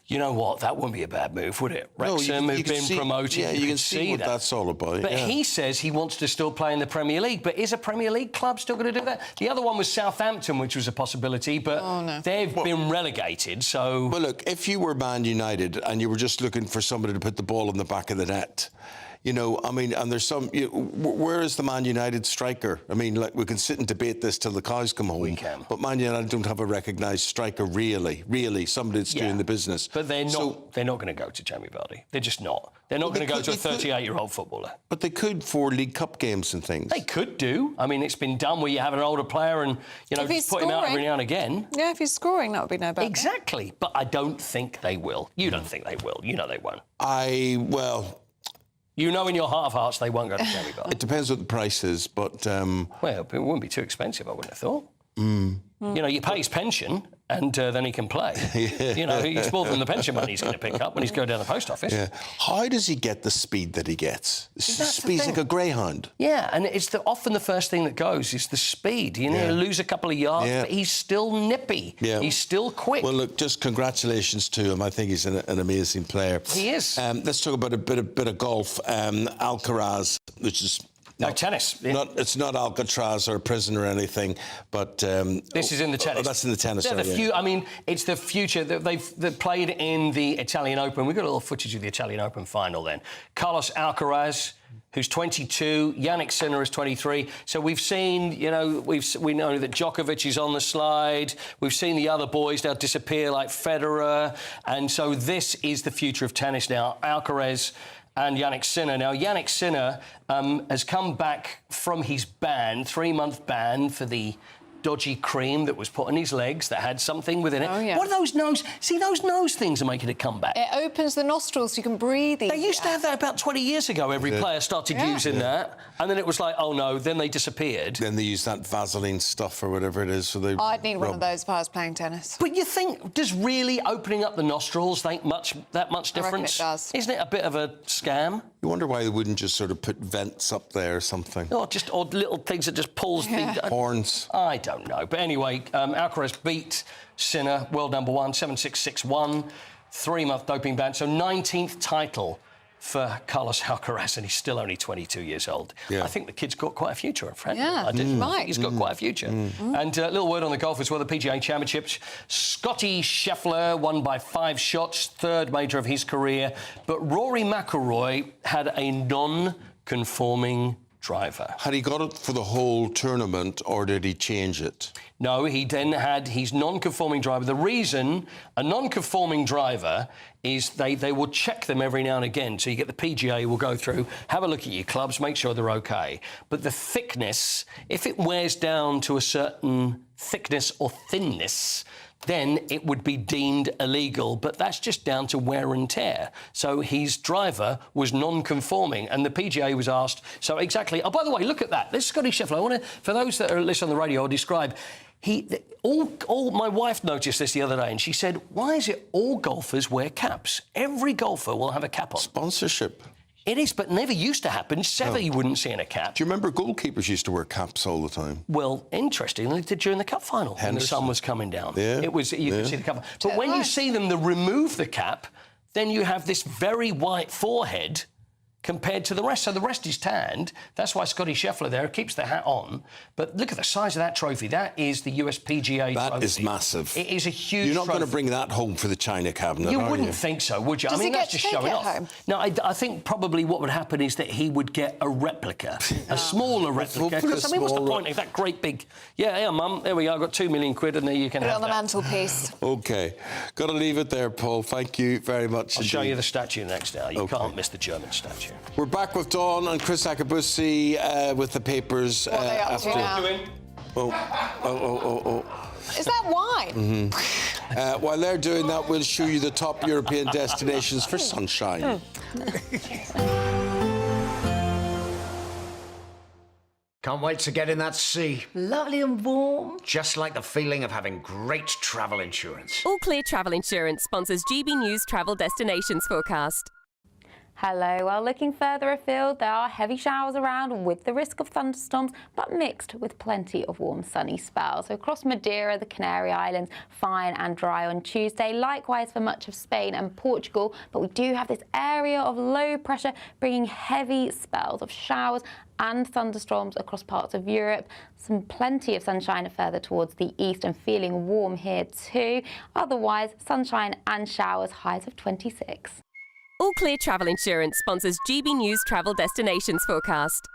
S13: You know what? That wouldn't be a bad move, would it? Wrexham have been promoted.
S8: Yeah, you can see what that's all about.
S13: But he says he wants to still play in the Premier League. But is a Premier League club still going to do that? The other one was Southampton, which was a possibility, but they've been relegated, so...
S8: Well, look, if you were Man United and you were just looking for somebody to put the ball in the back of the net... and there's some... where is the Man United striker? I mean, like, we can sit and debate this till the cows come home.
S13: We can.
S8: But Man United don't have a recognised striker, really, somebody that's doing the business.
S13: But they're not going to go to Jamie Vardy. They're just not. They're not going to go to a 38-year-old footballer.
S8: But they could for League Cup games and things.
S13: They could do. I mean, it's been done where you have an older player and, just put him out every now and again.
S18: Yeah, if he's scoring, that would be no bad.
S13: Exactly. But I don't think they will. You don't think they will. You know they won't. You know in your heart of hearts they won't go to Jamie Vardy.
S8: It depends what the price is, but...
S13: Well, it wouldn't be too expensive, I wouldn't have thought. You pay his pension and then he can play. It's more than the pension money he's going to pick up when he's going down the post office.
S8: Yeah. How does he get the speed that he gets? He's like a greyhound.
S13: Yeah, and it's often the first thing that goes is the speed. He'll lose a couple of yards, but he's still nippy. Yeah. He's still quick.
S8: Well, look, just congratulations to him. I think he's an amazing player.
S13: He is.
S8: Let's talk about a bit of golf. Alcaraz, which is...
S13: tennis.
S8: It's not Alcatraz or a prison or anything, but...
S13: this is in the tennis.
S8: That's in the tennis.
S13: I mean, it's the future. They've played in the Italian Open. We've got a little footage of the Italian Open final then. Carlos Alcaraz, who's 22, Yannick Sinner is 23. So we've seen, we know that Djokovic is on the slide. We've seen the other boys now disappear like Federer. And so this is the future of tennis now. Alcaraz and Yannick Sinner. Now, Yannick Sinner has come back from his ban, 3-month ban for the dodgy cream that was put on his legs that had something within it.
S18: Oh, yeah.
S13: What are those nose... See, those nose things are making it come back.
S18: It opens the nostrils so you can breathe easier.
S13: They used to have that about 20 years ago. Every player started using that. And then it was like, oh, no, then they disappeared.
S8: Then they used that Vaseline stuff or whatever it is. So they
S18: I'd need one of those if I was playing tennis.
S13: But you think, does really opening up the nostrils make that much difference?
S18: I reckon it does.
S13: Isn't it a bit of a scam?
S8: You wonder why they wouldn't just sort of put vents up there or something.
S13: Or just odd little things that just pulls the...
S8: Horns.
S13: I don't know. But anyway, Alcaraz beat Sinner, world number 1, 7-6, 6-1, 3-month doping ban. So 19th title for Carlos Alcaraz, and he's still only 22 years old. Yeah. I think the kid's got quite a future, frankly.
S18: Yeah,
S13: I do.
S18: Right.
S13: He's got quite a future. And a little word on the golf as well, the PGA Championships. Scotty Scheffler won by 5 shots, 3rd major of his career. But Rory McIlroy had a non-conforming driver.
S8: Had he got it for the whole tournament, or did he change it?
S13: No, he then had his non-conforming driver. The reason a non-conforming driver is they will check them every now and again. So you get the PGA will go through, have a look at your clubs, make sure they're OK. But the thickness, if it wears down to a certain thickness or thinness, then it would be deemed illegal, but that's just down to wear and tear. So his driver was non-conforming, and the PGA was asked, so exactly... Oh, by the way, look at that. This is Scotty Scheffler. I want to, for those that are listening on the radio, I'll describe... My wife noticed this the other day, and she said, why is it all golfers wear caps? Every golfer will have a cap on.
S8: Sponsorship.
S13: It is, but never used to happen. Seve you wouldn't see in a cap.
S8: Do you remember goalkeepers used to wear caps all the time?
S13: Well, interestingly, they did during the cup final when the sun was coming down.
S8: Yeah.
S13: It was, you could see the cap. But when you see them remove the cap, then you have this very white forehead compared to the rest. So the rest is tanned. That's why Scotty Scheffler there keeps the hat on. But look at the size of that trophy. That is the US PGA trophy.
S8: That is massive.
S13: It is a huge
S8: You're not
S13: trophy.
S8: going to bring that home for the China cabinet,
S13: You
S8: are
S13: wouldn't think so, would you?
S18: Does
S13: I mean,
S18: he
S13: that's
S18: get
S13: just
S18: to take
S13: showing
S18: it
S13: off.
S18: home?
S13: No, I think probably what would happen is that he would get a replica, a smaller replica. Because, I mean, what's the point of that great big... Yeah, Mum, there we go. I've got £2 million and there you can
S18: Put it
S13: have
S18: on the
S13: that.
S18: mantelpiece.
S8: OK. Got to leave it there, Paul. Thank you very much
S13: I'll show you the statue next hour. You
S8: Okay.
S13: can't miss the German statue.
S8: We're back with Dawn and Chris Akabusi with the papers.
S18: What are they up to now? Is that wine?
S8: While they're doing that, we'll show you the top European destinations for sunshine.
S14: Can't wait to get in that sea.
S15: Lovely and warm.
S14: Just like the feeling of having great travel insurance.
S16: All Clear Travel Insurance sponsors GB News Travel Destinations Forecast.
S19: Hello. Well, looking further afield, there are heavy showers around with the risk of thunderstorms, but mixed with plenty of warm, sunny spells. So across Madeira, the Canary Islands, fine and dry on Tuesday. Likewise for much of Spain and Portugal. But we do have this area of low pressure bringing heavy spells of showers and thunderstorms across parts of Europe. Plenty of sunshine further towards the east and feeling warm here too. Otherwise, sunshine and showers, highs of 26.
S16: All Clear Travel Insurance sponsors GB News Travel Destinations Forecast.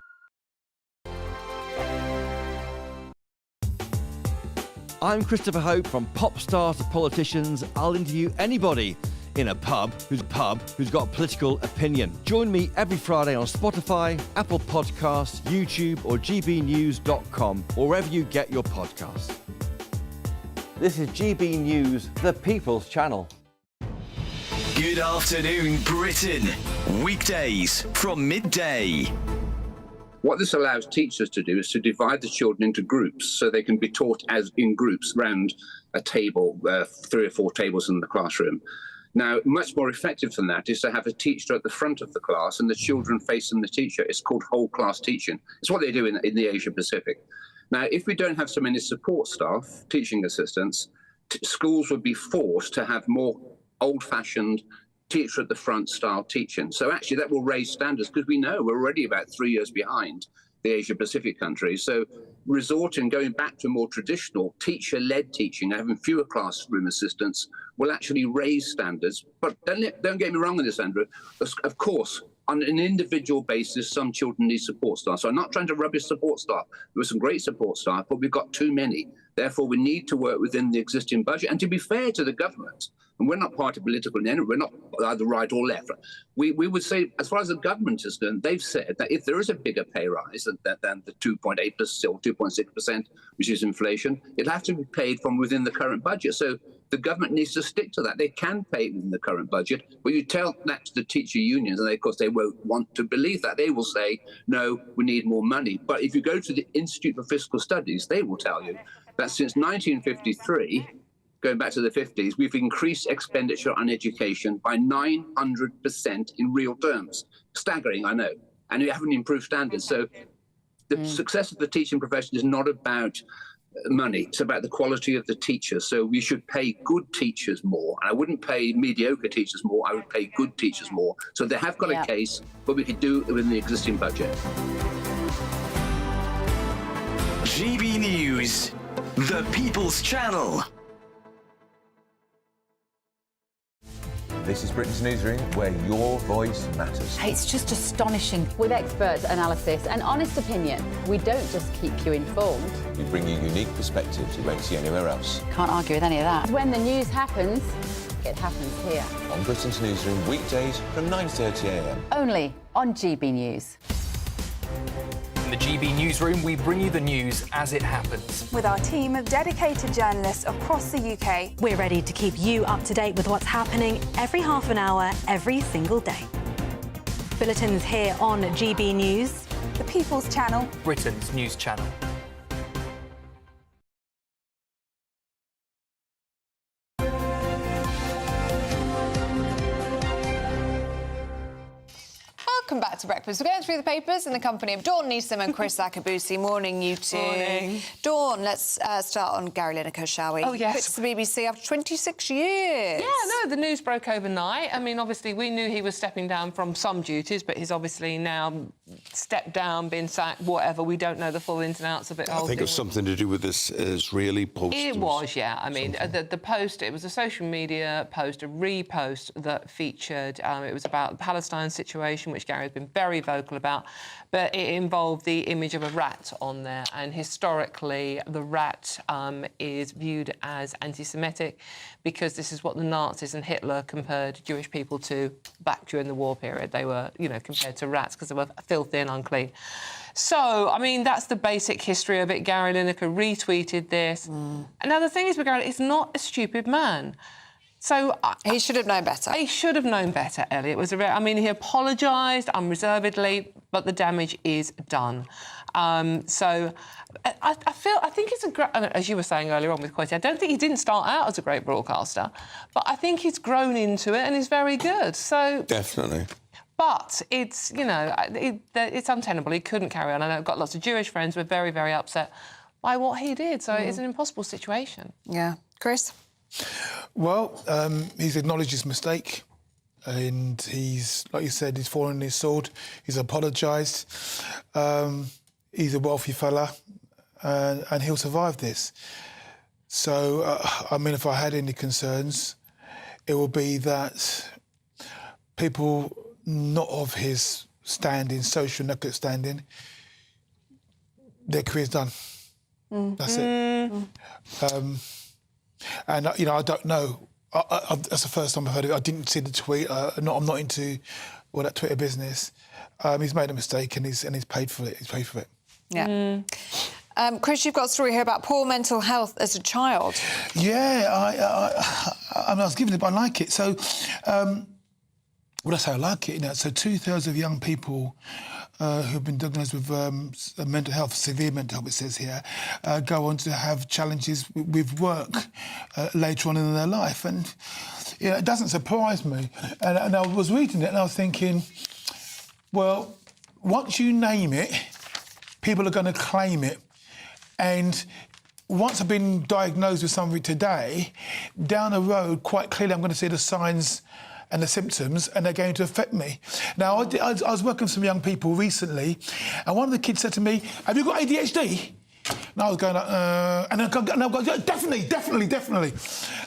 S14: I'm Christopher Hope. From pop stars to politicians, I'll interview anybody in a pub who's got a political opinion. Join me every Friday on Spotify, Apple Podcasts, YouTube or gbnews.com, or wherever you get your podcasts. This is GB News, the People's Channel.
S20: Good afternoon, Britain. Weekdays from midday.
S15: What this allows teachers to do is to divide the children into groups so they can be taught as in groups around a table, 3 or 4 tables in the classroom. Now, much more effective than that is to have a teacher at the front of the class and the children facing the teacher. It's called whole class teaching. It's what they do in the Asia Pacific. Now, if we don't have so many support staff, teaching assistants, schools would be forced to have more old-fashioned teacher at the front style teaching. So actually that will raise standards because we know we're already about 3 years behind the Asia Pacific countries. So going back to more traditional teacher-led teaching, having fewer classroom assistants will actually raise standards. But don't get me wrong on this, Andrew. Of course, on an individual basis, some children need support staff. So I'm not trying to rubbish support staff. There were some great support staff, but we've got too many. Therefore, we need to work within the existing budget. And to be fair to the government, and we're not part of political enemy, we're not either right or left. We would say, as far as the government is concerned, they've said that if there is a bigger pay rise than the 2.8% or 2.6%, which is inflation, it'll have to be paid from within the current budget. So the government needs to stick to that. They can pay it within the current budget, but you tell that to the teacher unions, and of course they won't want to believe that. They will say, no, we need more money. But if you go to the Institute for Fiscal Studies, they will tell you that since 1953, going back to the 50s, we've increased expenditure on education by 900% in real terms. Staggering, I know. And we haven't improved standards. So the success of the teaching profession is not about money. It's about the quality of the teachers. So we should pay good teachers more. And I wouldn't pay mediocre teachers more. I would pay good teachers more. So they have got a case, but we could do it within the existing budget.
S20: GB News, the People's Channel.
S1: This is Britain's Newsroom, where your voice matters.
S3: It's just astonishing. With expert analysis and honest opinion, we don't just keep you informed.
S1: We bring you unique perspectives you won't see anywhere else.
S3: Can't argue with any of that. When the news happens, it happens here.
S1: On Britain's Newsroom, weekdays from 9:30 a.m.
S3: Only on GB News.
S5: In the GB Newsroom, we bring you the news as it happens.
S21: With our team of dedicated journalists across the UK,
S22: we're ready to keep you up to date with what's happening every half an hour, every single day. Bulletins here on GB News,
S21: the People's Channel,
S5: Britain's news channel.
S18: Welcome back to Breakfast. We're going through the papers in the company of Dawn Neeson and Chris Akabusi. Morning, you two.
S11: Morning.
S18: Dawn, let's start on Gary Lineker, shall we?
S11: Oh, yes.
S18: Quits the BBC after 26 years.
S11: Yeah, no, the news broke overnight. I mean, obviously, we knew he was stepping down from some duties, but he's obviously now stepped down, been sacked, whatever. We don't know the full ins and outs of it.
S8: I think it was something to do with this Israeli post.
S11: It was, yeah. I mean, the post, it was a social media post, a repost that featured, it was about the Palestine situation, which Gary has been very vocal about, but it involved the image of a rat on there, and historically the rat is viewed as anti-Semitic because this is what the Nazis and Hitler compared Jewish people to back during the war period. They were, you know, compared to rats because they were filthy and unclean. So, I mean, that's the basic history of it. Gary Lineker retweeted this. And now the thing is with Gary, he's not a stupid man. So
S18: he should have known better.
S11: He should have known better, Ellie. It was I mean, he apologised unreservedly, but the damage is done. So I think it's a great, as you were saying earlier on with Quoty, I don't think he didn't start out as a great broadcaster, but I think he's grown into it and is very good. So
S8: definitely.
S11: But it's, you know, it's untenable. He couldn't carry on. I know I've got lots of Jewish friends who are very, very upset by what he did. So it's an impossible situation.
S18: Yeah. Chris?
S12: Well, he's acknowledged his mistake and he's, like you said, he's fallen on his sword. He's apologised. He's a wealthy fella and he'll survive this. So, I mean, if I had any concerns, it would be that people not of his standing, social network standing, their career's done. That's it. And, you know, I don't know. That's the first time I've heard of it. I didn't see the tweet. I'm not into all that Twitter business. He's made a mistake and he's paid for it. He's paid for it.
S18: Yeah. Chris, you've got a story here about poor mental health as a child.
S12: Yeah, I was given it, but I like it. So, well, that's how I like it. You know, so 2/3 of young people who've been diagnosed with mental health, severe mental health, it says here, go on to have challenges with work later on in their life. And, you know, it doesn't surprise me. And I was reading it and I was thinking, well, once you name it, people are going to claim it. And once I've been diagnosed with something today, down the road, quite clearly I'm going to see the signs and the symptoms, and they're going to affect me. Now, I was working with some young people recently, and one of the kids said to me, "Have you got ADHD?" And I was going, and I go, definitely.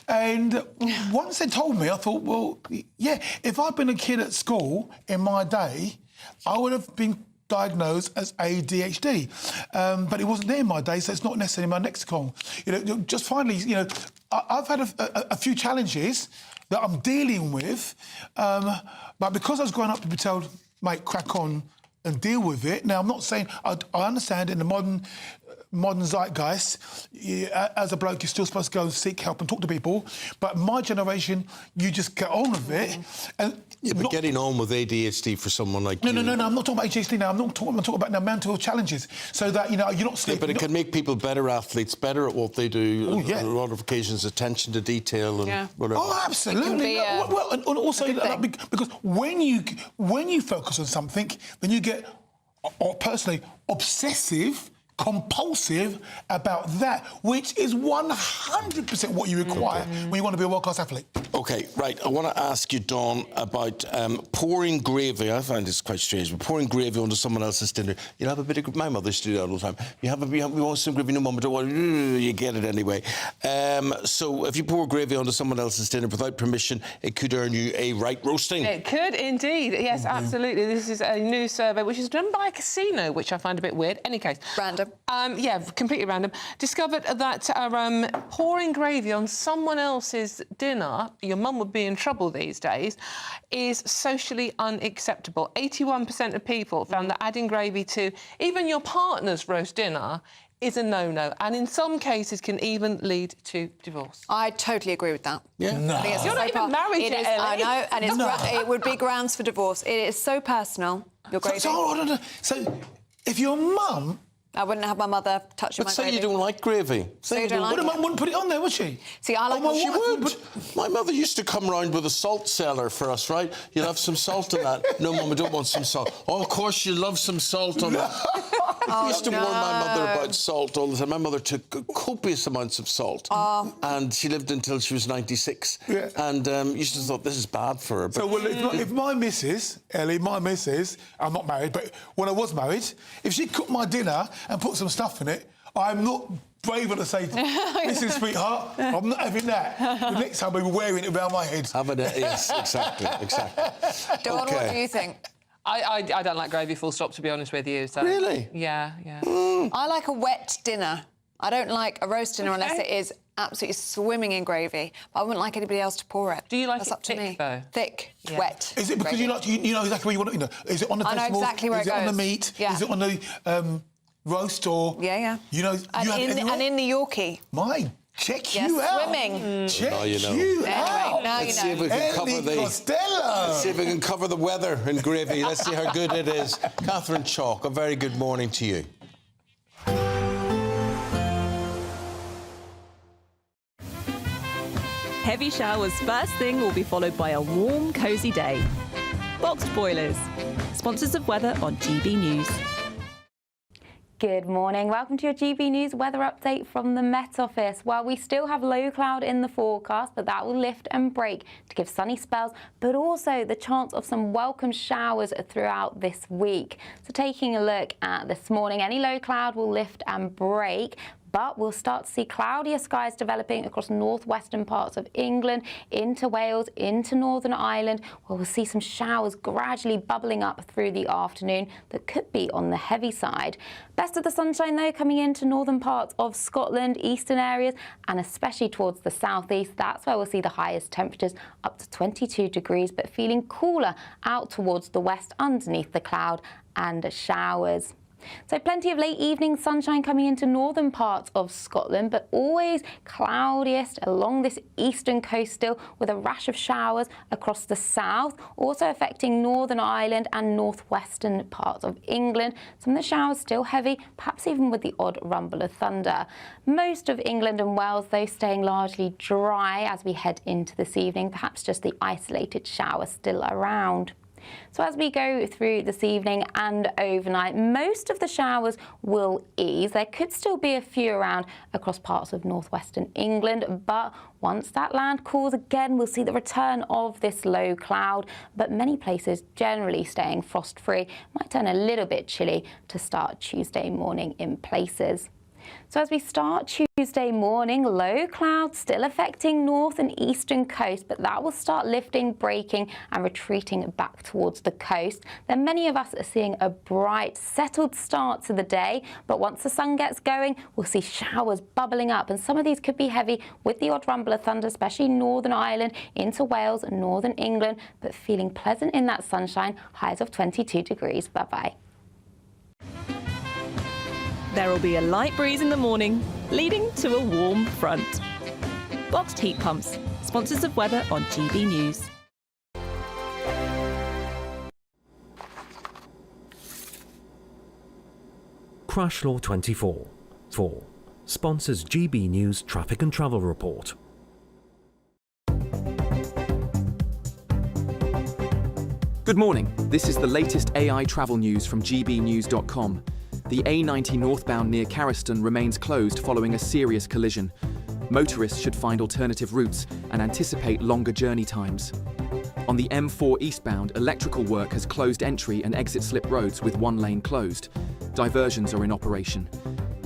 S12: And once they told me, I thought, well, yeah, if I'd been a kid at school in my day, I would have been diagnosed as ADHD. But it wasn't there in my day, so it's not necessarily in my lexicon. You know, just finally, you know, I've had a few challenges that I'm dealing with, but because I was growing up to be told, mate, crack on and deal with it. Now, I'm not saying, I understand in the modern zeitgeist, as a bloke, you're still supposed to go and seek help and talk to people, but my generation, you just get on with it. And
S8: yeah, but getting on with ADHD for someone like you...
S12: No, I'm not talking about ADHD now. I'm talking about now mental challenges, so that, you know, you're not sleeping.
S8: Yeah, but it can make people better athletes, better at what they do.
S12: Oh, yeah.
S8: A lot of occasions, attention to detail and whatever.
S12: Oh, absolutely. Well, and also, because when you focus on something, then you get, personally, obsessive compulsive about that, which is 100% what you require when you want to be a world-class athlete.
S8: OK, right. I want to ask you, Dawn, about pouring gravy. I find this quite strange, but pouring gravy onto someone else's dinner. You'll have a bit of... My mother used to do that all the time. You want some gravy, no mum, don't want... You get it anyway. So if you pour gravy onto someone else's dinner without permission, it could earn you a right roasting.
S11: It could indeed. Yes, absolutely. This is a new survey which is done by a casino, which I find a bit weird. Any case.
S18: Random.
S11: Yeah, completely random. Discovered that pouring gravy on someone else's dinner, your mum would be in trouble these days, is socially unacceptable. 81% of people found that adding gravy to even your partner's roast dinner is a no-no, and in some cases can even lead to divorce.
S18: I totally agree with that.
S8: Yeah.
S18: I think it's
S11: You're not even married
S18: it
S11: yet,
S18: is,
S11: Ellie.
S18: I know, and it's it would be grounds for divorce. It is so personal. Your gravy.
S12: So if your mum...
S18: I wouldn't have my mother touching my gravy.
S8: But say you don't like gravy.
S18: So you don't like
S12: it? Mum wouldn't put it on there, would she?
S18: See, I like...
S8: She would. My mother used to come round with a salt cellar for us, right? You'd have some salt in that. No, Mum, I don't want some salt. Oh, of course, you love some salt on that. I used to warn my mother about salt all the time. My mother took copious amounts of salt. And she lived until she was 96. Yeah. And used to thought, this is bad for her. But...
S12: So, well, if my missus, Ellie, I'm not married, but when I was married, if she cooked my dinner and put some stuff in it, I'm not brave enough to say, listen, sweetheart, I'm not having that. The next time I'll be wearing it around my head.
S8: Having it, yes, exactly.
S18: Dawn, what do you think?
S11: I don't like gravy, full stop, to be honest with you. So.
S8: Really?
S11: Yeah.
S18: I like a wet dinner. I don't like a roast dinner unless it is absolutely swimming in gravy. But I wouldn't like anybody else to pour it.
S11: Do you like
S18: That's
S11: it
S18: up to
S11: thick,
S18: me.
S11: though?
S18: Thick, wet.
S12: Is it because you know exactly where you want it? You know, is it on the
S18: I know
S12: vegetables?
S18: exactly where
S12: is
S18: it
S12: on the
S18: goes.
S12: meat?
S18: Yeah.
S12: Is it on the roast or?
S18: Yeah.
S12: You know,
S18: and in the Yorkie.
S12: Check
S18: yes,
S12: you out.
S18: Swimming.
S12: Check
S8: you
S18: Anyway,
S12: out.
S18: now
S8: Let's
S18: you know.
S8: see if we can cover
S12: Let's
S8: see if we can cover the weather in gravy. Let's see how good it is. Catherine Chalk, a very good morning to you.
S2: Heavy showers first thing will be followed by a warm, cosy day. Boxed boilers, sponsors of weather on GB News.
S19: Good morning. Welcome to your GB News weather update from the Met Office. Well, we still have low cloud in the forecast, but that will lift and break to give sunny spells, but also the chance of some welcome showers throughout this week. So taking a look at this morning, any low cloud will lift and break, but we'll start to see cloudier skies developing across northwestern parts of England, into Wales, into Northern Ireland, where we'll see some showers gradually bubbling up through the afternoon that could be on the heavy side. Best of the sunshine, though, coming into northern parts of Scotland, eastern areas, and especially towards the southeast. That's where we'll see the highest temperatures, up to 22 degrees, but feeling cooler out towards the west underneath the cloud and showers. So plenty of late evening sunshine coming into northern parts of Scotland, but always cloudiest along this eastern coast still, with a rash of showers across the south, also affecting Northern Ireland and northwestern parts of England. Some of the showers still heavy, perhaps even with the odd rumble of thunder. Most of England and Wales, though, staying largely dry as we head into this evening, perhaps just the isolated showers still around. So as we go through this evening and overnight, most of the showers will ease. There could still be a few around across parts of northwestern England, but once that land cools again, we'll see the return of this low cloud, but many places generally staying frost-free. Might turn a little bit chilly to start Tuesday morning in places. So as we start Tuesday morning, low clouds still affecting north and eastern coast, but that will start lifting, breaking and retreating back towards the coast. Then many of us are seeing a bright, settled start to the day, but once the sun gets going, we'll see showers bubbling up, and some of these could be heavy with the odd rumble of thunder, especially Northern Ireland into Wales and Northern England, but feeling pleasant in that sunshine, highs of 22 degrees. Bye-bye.
S2: There will be a light breeze in the morning, leading to a warm front. Boxed heat pumps, sponsors of weather on GB News.
S4: Crash Law 24. Sponsors GB News Traffic and Travel Report.
S7: Good morning. This is the latest AI travel news from gbnews.com.
S6: The A90 northbound near Carriston remains closed following a serious collision. Motorists should find alternative routes and anticipate longer journey times. On the M4 eastbound, electrical work has closed entry and exit slip roads with one lane closed. Diversions are in operation.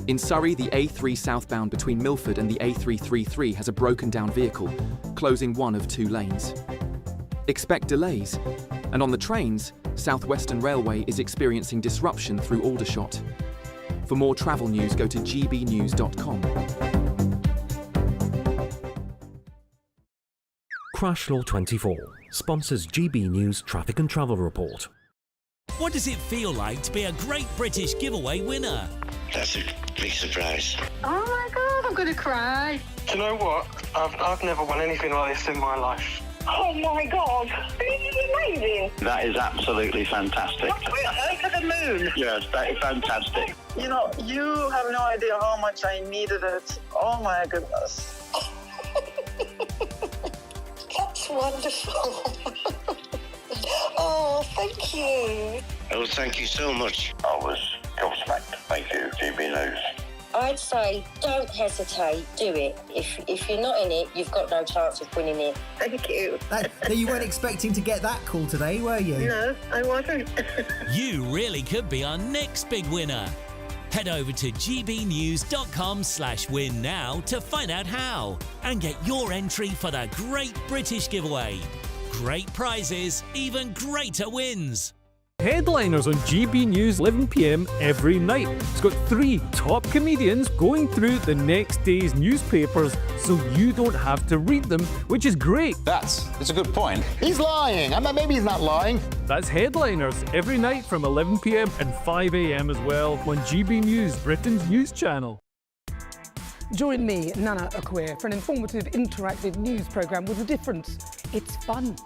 S6: In Surrey, the A3 southbound between Milford and the A333 has a broken down vehicle, closing one of two lanes. Expect delays. And on the trains, South Western Railway is experiencing disruption through Aldershot. For more travel news, go to gbnews.com.
S4: Crash Law 24 sponsors GB News Traffic and Travel Report.
S7: What does it feel like to be a Great British Giveaway winner?
S9: That's a big surprise.
S17: Oh my God, I'm going to cry.
S23: Do you know what? I've never won anything like this in my life.
S17: Oh my God, this is amazing.
S9: That is absolutely fantastic.
S17: We're over the moon.
S9: Yes, that is fantastic.
S23: You know, you have no idea how much I needed it. Oh my goodness.
S17: That's wonderful. Oh, thank you.
S9: Oh, thank you so much. I was gobsmacked. Thank you, GB News.
S17: I'd say don't hesitate, do it. If you're not in it, you've got no chance of winning it. Thank you.
S25: You weren't expecting to get that call today, were you?
S17: No, I wasn't.
S7: You really could be our next big winner. Head over to gbnews.com/win now to find out how and get your entry for the Great British Giveaway. Great prizes, even greater wins.
S27: Headliners on GB News 11 p.m. every night. It's got 3 top comedians going through the next day's newspapers so you don't have to read them, which is great.
S28: That's a good point. He's lying. I mean, maybe he's not lying.
S27: That's Headliners every night from 11 p.m. and 5 a.m. as well on GB News, Britain's news channel.
S29: Join me, Nana Okoye, for an informative, interactive news programme with a difference. It's fun.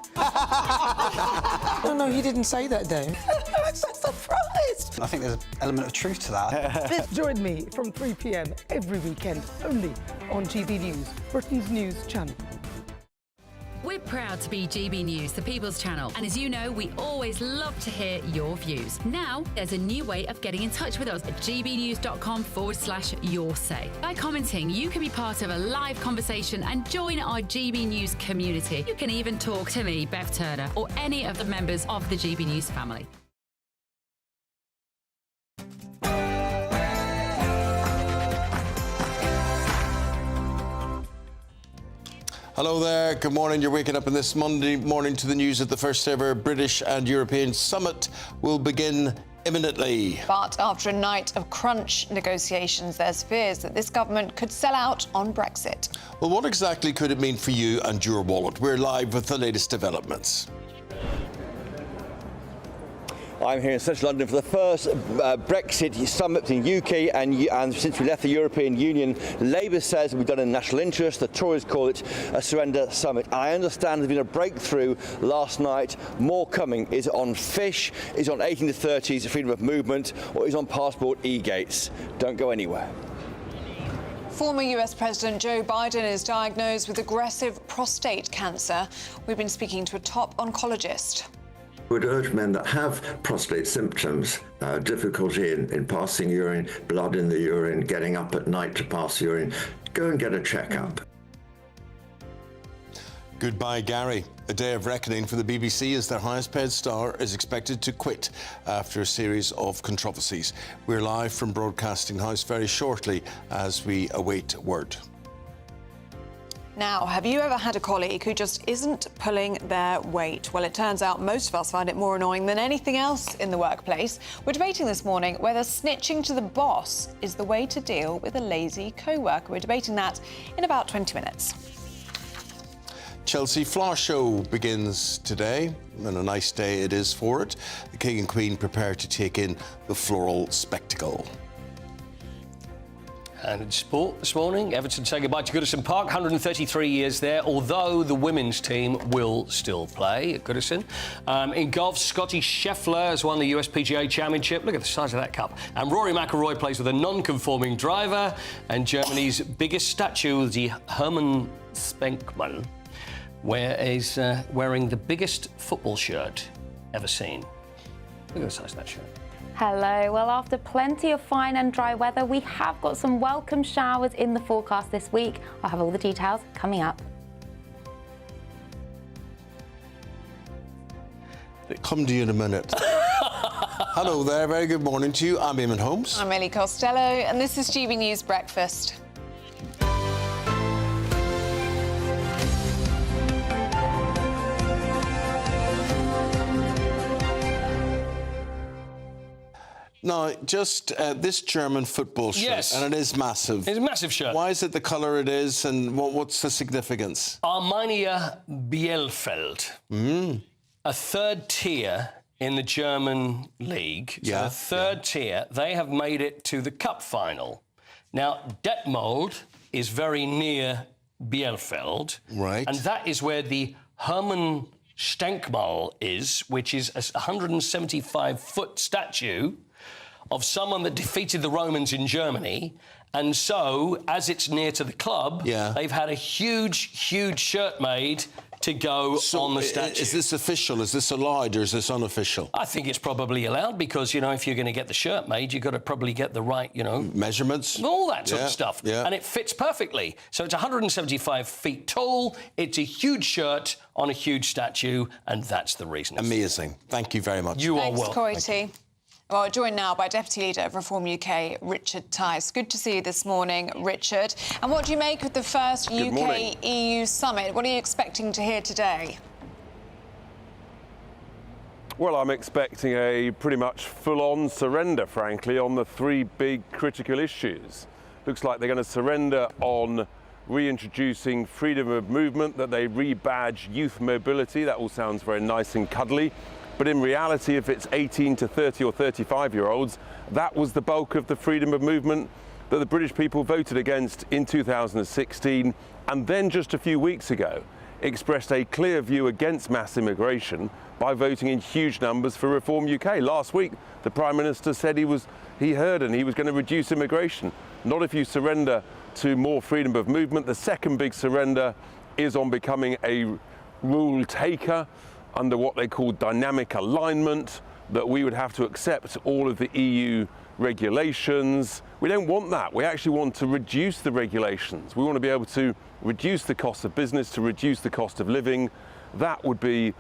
S23: No, he didn't say that, Dave.
S29: I'm so surprised.
S28: I think there's an element of truth to that.
S29: Join me from 3 p.m. every weekend, only on GB News, Britain's news channel.
S30: We're proud to be GB News, the People's Channel, and as you know, we always love to hear your views. Now, there's a new way of getting in touch with us at gbnews.com/yoursay. By commenting, you can be part of a live conversation and join our GB News community. You can even talk to me, Bev Turner, or any of the members of the GB News family.
S8: Hello there, good morning. You're waking up on this Monday morning to the news that the first ever British and European summit will begin imminently.
S18: But after a night of crunch negotiations, there's fears that this government could sell out on Brexit.
S8: Well, what exactly could it mean for you and your wallet? We're live with the latest developments.
S14: I'm here in central London for the first Brexit summit in the UK, and since we left the European Union, Labour says it'll be done in national interest. The Tories call it a surrender summit. I understand there's been a breakthrough last night. More coming. Is it on fish? Is it on 18 to 30s, freedom of movement, or is it on passport e-gates? Don't go anywhere.
S18: Former US President Joe Biden is diagnosed with aggressive prostate cancer. We've been speaking to a top oncologist.
S31: Would urge men that have prostate symptoms, difficulty in passing urine, blood in the urine, getting up at night to pass urine, go and get a checkup.
S8: Goodbye, Gary. A day of reckoning for the BBC as their highest paid star is expected to quit after a series of controversies. We're live from Broadcasting House very shortly as we await word.
S18: Now, have you ever had a colleague who just isn't pulling their weight? Well, it turns out most of us find it more annoying than anything else in the workplace. We're debating this morning whether snitching to the boss is the way to deal with a lazy co-worker. We're debating that in about 20 minutes.
S8: Chelsea Flower Show begins today, and a nice day it is for it. The King and Queen prepare to take in the floral spectacle.
S13: And in sport this morning, Everton say goodbye to Goodison Park, 133 years there, although the women's team will still play at Goodison. In golf, Scotty Scheffler has won the US PGA Championship. Look at the size of that cup. And Rory McIlroy plays with a non-conforming driver. And Germany's biggest statue, the Hermann Spenkman, is wearing the biggest football shirt ever seen. Look at the size of that shirt.
S19: Hello. Well, after plenty of fine and dry weather, we have got some welcome showers in the forecast this week. I'll have all the details coming up.
S8: Come to you in a minute. Hello there, very good morning to you. I'm Eamonn Holmes.
S18: I'm Ellie Costello, and this is GB News Breakfast.
S8: Now, just this German football shirt,
S13: Yes.
S8: and it is massive.
S13: It's a massive shirt.
S8: Why is it the colour it is, and what's the significance?
S13: Arminia Bielefeld, a third tier in the German league. So the third tier, they have made it to the cup final. Now, Detmold is very near Bielefeld.
S8: Right.
S13: And that is where the Hermann Stenkmal is, which is a 175-foot statue of someone that defeated the Romans in Germany. And so, as it's near to the club, they've had a huge, huge shirt made to go on the statue.
S8: Is this official? Is this allowed, or is this unofficial?
S13: I think it's probably allowed because, you know, if you're going to get the shirt made, you've got to probably get the right, you know...
S8: measurements?
S13: All that sort of stuff.
S8: Yeah.
S13: And it fits perfectly. So it's 175 feet tall, it's a huge shirt on a huge statue, and that's the reason.
S8: Amazing. Thank you very much.
S13: You are welcome.
S18: Thanks, Coity. Well, joined now by Deputy Leader of Reform UK, Richard Tice. Good to see you this morning, Richard. And what do you make of the first UK-EU summit? What are you expecting to hear today?
S1: Well, I'm expecting a pretty much full-on surrender, frankly, on the three big critical issues. Looks like they're going to surrender on reintroducing freedom of movement, that they rebadge youth mobility. That all sounds very nice and cuddly. But in reality, if it's 18 to 30 or 35-year-olds, that was the bulk of the freedom of movement that the British people voted against in 2016, and then just a few weeks ago expressed a clear view against mass immigration by voting in huge numbers for Reform UK. Last week, the Prime Minister said he heard and he was going to reduce immigration. Not if you surrender to more freedom of movement. The second big surrender is on becoming a rule taker under what they call dynamic alignment, that we would have to accept all of the EU regulations. We don't want that. We actually want to reduce the regulations. We want to be able to reduce the cost of business, to reduce the cost of living. That would be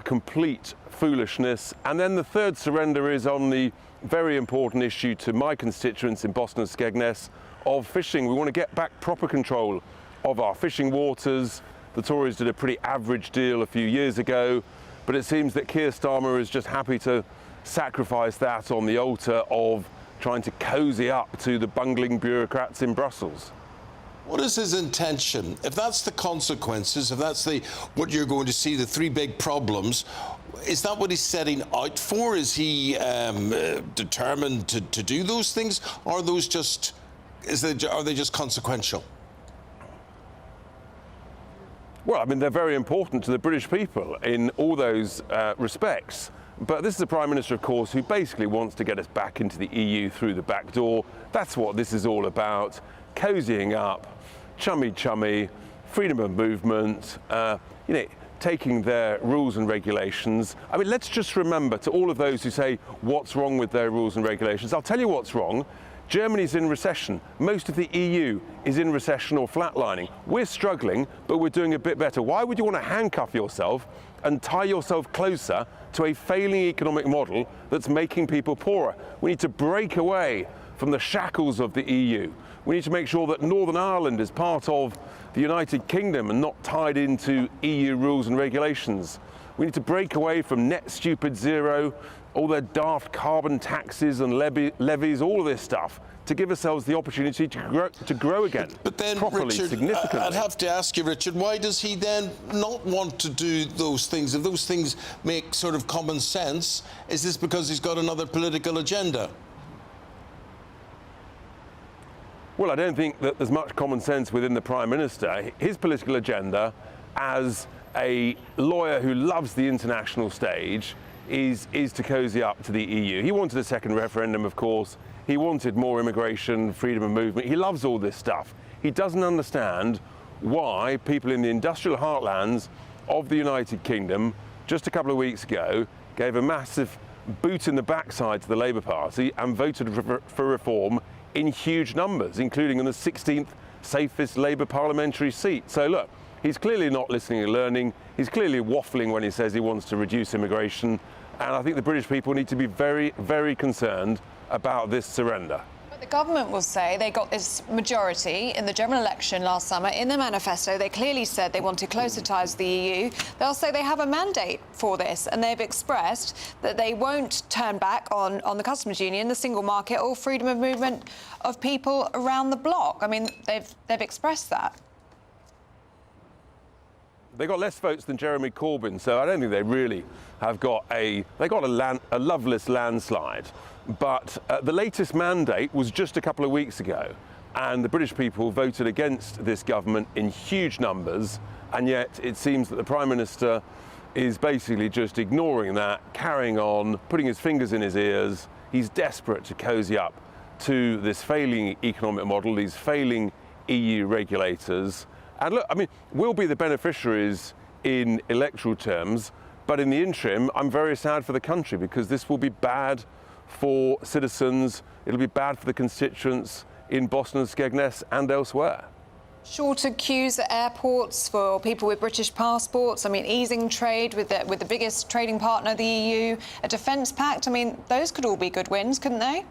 S1: complete foolishness. And then the third surrender is on the very important issue to my constituents in Boston and Skegness of fishing. We want to get back proper control of our fishing waters. The Tories did a pretty average deal a few years ago, but it seems that Keir Starmer is just happy to sacrifice that on the altar of trying to cosy up to the bungling bureaucrats in Brussels.
S8: What is his intention? If that's the consequences, if that's what you're going to see, the three big problems, is that what he's setting out for? Is he determined to do those things, or are those just are they just consequential?
S1: Well, I mean, they're very important to the British people in all those respects. But this is a Prime Minister, of course, who basically wants to get us back into the EU through the back door. That's what this is all about. Cozying up, chummy, freedom of movement, taking their rules and regulations. I mean, let's just remember, to all of those who say, what's wrong with their rules and regulations? I'll tell you what's wrong. Germany's in recession. Most of the EU is in recession or flatlining. We're struggling, but we're doing a bit better. Why would you want to handcuff yourself and tie yourself closer to a failing economic model that's making people poorer? We need to break away from the shackles of the EU. We need to make sure that Northern Ireland is part of the United Kingdom and not tied into EU rules and regulations. We need to break away from net stupid zero, all their daft carbon taxes and levies, all of this stuff, to give ourselves the opportunity to grow again. But then, properly,
S8: Richard,
S1: significantly.
S8: I'd have to ask you, Richard, why does he then not want to do those things? If those things make sort of common sense, is this because he's got another political agenda?
S1: Well, I don't think that there's much common sense within the Prime Minister. His political agenda, as a lawyer who loves the international stage, is to cosy up to the EU. He wanted a second referendum, of course. He wanted more immigration, freedom of movement. He loves all this stuff. He doesn't understand why people in the industrial heartlands of the United Kingdom, just a couple of weeks ago, gave a massive boot in the backside to the Labour Party and voted for reform in huge numbers, including in the 16th safest Labour parliamentary seat. So look, he's clearly not listening and learning. He's clearly waffling when he says he wants to reduce immigration. And I think the British people need to be very, very concerned about this surrender.
S18: The government will say they got this majority in the general election last summer. In the manifesto, they clearly said they wanted closer ties to the EU. They'll say they have a mandate for this, and they've expressed that they won't turn back on the customs union, the single market, or freedom of movement of people around the bloc. I mean, they've expressed that.
S1: They got less votes than Jeremy Corbyn, so I don't think they really have got a loveless landslide. But the latest mandate was just a couple of weeks ago, and the British people voted against this government in huge numbers, and yet it seems that the Prime Minister is basically just ignoring that, carrying on, putting his fingers in his ears. He's desperate to cosy up to this failing economic model, these failing EU regulators. And look, I mean, we'll be the beneficiaries in electoral terms, but in the interim, I'm very sad for the country because this will be bad for citizens, it'll be bad for the constituents in Boston and Skegness and elsewhere.
S18: Shorter queues at airports for people with British passports. I mean, easing trade with the biggest trading partner, the EU, a defence pact. I mean, those could all be good wins, couldn't they?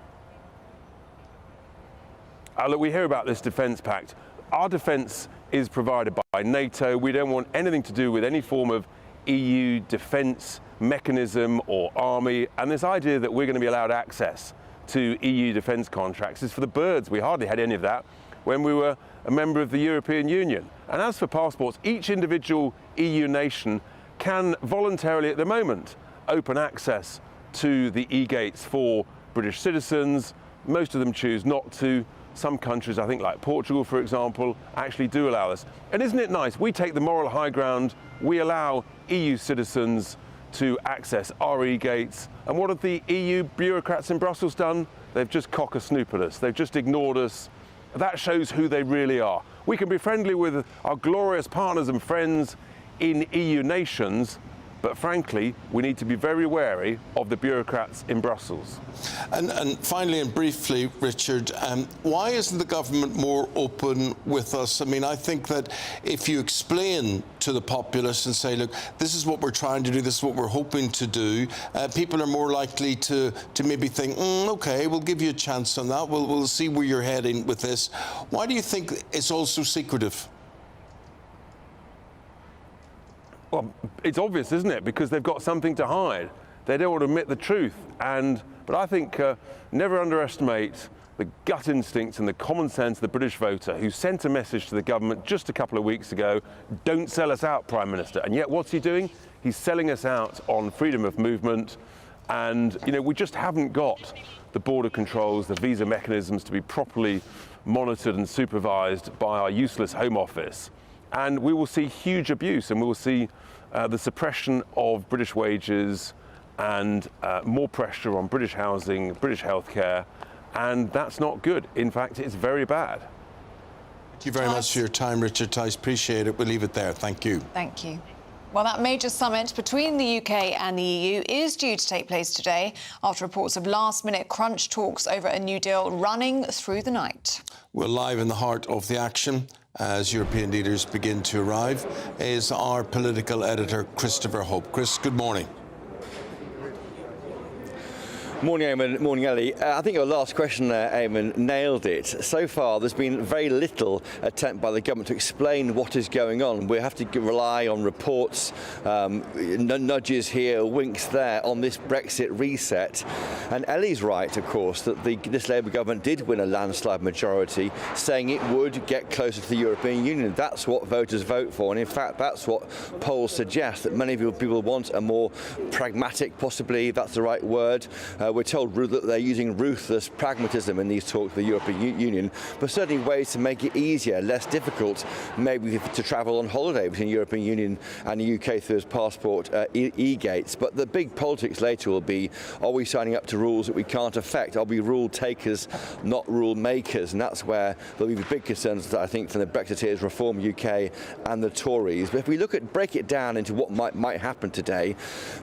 S1: Look, we hear about this defence pact. Our defence is provided by NATO. We don't want anything to do with any form of EU defence mechanism or army, and this idea that we're going to be allowed access to EU defence contracts is for the birds. We hardly had any of that when we were a member of the European Union. And as for passports, each individual EU nation can voluntarily at the moment open access to the e-gates for British citizens. Most of them choose not to. Some countries, I think like Portugal, for example, actually do allow this. And isn't it nice? We take the moral high ground. We allow EU citizens to access our e-gates. And what have the EU bureaucrats in Brussels done? They've just cock-a-snoop at us. They've just ignored us. That shows who they really are. We can be friendly with our glorious partners and friends in EU nations, but frankly, we need to be very wary of the bureaucrats in Brussels.
S8: And finally and briefly, Richard, why isn't the government more open with us? I mean, I think that if you explain to the populace and say, look, this is what we're trying to do, this is what we're hoping to do, people are more likely to maybe think, OK, we'll give you a chance on that, we'll see where you're heading with this. Why do you think it's all so secretive?
S1: Well, it's obvious, isn't it? Because they've got something to hide. They don't want to admit the truth. But I think never underestimate the gut instincts and the common sense of the British voter who sent a message to the government just a couple of weeks ago, don't sell us out, Prime Minister. And yet what's he doing? He's selling us out on freedom of movement. And, you know, we just haven't got the border controls, the visa mechanisms to be properly monitored and supervised by our useless Home Office. And we will see huge abuse, and we will see the suppression of British wages and more pressure on British housing, British healthcare, and that's not good. In fact, it's very bad.
S8: Thank you very much for your time, Richard Tice. Appreciate it. We'll leave it there. Thank you.
S18: Thank you. Well, that major summit between the UK and the EU is due to take place today after reports of last-minute crunch talks over a new deal running through the night.
S8: We're live in the heart of the action as European leaders begin to arrive is our political editor, Christopher Hope. Chris, good morning.
S14: Morning, Eamonn. Morning, Ellie. I think your last question there, Eamonn, nailed it. So far, there's been very little attempt by the government to explain what is going on. We have to rely on reports, nudges here, winks there on this Brexit reset. And Ellie's right, of course, that this Labour government did win a landslide majority, saying it would get closer to the European Union. That's what voters vote for. And in fact, that's what polls suggest, that many people want a more pragmatic, possibly, if that's the right word, We're told that they're using ruthless pragmatism in these talks with the European Union, but certainly ways to make it easier, less difficult, maybe to travel on holiday between the European Union and the UK through its passport e-gates. But the big politics later will be, are we signing up to rules that we can't affect? Are we rule takers, not rule makers? And that's where there'll be big concerns, I think, from the Brexiteers, Reform UK and the Tories. But if we break it down into what might happen today,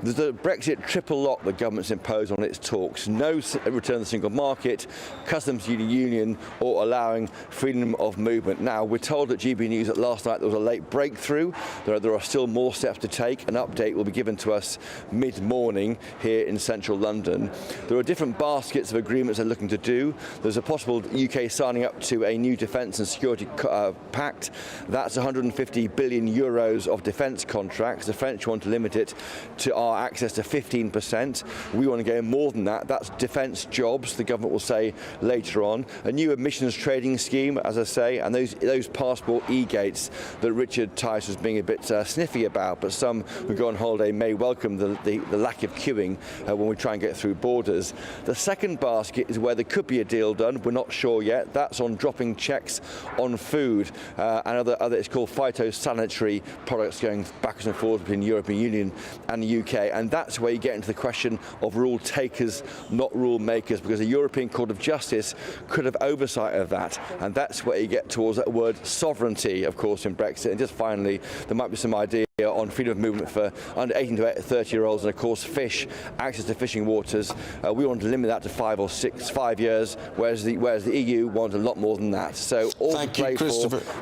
S14: there's the Brexit triple lock the government's imposed on its talks. No return to the single market, customs union, or allowing freedom of movement. Now, we're told at GB News that last night there was a late breakthrough. There are still more steps to take. An update will be given to us mid-morning here in central London. There are different baskets of agreements they're looking to do. There's a possible UK signing up to a new defence and security pact. That's 150 billion euros of defence contracts. The French want to limit it to our access to 15%. We want to go more than that. That's defence jobs, the government will say later on. A new emissions trading scheme, as I say, and those passport e-gates that Richard Tice was being a bit sniffy about, but some who go on holiday may welcome the lack of queuing when we try and get through borders. The second basket is where there could be a deal done. We're not sure yet. That's on dropping checks on food and other it's called phytosanitary products going backwards and forwards between the European Union and the UK. And that's where you get into the question of rule takers, not rule makers, because the European Court of Justice could have oversight of that. And that's where you get towards that word sovereignty, of course, in Brexit. And just finally, there might be some idea on freedom of movement for under 18 to 30-year-olds, and of course fish, access to fishing waters. We want to limit that to 5 years, whereas the EU wants a lot more than that. So all to play for.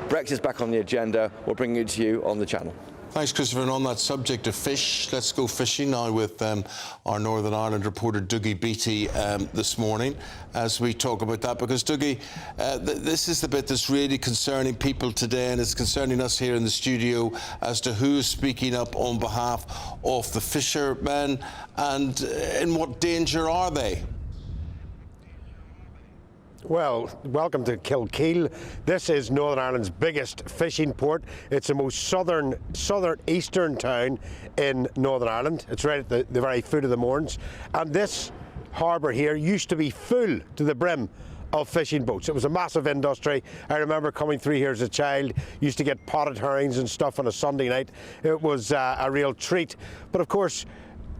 S14: Brexit's back on the agenda. We'll bring it to you on the channel.
S8: Thanks, Christopher. And on that subject of fish, let's go fishing now with our Northern Ireland reporter Dougie Beattie this morning as we talk about that. Because, Dougie, this is the bit that's really concerning people today, and it's concerning us here in the studio as to who's speaking up on behalf of the fishermen and in what danger are they?
S3: Well, welcome to Kilkeel. This is Northern Ireland's biggest fishing port. It's the most southeastern town in Northern Ireland. It's right at the very foot of the Mournes. And this harbour here used to be full to the brim of fishing boats. It was a massive industry. I remember coming through here as a child, used to get potted herrings and stuff on a Sunday night. It was a real treat. But of course,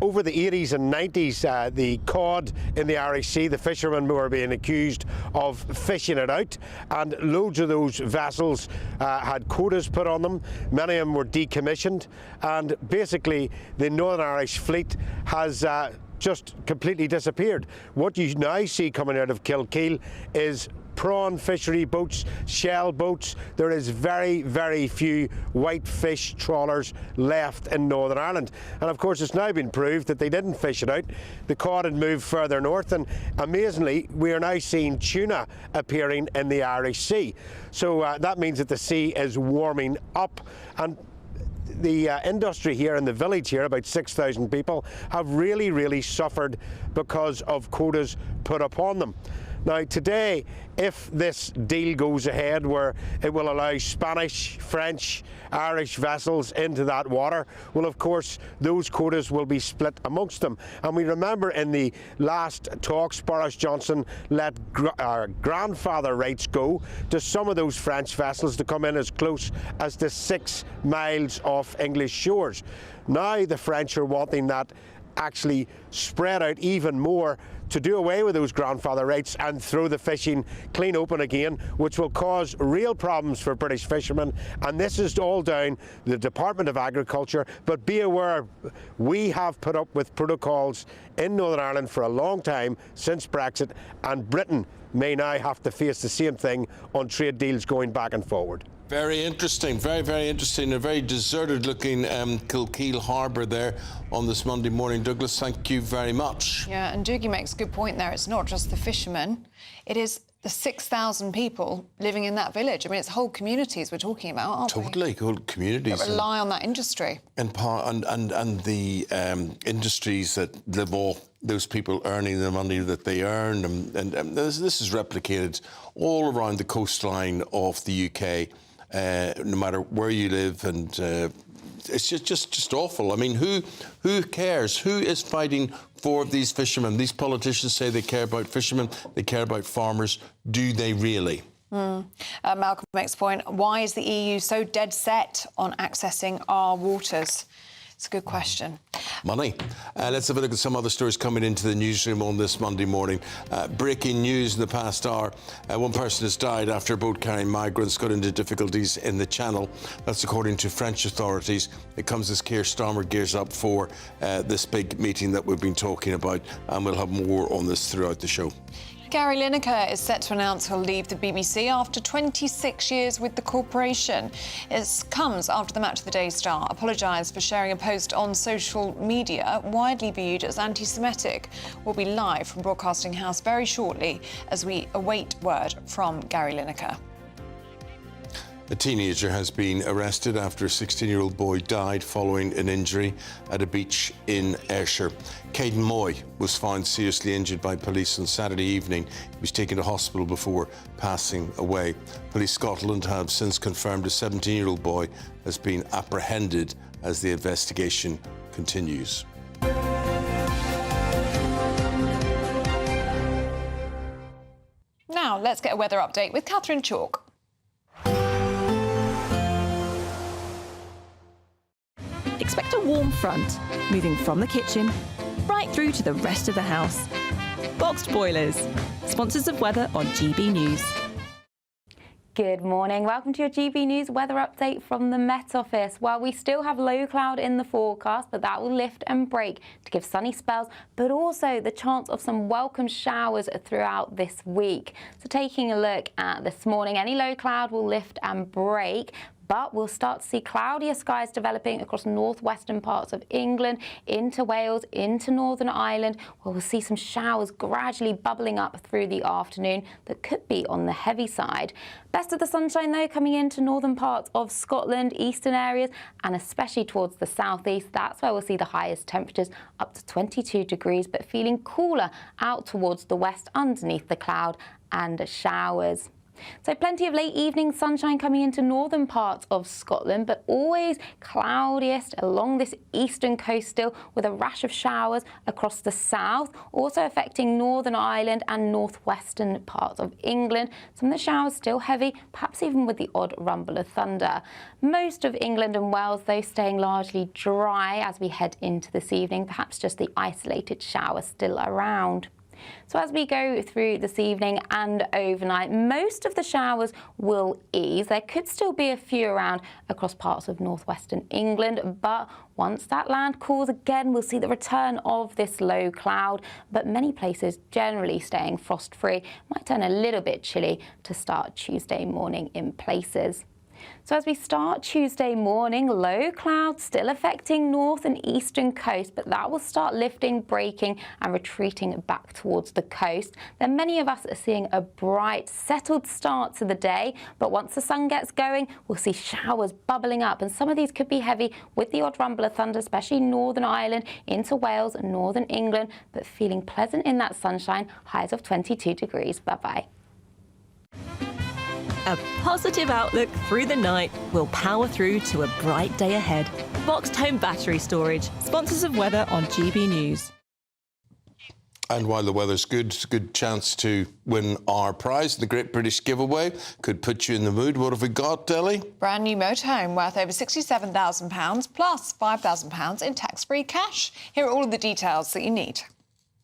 S3: over the 80s and 90s, the cod in the Irish Sea, the fishermen were being accused of fishing it out, and loads of those vessels had quotas put on them. Many of them were decommissioned, and basically the Northern Irish fleet has just completely disappeared. What you now see coming out of Kilkeel is prawn fishery boats, shell boats. There is very, very few white fish trawlers left in Northern Ireland. And of course, it's now been proved that they didn't fish it out. The cod had moved further north, and amazingly, we are now seeing tuna appearing in the Irish Sea. So that means that the sea is warming up. And the industry here in the village here, about 6,000 people, have really, really suffered because of quotas put upon them. Now today, if this deal goes ahead where it will allow Spanish, French, Irish vessels into that water, well, of course, those quotas will be split amongst them. And we remember in the last talks, Boris Johnson let grandfather rights go to some of those French vessels to come in as close as to 6 miles off English shores. Now the French are wanting that actually spread out even more to do away with those grandfather rights and throw the fishing clean open again, which will cause real problems for British fishermen. And this is all down the Department of Agriculture. But be aware, we have put up with protocols in Northern Ireland for a long time since Brexit, and Britain may now have to face the same thing on trade deals going back and forward.
S8: Very interesting, very, very interesting. A very deserted-looking Kilkeel harbour there on this Monday morning. Douglas, thank you very much.
S18: Yeah, and Dougie makes a good point there. It's not just the fishermen. It is the 6,000 people living in that village. I mean, it's whole communities we're talking about, aren't we?
S8: Totally, whole communities.
S18: That rely on that industry.
S8: And the industries that live off those people earning the money that they earn. And this is replicated all around the coastline of the UK. No matter where you live, and it's just awful. I mean, who cares? Who is fighting for these fishermen? These politicians say they care about fishermen, they care about farmers. Do they really?
S18: Malcolm makes a point. Why is the EU so dead set on accessing our waters? It's a good question.
S8: Money. Let's have a look at some other stories coming into the newsroom on this Monday morning. Breaking news in the past hour. One person has died after a boat carrying migrants got into difficulties in the Channel. That's according to French authorities. It comes as Keir Starmer gears up for this big meeting that we've been talking about, and we'll have more on this throughout the show.
S18: Gary Lineker is set to announce he'll leave the BBC after 26 years with the corporation. It comes after the Match of the Day star apologised for sharing a post on social media widely viewed as anti-Semitic. We'll be live from Broadcasting House very shortly as we await word from Gary Lineker.
S8: A teenager has been arrested after a 16-year-old boy died following an injury at a beach in Ayrshire. Caden Moy was found seriously injured by police on Saturday evening. He was taken to hospital before passing away. Police Scotland have since confirmed a 17-year-old boy has been apprehended as the investigation continues.
S18: Now, let's get a weather update with Catherine Chalk.
S2: Expect a warm front, moving from the kitchen right through to the rest of the house. Boxed Boilers, sponsors of weather on GB News.
S19: Good morning. Welcome to your GB News weather update from the Met Office. Well, we still have low cloud in the forecast, but that will lift and break to give sunny spells, but also the chance of some welcome showers throughout this week. So taking a look at this morning, any low cloud will lift and break, but we'll start to see cloudier skies developing across northwestern parts of England, into Wales, into Northern Ireland, where we'll see some showers gradually bubbling up through the afternoon that could be on the heavy side. Best of the sunshine, though, coming into northern parts of Scotland, eastern areas, and especially towards the southeast. That's where we'll see the highest temperatures up to 22 degrees, but feeling cooler out towards the west underneath the cloud and showers. So plenty of late evening sunshine coming into northern parts of Scotland, but always cloudiest along this eastern coast still, with a rash of showers across the south, also affecting Northern Ireland and northwestern parts of England. Some of the showers still heavy, perhaps even with the odd rumble of thunder. Most of England and Wales, though, staying largely dry as we head into this evening, perhaps just the isolated showers still around. So as we go through this evening and overnight, most of the showers will ease. There could still be a few around across parts of northwestern England, but once that land cools again, we'll see the return of this low cloud, but many places generally staying frost-free. Might turn a little bit chilly to start Tuesday morning in places. So as we start Tuesday morning, low clouds still affecting north and eastern coast, but that will start lifting, breaking and retreating back towards the coast. Then many of us are seeing a bright, settled start to the day, but once the sun gets going, we'll see showers bubbling up, and some of these could be heavy with the odd rumble of thunder, especially Northern Ireland into Wales and Northern England, but feeling pleasant in that sunshine, highs of 22 degrees. Bye-bye.
S2: A positive outlook through the night will power through to a bright day ahead. Boxed Home Battery Storage, sponsors of weather on GB News.
S8: And while the weather's good, it's a good chance to win our prize. The Great British Giveaway could put you in the mood. What have we got, Ellie?
S18: Brand new motorhome worth over £67,000 plus £5,000 in tax-free cash. Here are all of the details that you need.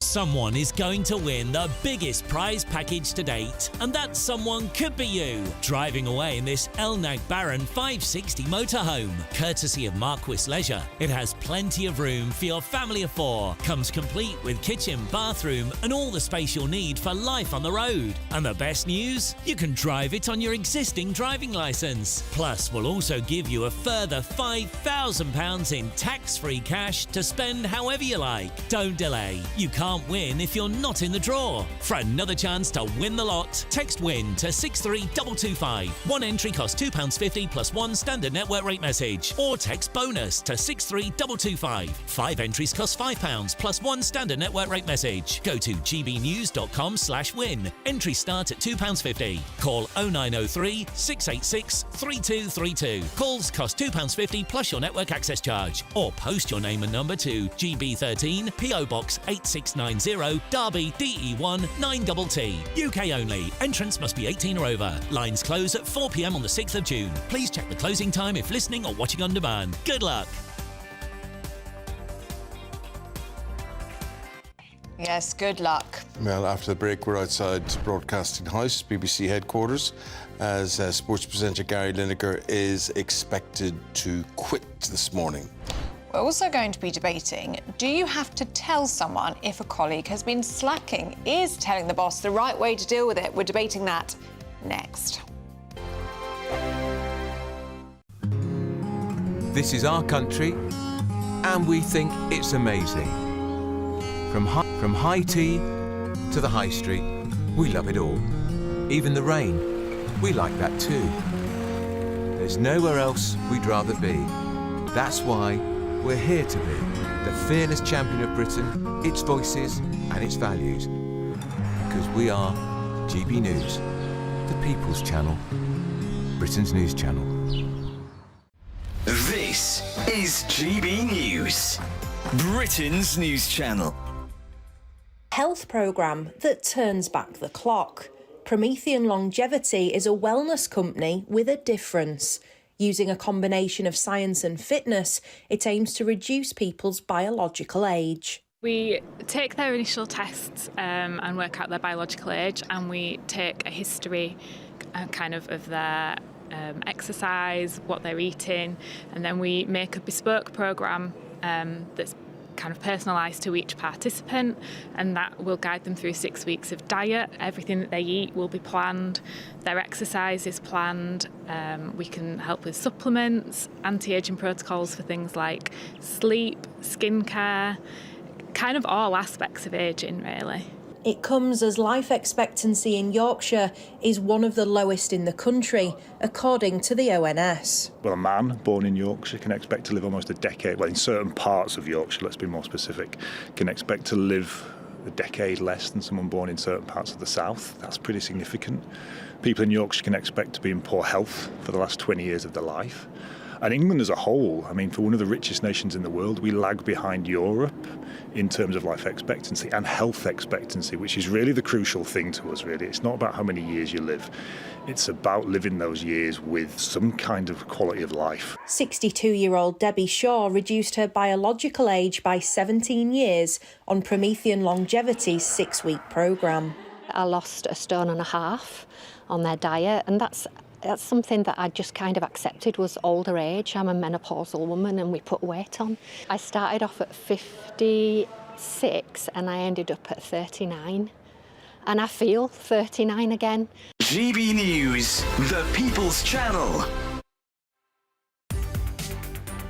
S7: Someone is going to win the biggest prize package to date, and that someone could be you, driving away in this Elnag Baron 560 motorhome, courtesy of Marquis Leisure. It has plenty of room for your family of four, comes complete with kitchen, bathroom and all the space you'll need for life on the road. And the best news? You can drive it on your existing driving licence. Plus, we'll also give you a further £5,000 in tax-free cash to spend however you like. Don't delay. You can't can't win if you're not in the draw. For another chance to win the lot, text WIN to 63225. One entry costs £2.50 plus one standard network rate message. Or text BONUS to 63225. 5 entries cost £5 plus one standard network rate message. Go to gbnews.com/win. Entries start at £2.50. Call 0903 686 3232. Calls cost £2.50 plus your network access charge. Or post your name and number to GB13 PO Box 8690 Derby DE1 9TT. UK only. Entrance must be 18 or over. Lines close at 4 p.m. on the 6th of June. Please check the closing time if listening or watching on demand. Good luck.
S18: Yes, good luck.
S8: Well, after the break, we're outside Broadcasting House, BBC headquarters, as sports presenter Gary Lineker is expected to quit this morning.
S18: We're also going to be debating, do you have to tell someone if a colleague has been slacking? Is telling the boss the right way to deal with it? We're debating that next.
S5: This is our country, and we think it's amazing. From high tea to the high street, we love it all. Even the rain, we like that too. There's nowhere else we'd rather be. That's why we're here to be the fearless champion of Britain, its voices and its values. Because we are GB News, the People's Channel, Britain's news channel.
S10: This is GB News, Britain's news channel.
S11: Health programme that turns back the clock. Promethean Longevity is a wellness company with a difference. Using a combination of science and fitness, it aims to reduce people's biological age.
S12: We take their initial tests and work out their biological age, and we take a history of their exercise, what they're eating, and then we make a bespoke programme that's kind of personalised to each participant, and that will guide them through 6 weeks of diet. Everything that they eat will be planned. Their exercise is planned. We can help with supplements, anti-aging protocols for things like sleep, skincare, kind of all aspects of ageing, really.
S11: It comes as life expectancy in Yorkshire is one of the lowest in the country, according to the ONS.
S15: Well, a man born in Yorkshire can expect to live almost a decade, well, in certain parts of Yorkshire, let's be more specific, can expect to live a decade less than someone born in certain parts of the south. That's pretty significant. People in Yorkshire can expect to be in poor health for the last 20 years of their life. And England as a whole, I mean, for one of the richest nations in the world, we lag behind Europe in terms of life expectancy and health expectancy, which is really the crucial thing to us, really. It's not about how many years you live. It's about living those years with some kind of quality of life.
S11: 62-year-old Debbie Shaw reduced her biological age by 17 years on Promethean Longevity's 6-week programme.
S16: I lost 1.5 stone on their diet, and that's something that I just kind of accepted was older age. I'm a menopausal woman and we put weight on. I started off at 56 and I ended up at 39. And I feel 39 again.
S10: GB News, the People's Channel.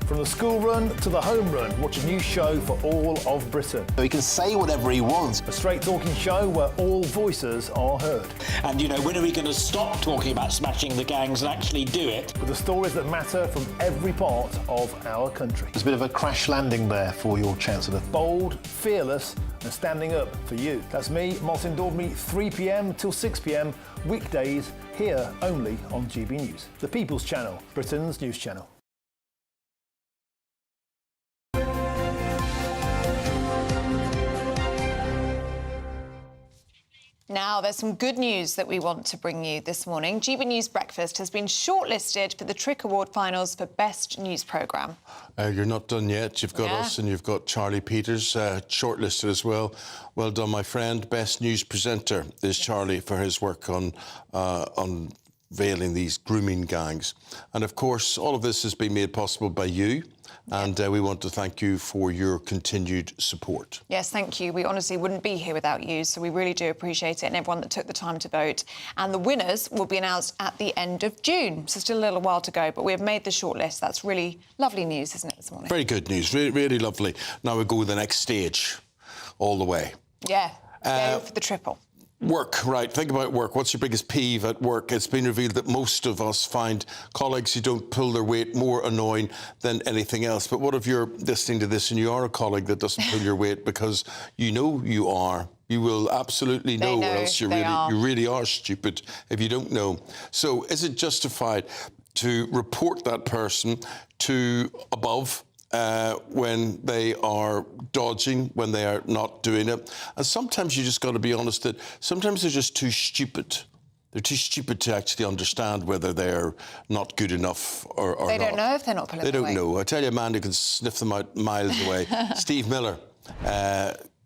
S20: From the school run to the home run, watch a new show for all of Britain.
S28: He can say whatever he wants.
S20: A straight talking show where all voices are heard.
S21: And, you know, when are we going to stop talking about smashing the gangs and actually do it?
S20: With the stories that matter from every part of our country.
S28: There's a bit of a crash landing there for your Chancellor.
S20: Bold, fearless and standing up for you. That's me, Martin Daubney, 3 p.m. till 6 p.m, weekdays, here only on GB News. The People's Channel, Britain's news channel.
S18: Now, there's some good news that we want to bring you this morning. GB News Breakfast has been shortlisted for the Trick Award finals for Best News Programme.
S8: You're not done yet. You've got us and you've got Charlie Peters shortlisted as well. Well done, my friend. Best News Presenter is Charlie for his work on unveiling these grooming gangs. And, of course, all of this has been made possible by you. And we want to thank you for your continued support.
S18: Yes, thank you. We honestly wouldn't be here without you, so we really do appreciate it, and everyone that took the time to vote. And the winners will be announced at the end of June, so still a little while to go, but we have made the shortlist. That's really lovely news, isn't it, this morning?
S8: Very good news, really, really lovely. Now we go to the next stage, all the way.
S18: Yeah, go for the triple.
S8: Work, right. Think about work. What's your biggest peeve at work? It's been revealed that most of us find colleagues who don't pull their weight more annoying than anything else. But what if you're listening to this and you are a colleague that doesn't pull your weight because you know you are? You will absolutely know, or else you really are stupid if you don't know. So is it justified to report that person to above when they are dodging, when they are not doing it? And sometimes you just got to be honest that sometimes they're just too stupid. They're too stupid to actually understand whether they're not good enough or not.
S18: They don't know if they're not pulling their weight.
S8: They don't know. I tell you, a man who can sniff them out miles away. Steve Miller.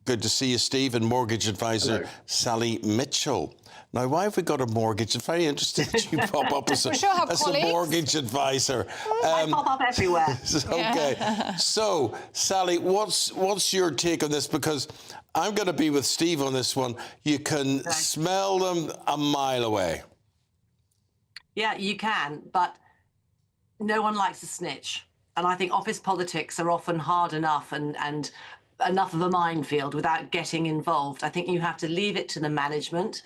S8: Good to see you, Steve, and mortgage advisor Sally Mitchell. Now, why have we got a mortgage? It's very interesting that you pop up as a mortgage advisor.
S4: I pop up everywhere.
S8: Okay. So, Sally, what's your take on this? Because I'm going to be with Steve on this one. You can smell them a mile away.
S4: Yeah, you can, but no one likes a snitch. And I think office politics are often hard enough and enough of a minefield without getting involved. I think you have to leave it to the management.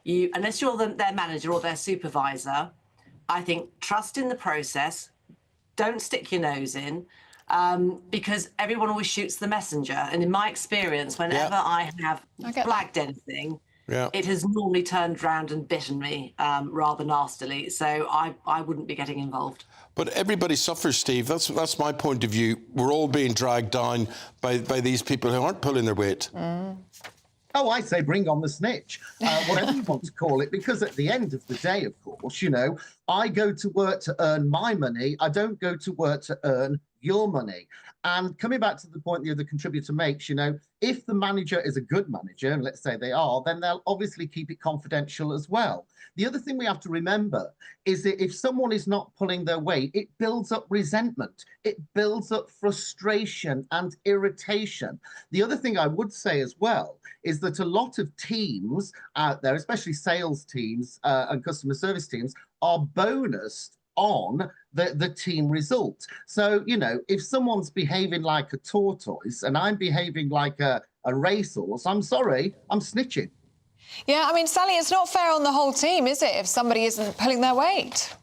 S4: Unless you're their manager or their supervisor, I think trust in the process. Don't stick your nose in, because everyone always shoots the messenger. And in my experience, whenever I have flagged anything, it has normally turned round and bitten me rather nastily. So I wouldn't be getting involved.
S8: But everybody suffers, Steve. That's my point of view. We're all being dragged down by these people who aren't pulling their weight.
S6: Oh, I say bring on the snitch, whatever you want to call it, because at the end of the day, of course, you know, I go to work to earn my money. I don't go to work to earn your money. And coming back to the point the other contributor makes, you know, if the manager is a good manager, and let's say they are, then they'll obviously keep it confidential as well. The other thing we have to remember is that if someone is not pulling their weight, it builds up resentment. It builds up frustration and irritation. The other thing I would say as well is that a lot of teams out there, especially sales teams and customer service teams, are bonused on the team result. So, you know, if someone's behaving like a tortoise and I'm behaving like a racehorse, I'm sorry, I'm snitching.
S18: Yeah, I mean, Sally, it's not fair on the whole team, is it, if somebody isn't pulling their weight?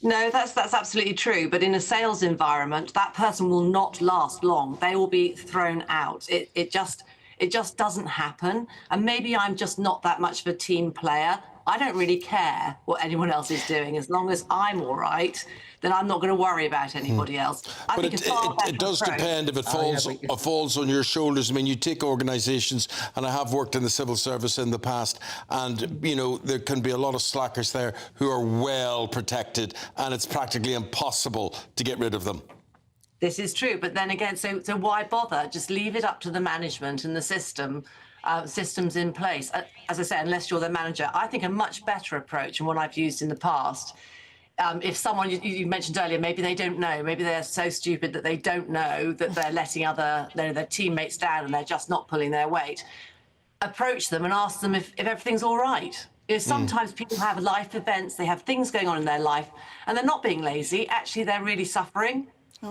S4: No, that's absolutely true. But in a sales environment, that person will not last long. They will be thrown out. It just doesn't happen. And maybe I'm just not that much of a team player. I don't really care what anyone else is doing. As long as I'm all right, then I'm not going to worry about anybody else.
S8: But it does depend if it falls on your shoulders. I mean, you take organisations, and I have worked in the civil service in the past, and, you know, there can be a lot of slackers there who are well protected, and it's practically impossible to get rid of them.
S4: This is true. But then again, so why bother? Just leave it up to the management and the systems in place. As I said, unless you're the manager, I think a much better approach, and one I've used in the past, if someone, you mentioned earlier, maybe they don't know, maybe they're so stupid that they don't know that they're letting their teammates down and they're just not pulling their weight, approach them and ask them if everything's all right. You know, sometimes people have life events, they have things going on in their life, and they're not being lazy. Actually, they're really suffering.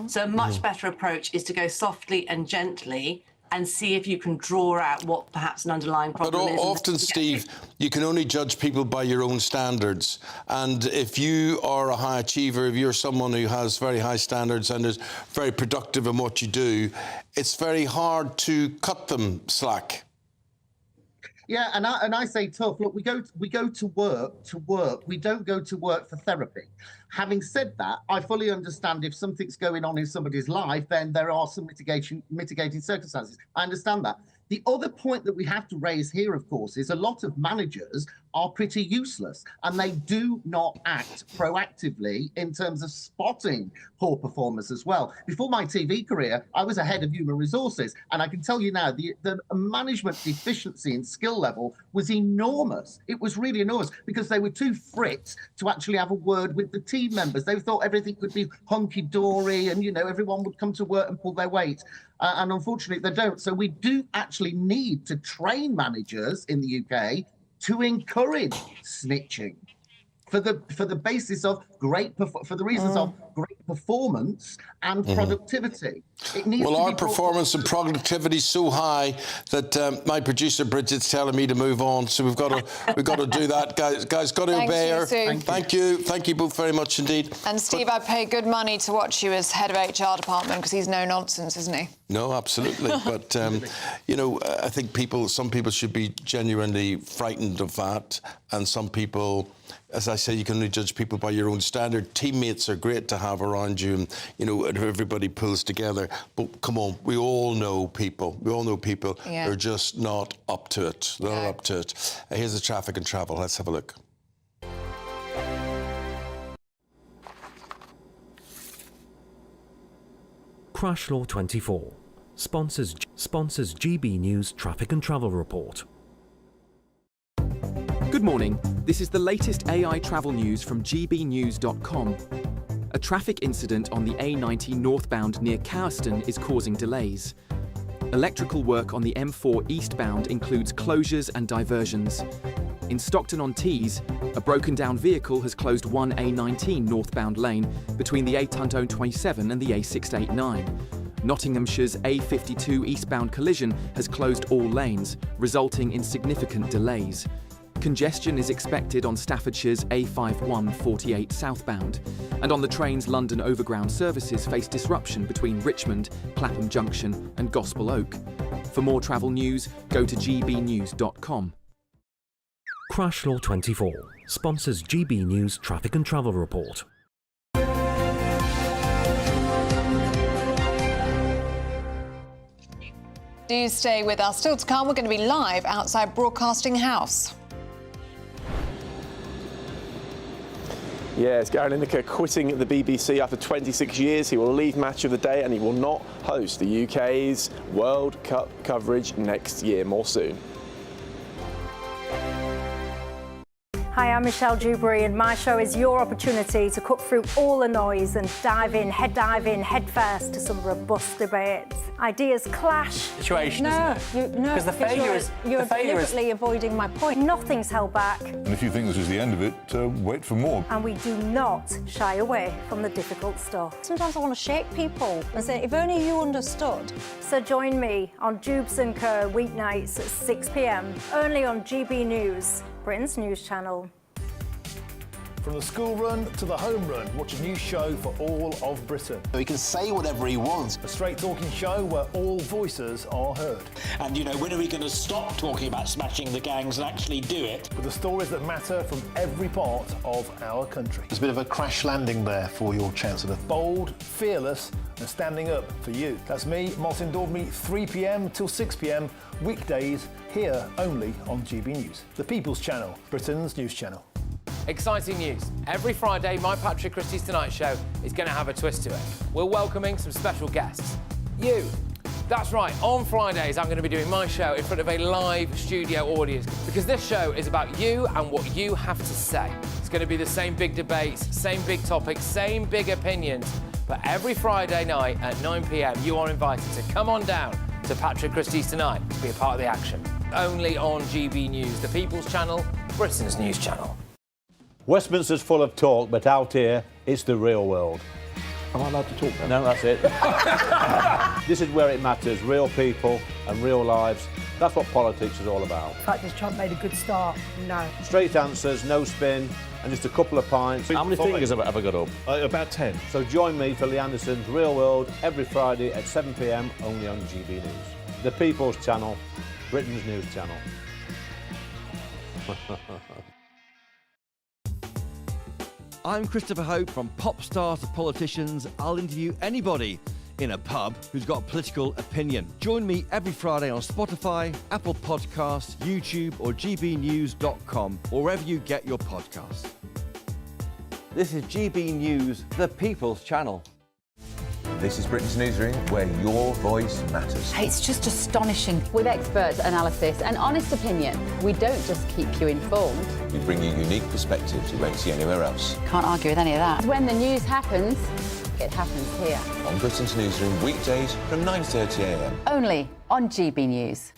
S4: So a much better approach is to go softly and gently and see if you can draw out what perhaps an underlying problem is.
S8: But often, Steve, you can only judge people by your own standards. And if you are a high achiever, if you're someone who has very high standards and is very productive in what you do, it's very hard to cut them slack.
S6: Yeah, and I say tough. Look, we go to work. We don't go to work for therapy. Having said that, I fully understand if something's going on in somebody's life, then there are some mitigating circumstances. I understand that. The other point that we have to raise here, of course, is a lot of managers are pretty useless and they do not act proactively in terms of spotting poor performers as well. Before my TV career, I was a head of human resources, and I can tell you now the management deficiency in skill level was enormous. It was really enormous because they were too frit to actually have a word with the team members. They thought everything could be hunky-dory and, you know, everyone would come to work and pull their weight. And unfortunately, they don't. So we do actually need to train managers in the UK to encourage snitching. for the basis of for the reasons of great performance and productivity. It needs
S8: well,
S6: to
S8: our
S6: be brought
S8: performance and productivity is so high that my producer Bridget's telling me to move on. So we've got to do that, guys. Got to obey her. Thank you both very much indeed.
S18: And Steve, I pay good money to watch you as head of HR department because he's no nonsense, isn't he?
S8: No, absolutely. But you know, I think some people should be genuinely frightened of that, and some people, as I say, you can only judge people by your own standard. Teammates are great to have around you, and you know, everybody pulls together. But come on, we all know people. We all know people who are just not up to it. They're not up to it. Here's the traffic and travel. Let's have a look.
S9: Crash Law 24 sponsors GB News Traffic and Travel Report.
S17: Good morning. This is the latest AI travel news from gbnews.com. A traffic incident on the A90 northbound near Cowston is causing delays. Electrical work on the M4 eastbound includes closures and diversions. In Stockton-on-Tees, a broken-down vehicle has closed one A19 northbound lane between the A27 and the A689. Nottinghamshire's A52 eastbound collision has closed all lanes, resulting in significant delays. Congestion is expected on Staffordshire's A5148 southbound, and on the train's London Overground services face disruption between Richmond, Clapham Junction and Gospel Oak. For more travel news, go to gbnews.com.
S9: Crash Law 24 sponsors GB News Traffic and Travel Report.
S18: Do stay with us. Still to come, we're going to be live outside Broadcasting House.
S22: Yes, Gary Lineker quitting the BBC after 26 years. He will leave Match of the Day and he will not host the UK's World Cup coverage next year. More soon.
S23: Hi, I'm Michelle Dewberry, and my show is your opportunity to cut through all the noise and dive in head first to some robust debates. Ideas clash.
S24: Situation,
S23: Because
S24: the failure is
S23: you're deliberately avoiding my point. Nothing's held back,
S25: And if you think this is the end of it, wait for more.
S23: and we do not shy away from the difficult stuff. Sometimes I want to shake people and say, if only you understood. So join me on Dubes & Co. weeknights at 6 p.m, only on GB News, Britain's news channel.
S20: From the school run to the home run, watch a new show for all of Britain.
S28: He can say whatever he wants.
S20: A straight-talking show where all voices are heard.
S21: And, you know, when are we going to stop talking about smashing the gangs and actually do it?
S20: With the stories that matter from every part of our country.
S28: There's a bit of a crash landing there for your Chancellor.
S20: Bold, fearless and standing up for you. That's me, Martin Daubney, 3 p.m. till 6 p.m, weekdays, here only on GB News. The People's Channel, Britain's news channel.
S26: Exciting news. Every Friday, my Patrick Christie's Tonight Show is going to have a twist to it. We're welcoming some special guests. You. That's right, on Fridays I'm going to be doing my show in front of a live studio audience because this show is about you and what you have to say. It's going to be the same big debates, same big topics, same big opinions. But every Friday night at 9 p.m, you are invited to come on down to Patrick Christie's Tonight to be a part of the action. Only on GB News, the People's Channel, Britain's news channel.
S27: Westminster's full of talk, but out here, it's the real world.
S25: Am I allowed to talk now?
S27: No, that's it. This is where it matters, real people and real lives. That's what politics is all about.
S29: In fact, has Trump made a good start? No.
S27: Straight answers, no spin, and just a couple of pints.
S25: How many fingers have I got up?
S27: About 10. So join me for Lee Anderson's Real World every Friday at 7 p.m, only on GB News. The People's Channel, Britain's news channel.
S14: I'm Christopher Hope. From pop stars to politicians, I'll interview anybody in a pub who's got a political opinion. Join me every Friday on Spotify, Apple Podcasts, YouTube or gbnews.com, or wherever you get your podcasts. This is GB News, the People's Channel.
S5: This is Britain's Newsroom, where your voice matters.
S30: It's just astonishing. With expert analysis and honest opinion, we don't just keep you informed.
S5: We bring you unique perspectives you won't see anywhere else.
S30: Can't argue with any of that. When the news happens, it happens here.
S5: On Britain's Newsroom, weekdays from 9:30 a.m.
S30: Only on GB News.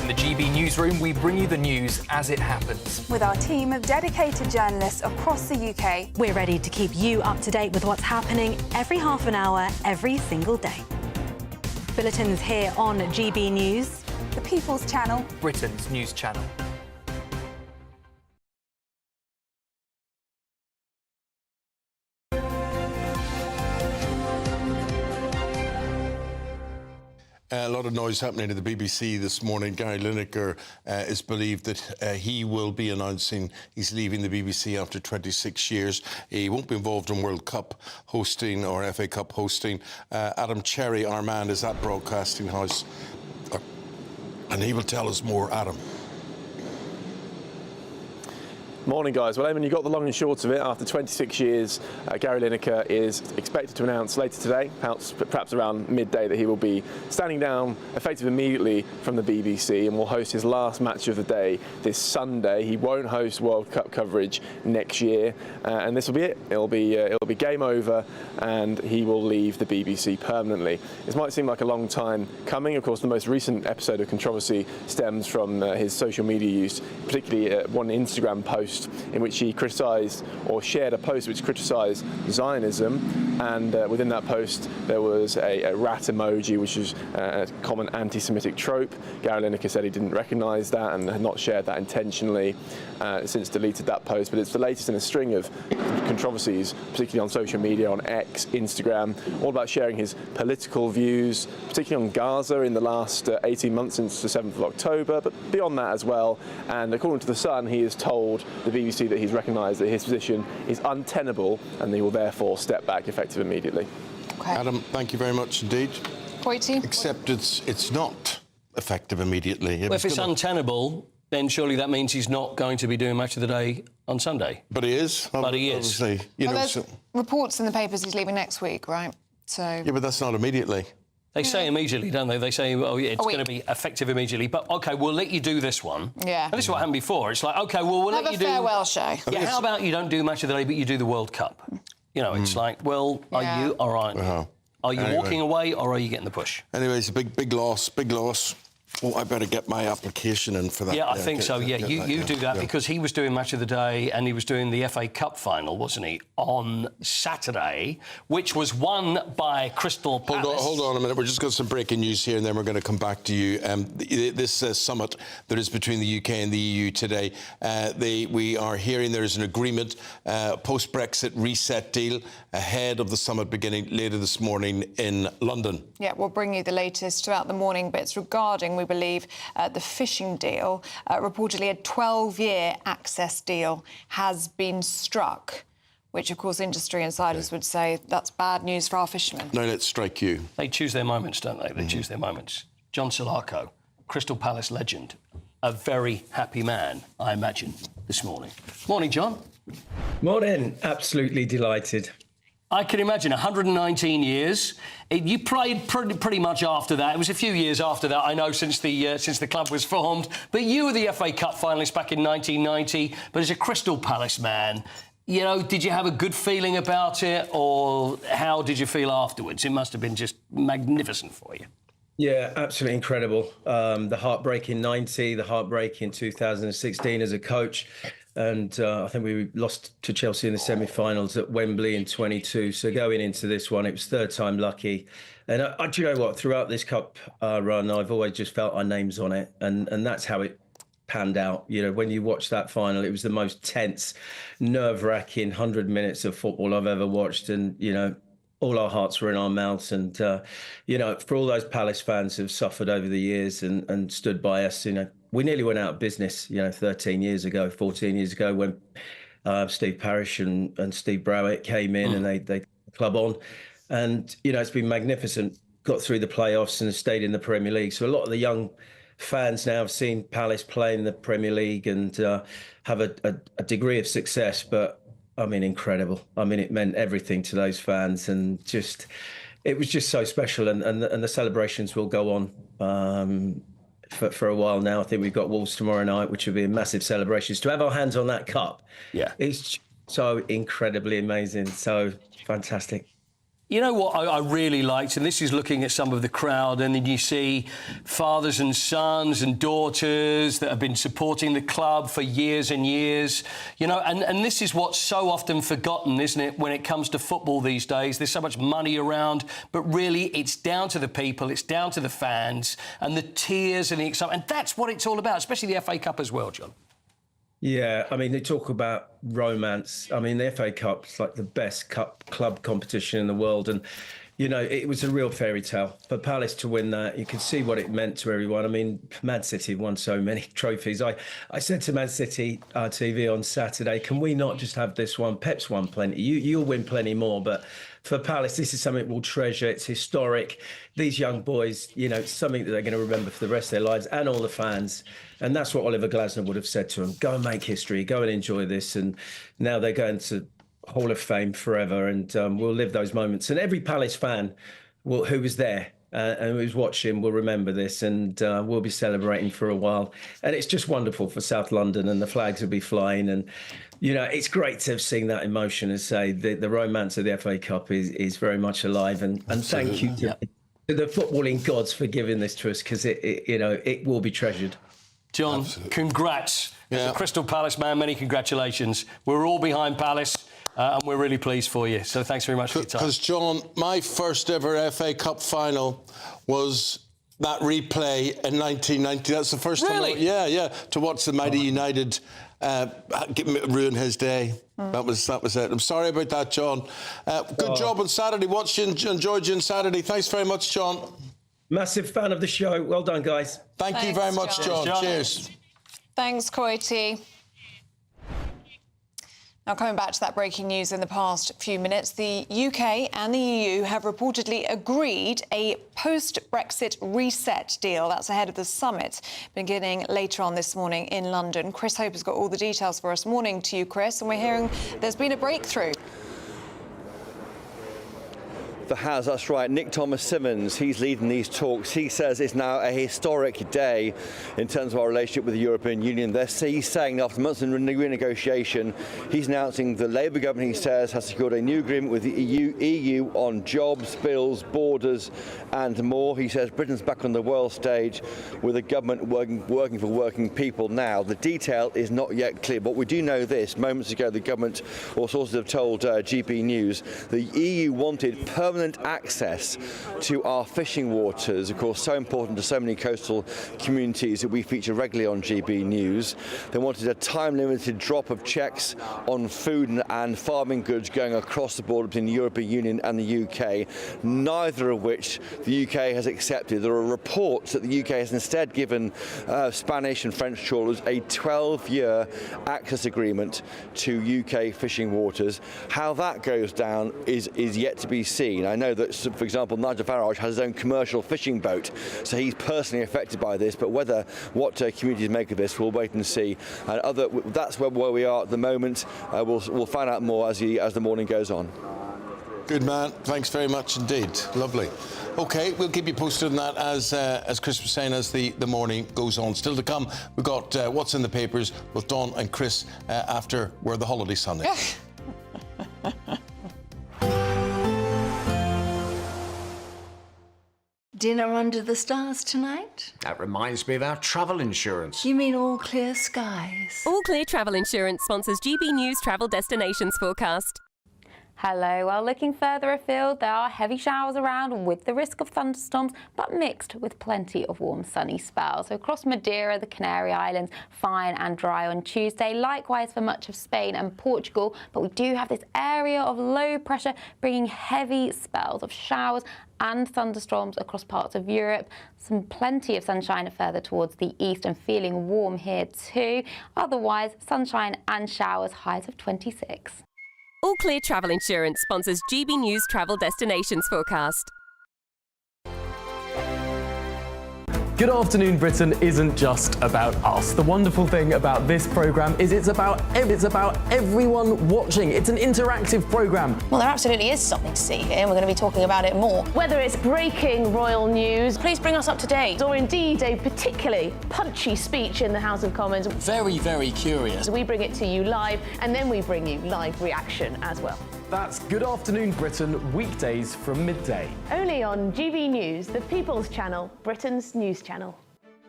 S1: In the GB newsroom, we bring you the news as it happens.
S2: With our team of dedicated journalists across the UK,
S3: we're ready to keep you up to date with what's happening every half an hour, every single day. Bulletins here on GB News,
S2: the People's Channel,
S1: Britain's news channel.
S8: A lot of noise happening at the BBC this morning. Gary Lineker is believed that he will be announcing he's leaving the BBC after 26 years. He won't be involved in World Cup hosting or FA Cup hosting. Adam Cherry, our man, is at Broadcasting House, and he will tell us more. Adam.
S22: Morning, guys. Well, Eamonn, you got the long and short of it. After 26 years, Gary Lineker is expected to announce later today, perhaps around midday, that he will be standing down effectively immediately from the BBC and will host his last match of the day this Sunday. He won't host World Cup coverage next year, and this will be it. It'll be game over, and he will leave the BBC permanently. This might seem like a long time coming. Of course, the most recent episode of controversy stems from his social media use, particularly one Instagram post in which he criticised or shared a post which criticised Zionism, and within that post there was a rat emoji, which is a common anti-Semitic trope. Gary Lineker said he didn't recognise that and had not shared that intentionally, since deleted that post. But it's the latest in a string of controversies, particularly on social media, on X, Instagram, all about sharing his political views, particularly on Gaza in the last 18 months since the 7th of October, but beyond that as well. And according to The Sun, he has told the BBC that he's recognised that his position is untenable and he will therefore step back effective immediately.
S18: Okay.
S8: Adam, thank you very much indeed.
S18: Quoty.
S8: Except it's not effective immediately.
S7: Well, if it's untenable, then surely that means he's not going to be doing Match of the Day on Sunday.
S8: But he is.
S7: But he is.
S18: There's reports in the papers he's leaving next week, right? So.
S8: Yeah, but that's not immediately.
S7: They say immediately, don't they? They say, oh, yeah, it's going to be effective immediately. But, OK, we'll let you do this one.
S18: Yeah.
S7: And this is what happened before. It's like, OK, well, we'll let you do...
S18: Have a farewell show.
S7: Yeah, how about you don't do Match of the Day, but you do the World Cup? You know, it's like, well, are you all right? Are you walking away or are you getting the push?
S8: Anyways, big loss. Oh, I better get my application in for that.
S7: Yeah, I think so, yeah. You do that because he was doing Match of the Day and he was doing the FA Cup final, wasn't he, on Saturday, which was won by Crystal Palace.
S8: Hold on a minute. We're just got some breaking news here and then we're going to come back to you. This summit that is between the UK and the EU today, we are hearing there is an agreement, post-Brexit reset deal ahead of the summit beginning later this morning in London.
S18: Yeah, we'll bring you the latest throughout the morning, but it's regarding, we believe, the fishing deal. Reportedly, a 12-year access deal has been struck, which, of course, industry insiders would say that's bad news for our fishermen.
S8: Now let's strike you.
S7: They choose their moments, don't they? They choose their moments. John Solarco, Crystal Palace legend, a very happy man, I imagine, this morning. Morning, John.
S11: Morning. Absolutely delighted.
S7: I can imagine 119 years. You played pretty much after that. It was a few years after that, I know, since the club was formed. But you were the FA Cup finalist back in 1990. But as a Crystal Palace man, you know, did you have a good feeling about it, or how did you feel afterwards? It must have been just magnificent for you.
S11: Yeah, absolutely incredible. The heartbreak in 90, the heartbreak in 2016 as a coach. And I think we lost to Chelsea in the semi-finals at Wembley in 22. So going into this one, it was third time lucky. And do you know what? Throughout this cup run, I've always just felt our names on it. And that's how it panned out. You know, when you watch that final, it was the most tense, nerve-wracking 100 minutes of football I've ever watched. And, you know, all our hearts were in our mouths. And, you know, for all those Palace fans who've suffered over the years and stood by us, you know, we nearly went out of business, you know, 14 years ago, when Steve Parish and Steve Browett came in and they club on. And, you know, it's been magnificent. Got through the playoffs and stayed in the Premier League. So a lot of the young fans now have seen Palace play in the Premier League and have a degree of success. But, I mean, incredible. I mean, it meant everything to those fans, and just, it was just so special. And the celebrations will go on for a while now. I think we've got Wolves tomorrow night, which will be a massive celebration. To have our hands on that cup, it's so incredibly amazing, so fantastic.
S7: You know what I really liked, and this is looking at some of the crowd, and then you see fathers and sons and daughters that have been supporting the club for years and years, you know, and this is what's so often forgotten, isn't it, when it comes to football these days? There's so much money around, but really it's down to the people, it's down to the fans, and the tears and the excitement, and that's what it's all about, especially the FA Cup as well, John. Yeah,
S11: I mean, they talk about romance. I mean, the FA Cup's like the best club competition in the world. And, you know, it was a real fairy tale. For Palace to win that, you could see what it meant to everyone. I mean, Man City won so many trophies. I said to Man City TV on Saturday, can we not just have this one? Pep's won plenty. You'll win plenty more. But for Palace, this is something we'll treasure. It's historic. These young boys, you know, it's something that they're going to remember for the rest of their lives, and all the fans. And that's what Oliver Glasner would have said to them. Go and make history. Go and enjoy this. And now they're going to Hall of Fame forever, and we'll live those moments. And every Palace fan who was there and who was watching will remember this, and we'll be celebrating for a while. And it's just wonderful for South London, and the flags will be flying. And, you know, it's great to have seen that emotion and say the romance of the FA Cup is very much alive. And thank you to the footballing gods for giving this to us, because it will be treasured.
S7: John, congrats. As a Crystal Palace man, many congratulations. We're all behind Palace. And we're really pleased for you. So thanks very much for your time.
S8: Because, John, my first ever FA Cup final was that replay in 1990. That's the first time. Yeah, to watch the mighty United ruin his day. That was it. I'm sorry about that, John. Good job on Saturday. Watched you and enjoyed you on Saturday. Thanks very much, John.
S11: Massive fan of the show. Well done, guys.
S8: Thank you very much, John. Cheers.
S18: Thanks, Coity. Now, coming back to that breaking news in the past few minutes, the UK and the EU have reportedly agreed a post-Brexit reset deal. That's ahead of the summit beginning later on this morning in London. Chris Hope has got all the details for us. Morning to you, Chris. And we're hearing there's been a breakthrough.
S14: There has, that's right. Nick Thomas-Symonds, he's leading these talks. He says it's now a historic day in terms of our relationship with the European Union. He's saying after months of renegotiation, he's announcing the Labour government, he says, has secured a new agreement with the EU on jobs, bills, borders and more. He says Britain's back on the world stage with a government working for working people now. The detail is not yet clear, but we do know this. Moments ago, the government or sources have told GB News the EU wanted permanent access to our fishing waters, of course, so important to so many coastal communities that we feature regularly on GB News. They wanted a time-limited drop of checks on food and farming goods going across the border between the European Union and the UK, neither of which the UK has accepted. There are reports that the UK has instead given Spanish and French trawlers a 12-year access agreement to UK fishing waters. How that goes down is yet to be seen. I know that, for example, Nigel Farage has his own commercial fishing boat, so he's personally affected by this, but what communities make of this, we'll wait and see. And that's where we are at the moment. We'll find out more as the morning goes on.
S8: Good man. Thanks very much indeed. Lovely. OK, we'll keep you posted on that as Chris was saying, as the morning goes on. Still to come, we've got What's in the Papers with Dawn and Chris after We're the Holiday Sunday.
S4: Dinner under the stars tonight?
S6: That reminds me of our travel insurance.
S4: You mean All Clear Skies?
S10: All Clear Travel Insurance sponsors GB News Travel Destinations Forecast.
S12: Hello. Well, looking further afield, there are heavy showers around with the risk of thunderstorms, but mixed with plenty of warm sunny spells. So across Madeira, the Canary Islands, fine and dry on Tuesday. Likewise for much of Spain and Portugal. But we do have this area of low pressure bringing heavy spells of showers and thunderstorms across parts of Europe. Plenty of sunshine further towards the east and feeling warm here too. Otherwise, sunshine and showers, highs of 26.
S10: All Clear Travel Insurance sponsors GB News Travel Destinations Forecast.
S13: Good Afternoon Britain isn't just about us. The wonderful thing about this programme is it's about everyone watching. It's an interactive programme.
S15: Well, there absolutely is something to see here, and we're going to be talking about it more.
S16: Whether it's breaking royal news, please bring us up to date, or indeed a particularly punchy speech in the House of Commons.
S21: Very, very curious.
S16: We bring it to you live, and then we bring you live reaction as well.
S13: That's Good Afternoon Britain, weekdays from midday.
S16: Only on GB News, the People's Channel, Britain's news channel.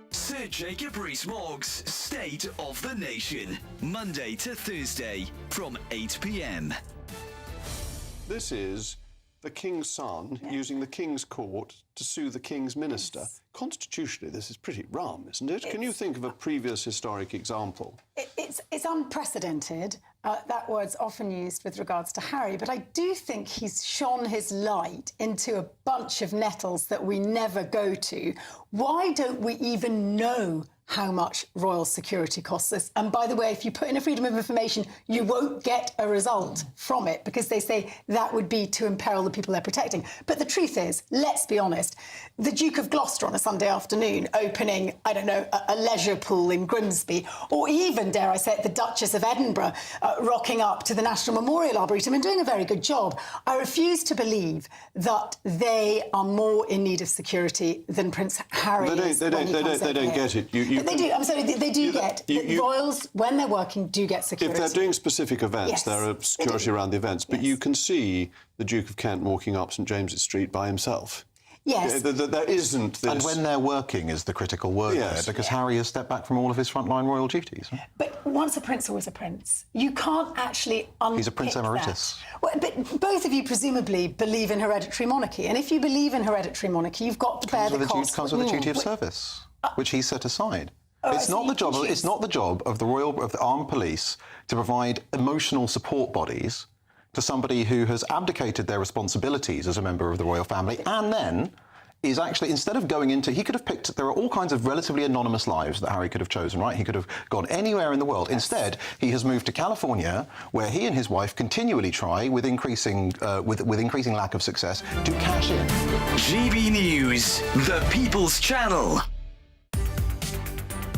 S9: Sir Jacob Rees-Mogg's State of the Nation, Monday to Thursday from 8 p.m.
S17: This is the King's son using the King's court to sue the King's minister. Yes. Constitutionally, this is pretty rum, isn't it? Can you think of a previous historic example?
S19: It's unprecedented. That word's often used with regards to Harry, but I do think he's shone his light into a bunch of nettles that we never go to. Why don't we even know how much royal security costs us? And by the way, if you put in a freedom of information, you won't get a result from it because they say that would be to imperil the people they're protecting. But the truth is, let's be honest, the Duke of Gloucester on a Sunday afternoon opening, I don't know, a leisure pool in Grimsby, or even, dare I say it, the Duchess of Edinburgh rocking up to the National Memorial Arboretum and doing a very good job. I refuse to believe that they are more in need of security than Prince Harry is.
S17: They don't get it.
S19: But they do. I'm sorry, they do get. Royals, when they're working, do get security.
S17: If they're doing specific events,
S19: yes,
S17: there are security around the events. But you can see the Duke of Kent walking up St James's Street by himself.
S19: Yes.
S17: There isn't this...
S20: And when they're working is the critical word there, because Harry has stepped back from all of his frontline royal duties.
S19: But once a prince, always a prince. You can't actually unpick
S20: He's a Prince Emeritus.
S19: Well, but both of you presumably believe in hereditary monarchy. And if you believe in hereditary monarchy, you've got to bear the cost.
S20: Comes with the duty of service, which he set aside. It's not the job of the armed police to provide emotional support bodies to somebody who has abdicated their responsibilities as a member of the royal family and then is actually, instead of going into... He could have picked... There are all kinds of relatively anonymous lives that Harry could have chosen, right? He could have gone anywhere in the world. Yes. Instead, he has moved to California, where he and his wife continually try, with increasing lack of success, to cash in.
S9: GB News, the People's Channel.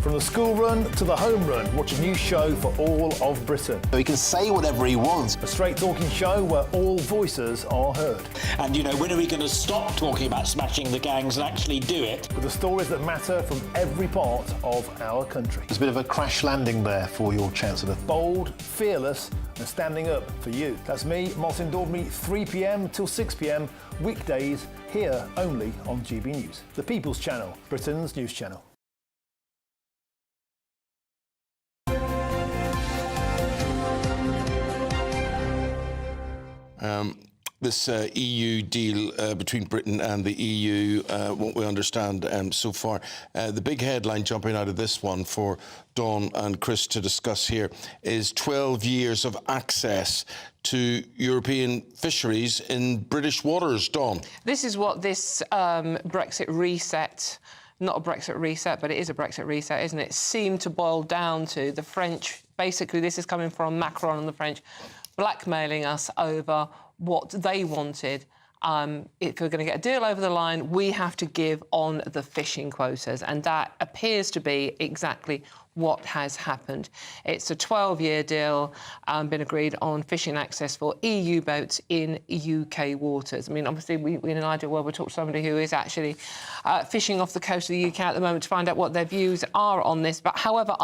S21: From the school run to the home run, watch a new show for all of Britain.
S23: So he can say whatever he wants.
S21: A straight-talking show where all voices are heard. And, you know, when are we going to stop talking about smashing the gangs and actually do it? With the stories that matter from every part of our country.
S27: There's a bit of a crash landing there for your Chancellor.
S21: Bold, fearless and standing up for you. That's me, Martin Daubney, 3 p.m. till 6 p.m, weekdays, here only on GB News. The People's Channel, Britain's news channel.
S8: This EU deal between Britain and the EU, what we understand so far, the big headline jumping out of this one for Dawn and Chris to discuss here is 12 years of access to European fisheries in British waters. Dawn.
S24: This is what this Brexit reset, not a Brexit reset, but it is a Brexit reset, isn't it, seemed to boil down to. The French, basically this is coming from Macron and the French, blackmailing us over what they wanted. If we're going to get a deal over the line, we have to give on the fishing quotas. And that appears to be exactly what has happened. It's a 12-year deal, been agreed on fishing access for EU boats in UK waters. I mean, obviously, we in an ideal world, we'll talk to somebody who is actually fishing off the coast of the UK at the moment to find out what their views are on this. But, however,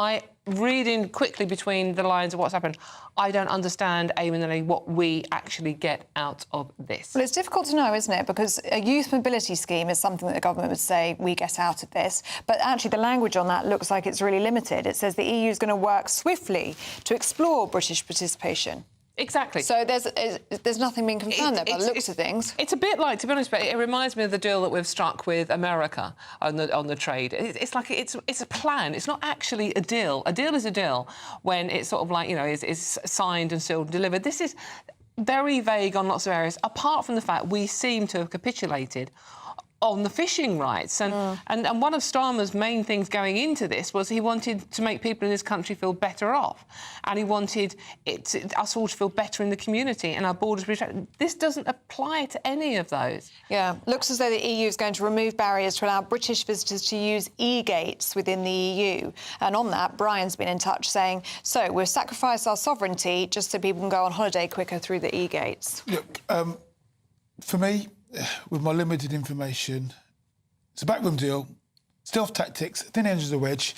S24: reading quickly between the lines of what's happened, I don't understand, Eamonn and Ellie, what we actually get out of this.
S15: Well, it's difficult to know, isn't it? Because a youth mobility scheme is something that the government would say we get out of this. But actually, the language on that looks like it's really limited. It says the EU is going to work swiftly to explore British participation.
S24: Exactly.
S15: So there's nothing being confirmed there by the looks of things.
S24: It's a bit like, to be honest, but it reminds me of the deal that we've struck with America on the trade. It's like it's a plan. It's not actually a deal. A deal is a deal when it's sort of like, you know, is signed and sealed and delivered. This is very vague on lots of areas, apart from the fact we seem to have capitulated on the fishing rights. And one of Starmer's main things going into this was he wanted to make people in this country feel better off. And he wanted us all to feel better in the community and our borders protected. This doesn't apply to any of those.
S15: Yeah, looks as though the EU is going to remove barriers to allow British visitors to use e-gates within the EU. And on that, Brian's been in touch saying, so we'll sacrifice our sovereignty just so people can go on holiday quicker through the e-gates.
S25: Look, for me, with my limited information, it's a backroom deal.
S1: stealth tactics, thin edge of the wedge.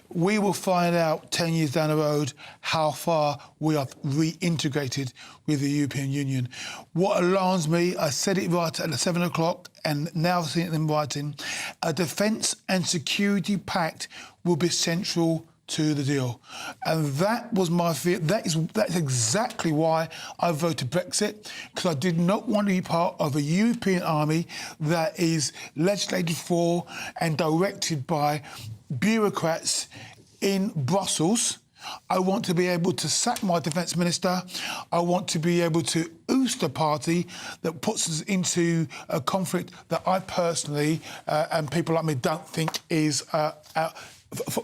S1: We will find out 10 years down the road how far we are reintegrated with the European Union. What alarms me, I said it right at 7 o'clock and now I've seen it in writing, a defence and security pact will be central to the deal. And that was my fear. That's exactly why I voted Brexit, because I did not want to be part of a European army that is legislated for and directed by bureaucrats in Brussels. I want to be able to sack my defence minister. I want to be able to oust a party that puts us into a conflict that I personally and people like me don't think is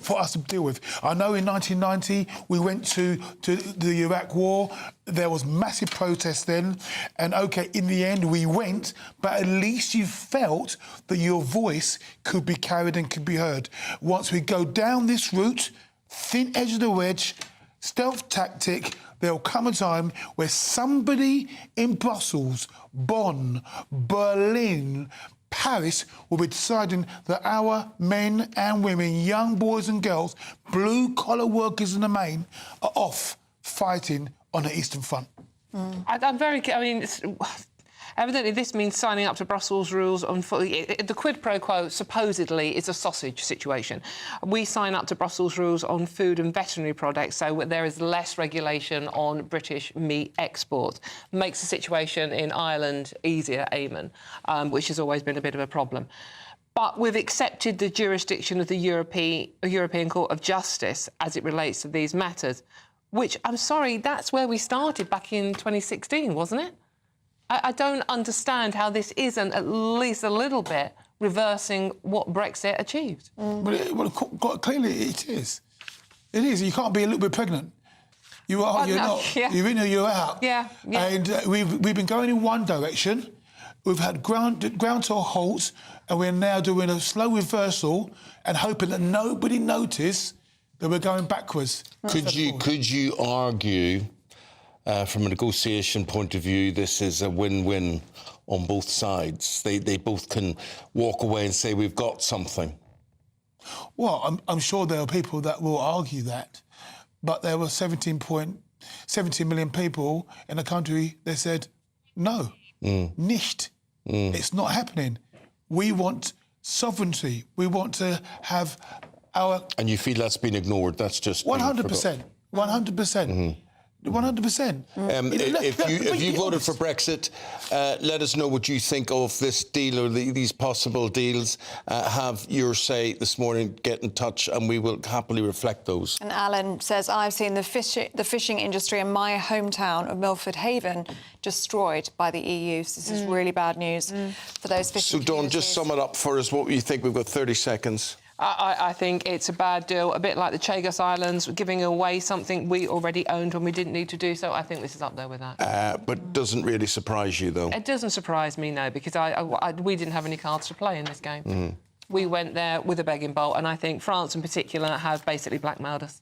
S1: for us to deal with. I know in 1990 we went to the Iraq War. There was massive protest then, and OK, in the end we went, but at least you felt that your voice could be carried and could be heard. Once we go down this route, thin edge of the wedge, stealth tactic, there'll come a time where somebody in Brussels, Bonn, Berlin, Paris will be deciding that our men and women, young boys and girls, blue-collar workers in the main, are off fighting on the Eastern Front.
S24: I'm very... I mean, evidently this means signing up to Brussels rules on... The quid pro quo, supposedly, is a sausage situation. We sign up to Brussels rules on food and veterinary products, so there is less regulation on British meat export. Makes the situation in Ireland easier, Eamonn, which has always been a bit of a problem. But we've accepted the jurisdiction of the European Court of Justice as it relates to these matters, which, I'm sorry, that's where we started back in 2016, wasn't it? I don't understand how this isn't at least a little bit reversing what Brexit achieved.
S1: Well, clearly it is. It is. You can't be a little bit pregnant. You are, you're not.
S24: Yeah.
S1: You're in or you're out.
S24: Yeah.
S1: And we've been going in one direction. We've had ground to a halt, and we're now doing a slow reversal and hoping that nobody notices that we're going backwards.
S8: Could you argue, from a negotiation point of view, this is a win-win on both sides? They both can walk away and say, we've got something.
S1: Well, I'm sure there are people that will argue that, but there were 17 million people in the country that said, no, nicht. It's not happening. We want sovereignty. We want to have our...
S8: And you feel that's been ignored? That's just...
S1: 100%. 100%. 100%.
S8: If you voted for Brexit, let us know what you think of this deal or these possible deals. Have your say this morning. Get in touch and we will happily reflect those.
S15: And Alan says, I've seen the fishing industry in my hometown of Milford Haven destroyed by the EU. So this is really bad news for those fishing
S8: So, Dawn, just sum it up for us, what you think. We've got 30 seconds.
S24: I think it's a bad deal, a bit like the Chagos Islands, giving away something we already owned when we didn't need to do so. I think this is up there with that.
S8: But doesn't really surprise you, though?
S24: It doesn't surprise me, no, because we didn't have any cards to play in this game. We went there with a begging bowl, and I think France in particular have basically blackmailed us.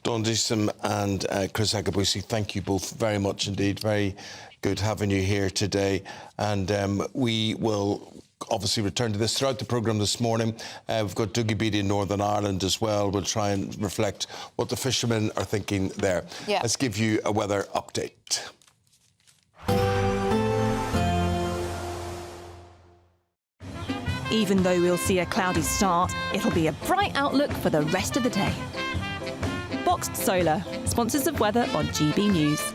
S8: Dawn Deasem and Chris Agabusi, thank you both very much indeed. Very good having you here today. And we will obviously return to this throughout the programme this morning. We've got Dougie Beattie in Northern Ireland as well. We'll try and reflect what the fishermen are thinking there.
S15: Yeah.
S8: Let's give you a weather update.
S2: Even though we'll see a cloudy start, it'll be a bright outlook for the rest of the day. Boxed Solar, sponsors of weather on GB News.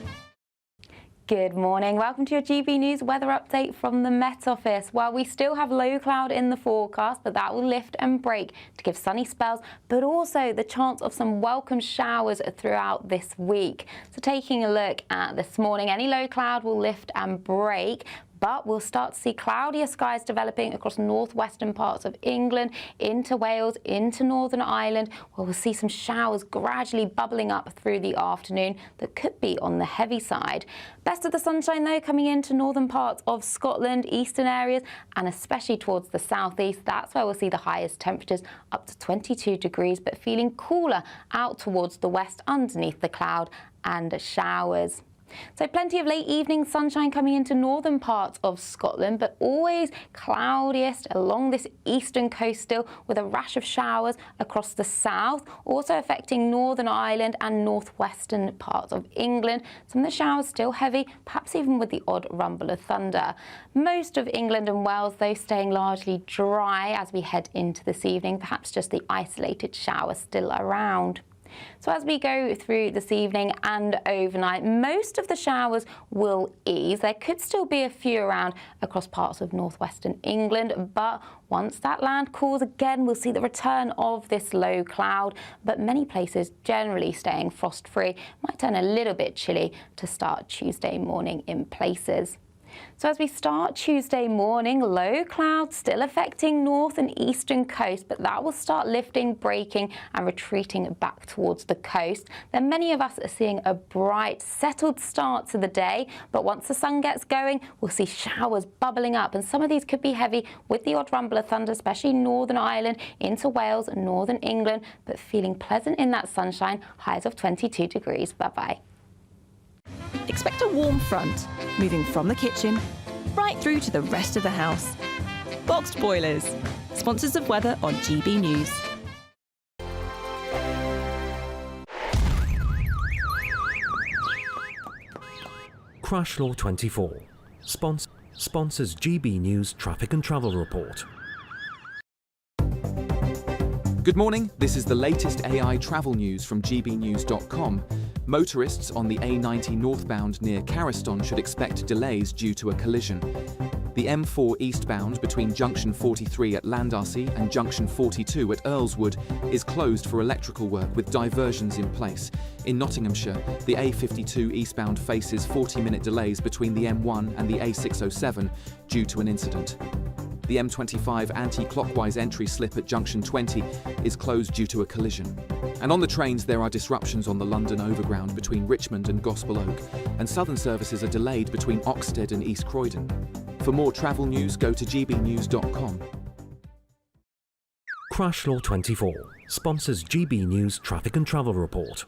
S12: Good morning. Welcome to your GB News weather update from the Met Office. Well, we still have low cloud in the forecast, but that will lift and break to give sunny spells, but also the chance of some welcome showers throughout this week. So taking a look at this morning, any low cloud will lift and break, but we'll start to see cloudier skies developing across northwestern parts of England, into Wales, into Northern Ireland, where we'll see some showers gradually bubbling up through the afternoon that could be on the heavy side. Best of the sunshine, though, coming into northern parts of Scotland, eastern areas, and especially towards the southeast. That's where we'll see the highest temperatures, up to 22 degrees, but feeling cooler out towards the west underneath the cloud and showers. So plenty of late evening sunshine coming into northern parts of Scotland, but always cloudiest along this eastern coast still, with a rash of showers across the south, also affecting Northern Ireland and northwestern parts of England. Some of the showers still heavy, perhaps even with the odd rumble of thunder. Most of England and Wales, though, staying largely dry as we head into this evening, perhaps just the isolated showers still around. So as we go through this evening and overnight, most of the showers will ease. There could still be a few around across parts of northwestern England, but once that land cools again, we'll see the return of this low cloud, but many places generally staying frost-free. Might turn a little bit chilly to start Tuesday morning in places. So as we start Tuesday morning, low clouds still affecting north and eastern coast, but that will start lifting, breaking and retreating back towards the coast. Then many of us are seeing a bright, settled start to the day, but once the sun gets going, we'll see showers bubbling up, and some of these could be heavy with the odd rumble of thunder, especially Northern Ireland into Wales and Northern England, but feeling pleasant in that sunshine, highs of 22 degrees. Bye-bye.
S2: Expect a warm front, moving from the kitchen right through to the rest of the house. Boxed Boilers, sponsors of weather on GB News.
S3: Crash Law 24 sponsors GB News Traffic and Travel Report.
S5: Good morning, this is the latest AI travel news from gbnews.com. Motorists on the A90 northbound near Carriston should expect delays due to a collision. The M4 eastbound between Junction 43 at Landarcy and Junction 42 at Earlswood is closed for electrical work with diversions in place. In Nottinghamshire, the A52 eastbound faces 40-minute delays between the M1 and the A607 due to an incident. The M25 anti-clockwise entry slip at Junction 20 is closed due to a collision. And on the trains, there are disruptions on the London Overground between Richmond and Gospel Oak, and southern services are delayed between Oxted and East Croydon. For more travel news, go to gbnews.com.
S3: Crash Law 24 sponsors GB News Traffic and Travel Report.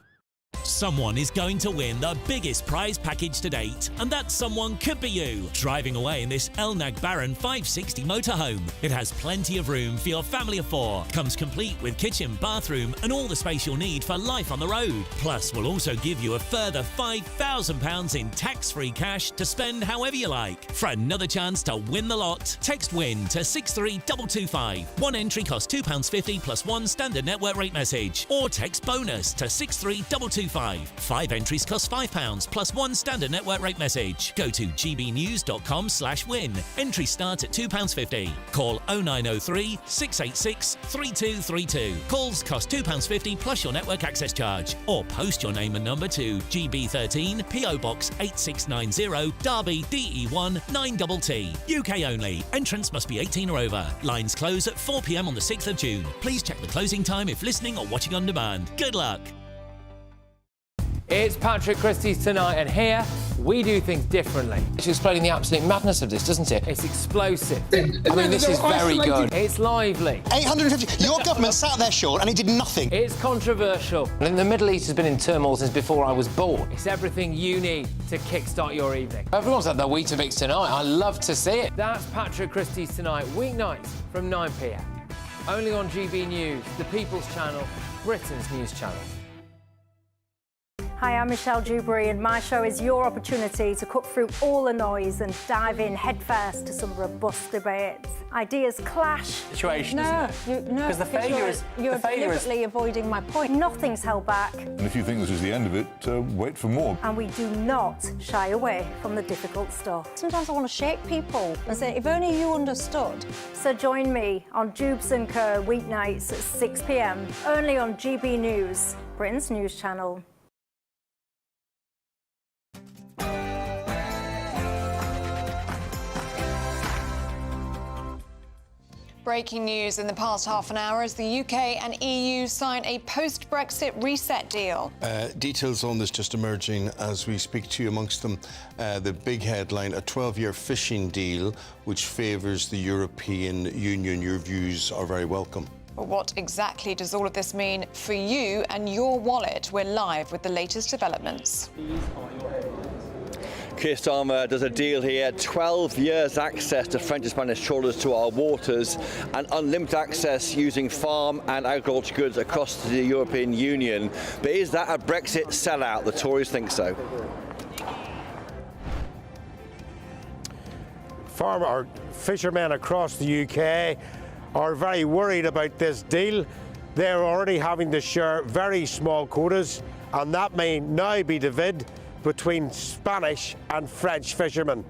S7: Someone is going to win the biggest prize package to date, and that someone could be you, driving away in this Elnag Baron 560 motorhome. It has plenty of room for your family of four, comes complete with kitchen, bathroom and all the space you'll need for life on the road. Plus, we'll also give you a further £5,000 in tax-free cash to spend however you like. For another chance to win the lot, text WIN to 63225. One entry costs £2.50 plus one standard network rate message, or text BONUS to 63225. 5 entries cost £5 plus one standard network rate message. Go to gbnews.com/win. Entries start at £2.50. Call 0903 686 3232. Calls cost £2.50 plus your network access charge. Or post your name and number to GB13 PO Box 8690 Derby DE1 9TT. UK only. Entrance must be 18 or over. Lines close at 4 p.m. on the 6th of June. Please check the closing time if listening or watching on demand. Good luck.
S11: It's Patrick Christie's Tonight, and here we do things differently.
S22: It's explaining the absolute madness of this, doesn't it?
S11: It's explosive. I mean, this is very good. It's lively.
S22: 850. Your government sat there, Sean, and it did nothing.
S11: It's controversial.
S22: And the Middle East has been in turmoil since before I was born.
S11: It's everything you need to kickstart your evening.
S22: Everyone's had their Weetabix tonight. I love to see it.
S11: That's Patrick Christie's Tonight, weeknights from 9 p.m. Only on GB News, the People's Channel, Britain's news channel.
S25: Hi, I'm Michelle Dewberry, and my show is your opportunity to cut through all the noise and dive in headfirst to some robust debates. Ideas clash.
S11: Situation,
S25: no,
S11: isn't it? Because the failure is...
S25: You're deliberately avoiding my point. Nothing's held back.
S26: And if you think this is the end of it, wait for more.
S25: And we do not shy away from the difficult stuff. Sometimes I want to shake people and say, if only you understood. So join me on Jubes & Co. weeknights at 6 p.m, only on GB News, Britain's news channel.
S15: Breaking news in the past half an hour as the UK and EU sign a post-Brexit reset deal.
S8: Details on this just emerging as we speak to you. Amongst them, the big headline, a 12-year fishing deal which favours the European Union. Your views are very welcome.
S15: But what exactly does all of this mean for you and your wallet? We're live with the latest developments.
S28: These are your headlines.
S4: Keir Starmer does a deal here, 12 years access to French and Spanish trawlers to our waters and unlimited access using farm and agriculture goods across the European Union. But is that a Brexit sellout? The Tories think so.
S6: Fishermen across the UK are very worried about this deal. They're already having to share very small quotas, and that may now be divided between Spanish and French fishermen.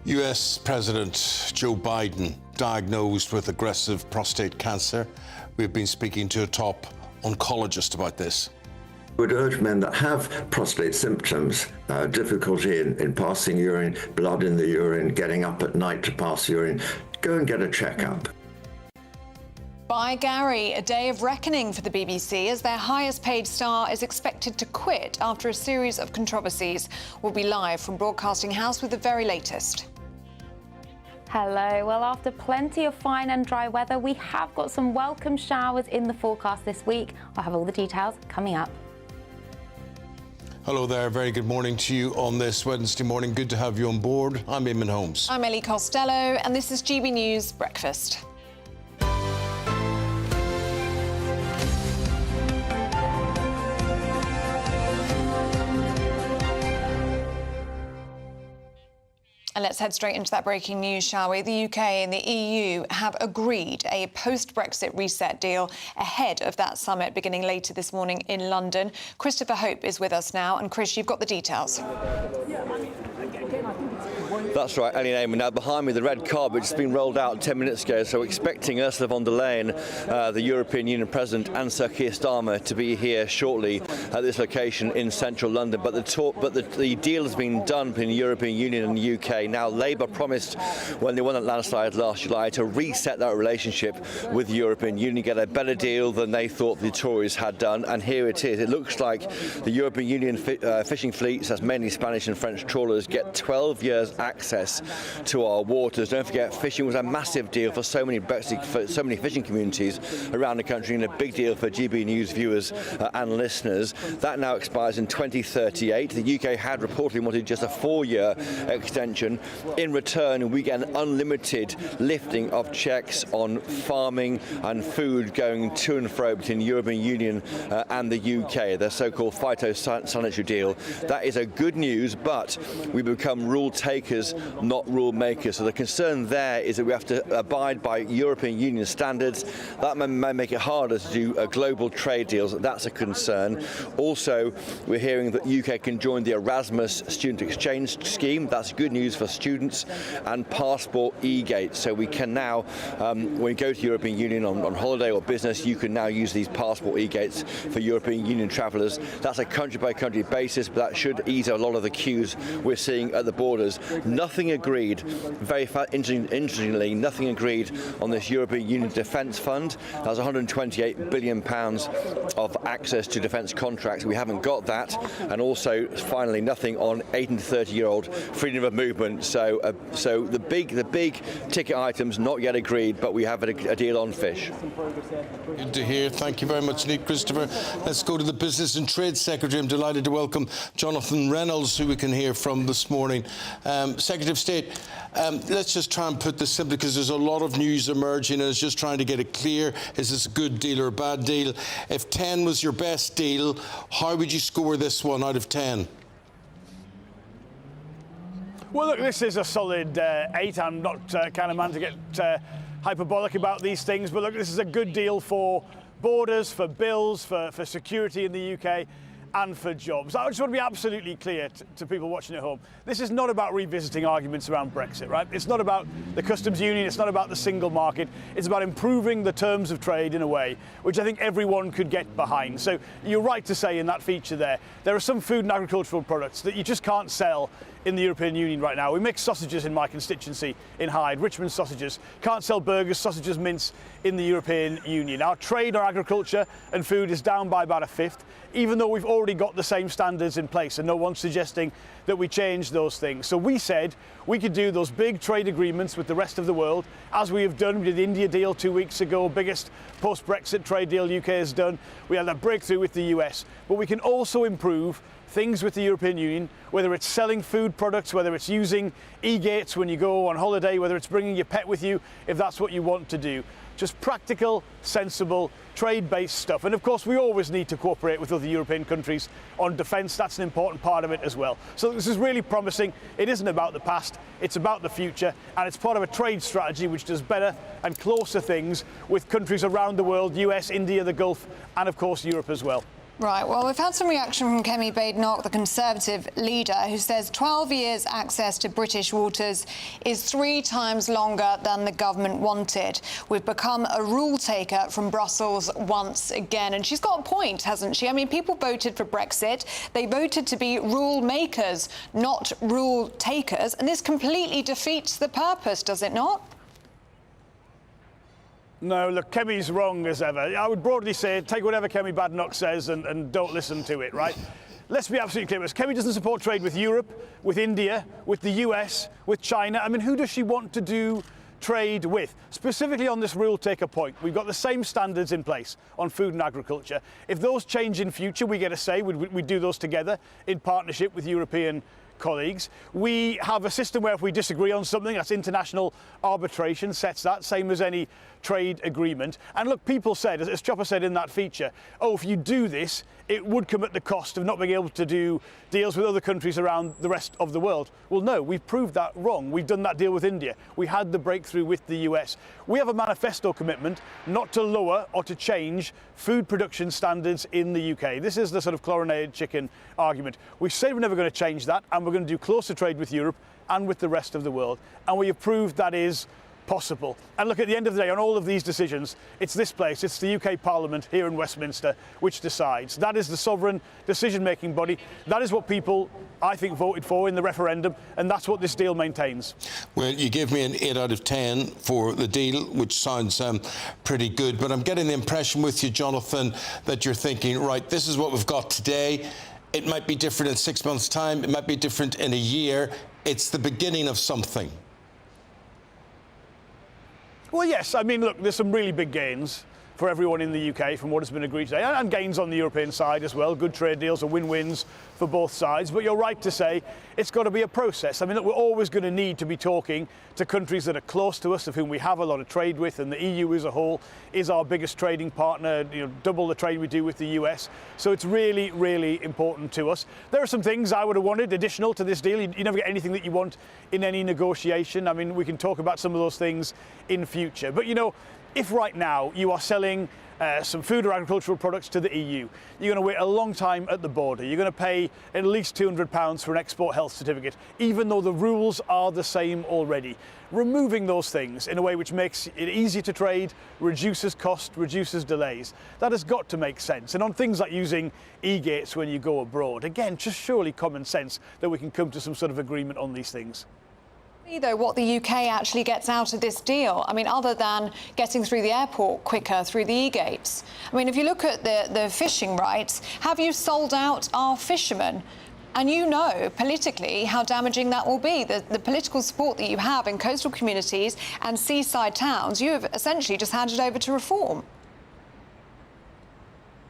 S8: US President Joe Biden diagnosed with aggressive prostate cancer. We've been speaking to a top oncologist about this.
S10: Would urge men that have prostate symptoms, difficulty in passing urine, blood in the urine, getting up at night to pass urine, go and get a checkup.
S15: By Gary, a day of reckoning for the BBC as their highest paid star is expected to quit after a series of controversies. We'll be live from Broadcasting House with the very latest.
S12: Hello. Well, after plenty of fine and dry weather, we have got some welcome showers in the forecast this week. I'll have all the details coming up.
S8: Hello there, very good morning to you on this Wednesday morning. Good to have you on board. I'm Eamonn Holmes.
S15: I'm Ellie Costello, and this is GB News Breakfast. And let's head straight into that breaking news, shall we? The UK and the EU have agreed a post-Brexit reset deal ahead of that summit beginning later this morning in London. Christopher Hope is with us now. And Chris, you've got the details.
S4: That's right, Ellie and Eamonn. Now, behind me, the red carpet has been rolled out 10 minutes ago, so we're expecting Ursula von der Leyen, the European Union President, and Sir Keir Starmer to be here shortly at this location in central London. But the deal has been done between the European Union and the UK. Now, Labour promised when they won that landslide last July to reset that relationship with the European Union, get a better deal than they thought the Tories had done. And here it is. It looks like the European Union fishing fleets, that's mainly Spanish and French trawlers, get 12 years access to our waters. Don't forget, fishing was a massive deal for so many fishing communities around the country, and a big deal for GB News viewers and listeners. That now expires in 2038. The UK had reportedly wanted just a 4-year extension. In return, we get an unlimited lifting of checks on farming and food going to and fro between the European Union and the UK, the so-called phytosanitary deal. That is a good news, but we become rule takers, not rule makers. So the concern there is that we have to abide by European Union standards. That may make it harder to do global trade deals. That's a concern. Also, we're hearing that the UK can join the Erasmus student exchange scheme. That's good news for students, and passport e-gates. So we can now, when you go to the European Union on holiday or business, you can now use these passport e-gates for European Union travellers. That's a country-by-country basis, but that should ease a lot of the queues we're seeing at the borders. Nothing agreed, very interestingly, nothing agreed on this European Union Defence Fund. That's £128 billion of access to defence contracts. We haven't got that. And also, finally, nothing on 18 to 30-year-old freedom of movement. So the big ticket items not yet agreed, but we have a deal on fish.
S8: Good to hear. Thank you very much, indeed, Christopher. Let's go to the Business and Trade Secretary. I'm delighted to welcome Jonathan Reynolds, who we can hear from this morning. Secretary of State, let's just try and put this simply, because there's a lot of news emerging, and it's just trying to get it clear. Is this a good deal or a bad deal? If 10 was your best deal, how would you score this one out of 10?
S21: Well, look, this is a solid 8. I'm not kind of man to get hyperbolic about these things, but look, this is a good deal for borders, for bills, for security in the UK, and for jobs. I just want to be absolutely clear to people watching at home. This is not about revisiting arguments around Brexit, right? It's not about the customs union. It's not about the single market. It's about improving the terms of trade in a way which I think everyone could get behind. So you're right to say in that feature there are some food and agricultural products that you just can't sell in the European Union right now. We make sausages in my constituency in Hyde, Richmond sausages. Can't sell burgers, sausages, mince in the European Union. Our trade, our agriculture and food is down by about a fifth, even though we've already got the same standards in place, and no one's suggesting that we change those things. So we said we could do those big trade agreements with the rest of the world, as we have done. We did the India deal 2 weeks ago, biggest post-Brexit trade deal UK has done. We had that breakthrough with the US. But we can also improve things with the European Union, whether it's selling food products, whether it's using e-gates when you go on holiday, whether it's bringing your pet with you, if that's what you want to do. Just practical, sensible, trade-based stuff. And of course, we always need to cooperate with other European countries on defence. That's an important part of it as well. So this is really promising. It isn't about the past, it's about the future, and it's part of a trade strategy which does better and closer things with countries around the world, US, India, the Gulf, and of course Europe as well.
S15: Right, well, we've had some reaction from Kemi Badenoch, the Conservative leader, who says 12 years access to British waters is 3 times longer than the government wanted. We've become a rule taker from Brussels once again. And she's got a point, hasn't she? I mean, people voted for Brexit. They voted to be rule makers, not rule takers. And this completely defeats the purpose, does it not?
S21: No, look, Kemi's wrong as ever. I would broadly say take whatever Kemi Badenoch says and don't listen to it, right? Let's be absolutely clear. Kemi doesn't support trade with Europe, with India, with the US, with China. I mean, who does she want to do trade with? Specifically on this rule taker point, we've got the same standards in place on food and agriculture. If those change in future, we get a say. We do those together in partnership with European colleagues. We have a system where if we disagree on something, that's international arbitration, sets that, same as any trade agreement. And look, people said, as Chopper said in that feature, oh, if you do this, it would come at the cost of not being able to do deals with other countries around the rest of the world. Well, no, we've proved that wrong. We've done that deal with India. We had the breakthrough with the US. We have a manifesto commitment not to lower or to change food production standards in the UK. This is the sort of chlorinated chicken argument. We said we're never going to change that, and we're going to do closer trade with Europe and with the rest of the world. And we have proved that is possible. And look, at the end of the day, on all of these decisions, it's this place, it's the UK Parliament here in Westminster, which decides. That is the sovereign decision-making body. That is what people, I think, voted for in the referendum, and that's what this deal maintains.
S8: Well, you give me an 8 out of 10 for the deal, which sounds pretty good, but I'm getting the impression with you, Jonathan, that you're thinking, right, this is what we've got today. It might be different in 6 months' time. It might be different in a year. It's the beginning of something.
S21: Well, yes. I mean, look, there's some really big gains for everyone in the UK from what has been agreed today, and gains on the European side as well. Good trade deals are win-wins for both sides. But you're right to say it's got to be a process. I mean, look, we're always going to need to be talking to countries that are close to us, of whom we have a lot of trade with, and the EU as a whole is our biggest trading partner, you know, double the trade we do with the US. So it's really, really important to us. There are some things I would have wanted additional to this deal. You never get anything that you want in any negotiation. I mean, we can talk about some of those things in future. But, you know, if right now you are selling some food or agricultural products to the EU, you're going to wait a long time at the border. You're going to pay at least £200 for an export health certificate, even though the rules are the same already. Removing those things in a way which makes it easy to trade, reduces cost, reduces delays, that has got to make sense. And on things like using e-gates when you go abroad, again, just surely common sense that we can come to some sort of agreement on these things.
S15: Though, what the UK actually gets out of this deal, I mean, other than getting through the airport quicker through the e-gates. I mean, if you look at the fishing rights, have you sold out our fishermen? And you know, politically, how damaging that will be. The political support that you have in coastal communities and seaside towns, you have essentially just handed over to reform.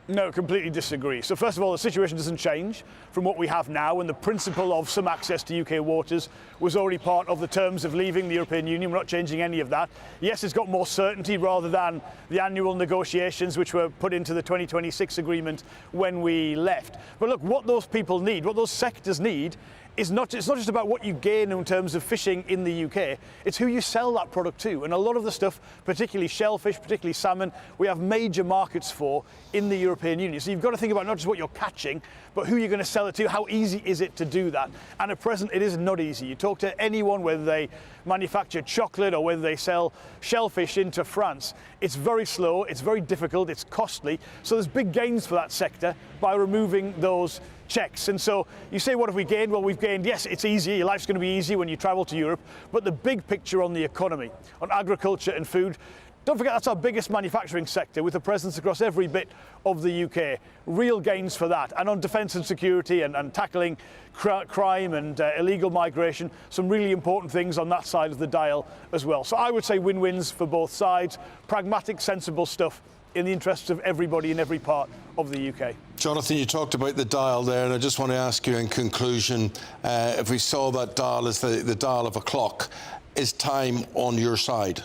S21: No, completely disagree. So first of all, the situation doesn't change from what we have now, and the principle of some access to UK waters was already part of the terms of leaving the European Union. We're not changing any of that. Yes, it's got more certainty rather than the annual negotiations which were put into the 2026 agreement when we left. But look, what those people need, what those sectors need, it's not just about what you gain in terms of fishing in the UK, it's who you sell that product to. And a lot of the stuff, particularly shellfish, particularly salmon, we have major markets for in the European Union. So you've got to think about not just what you're catching, but who you're going to sell it to, how easy is it to do that. And at present, it is not easy. You talk to anyone, whether they manufacture chocolate or whether they sell shellfish into France, it's very slow, it's very difficult, it's costly. So there's big gains for that sector by removing those checks. And so you say, what have we gained? Well, we've gained, yes, it's easy, your life's going to be easy when you travel to Europe, but the big picture on the economy, on agriculture and food, don't forget that's our biggest manufacturing sector with a presence across every bit of the UK. Real gains for that. And on defence and security and tackling crime and illegal migration, some really important things on that side of the dial as well. So I would say win-wins for both sides, pragmatic, sensible stuff in the interests of everybody in every part of the UK.
S8: Jonathan, you talked about the dial there, and I just want to ask you in conclusion, if we saw that dial as the dial of a clock, is time on your side?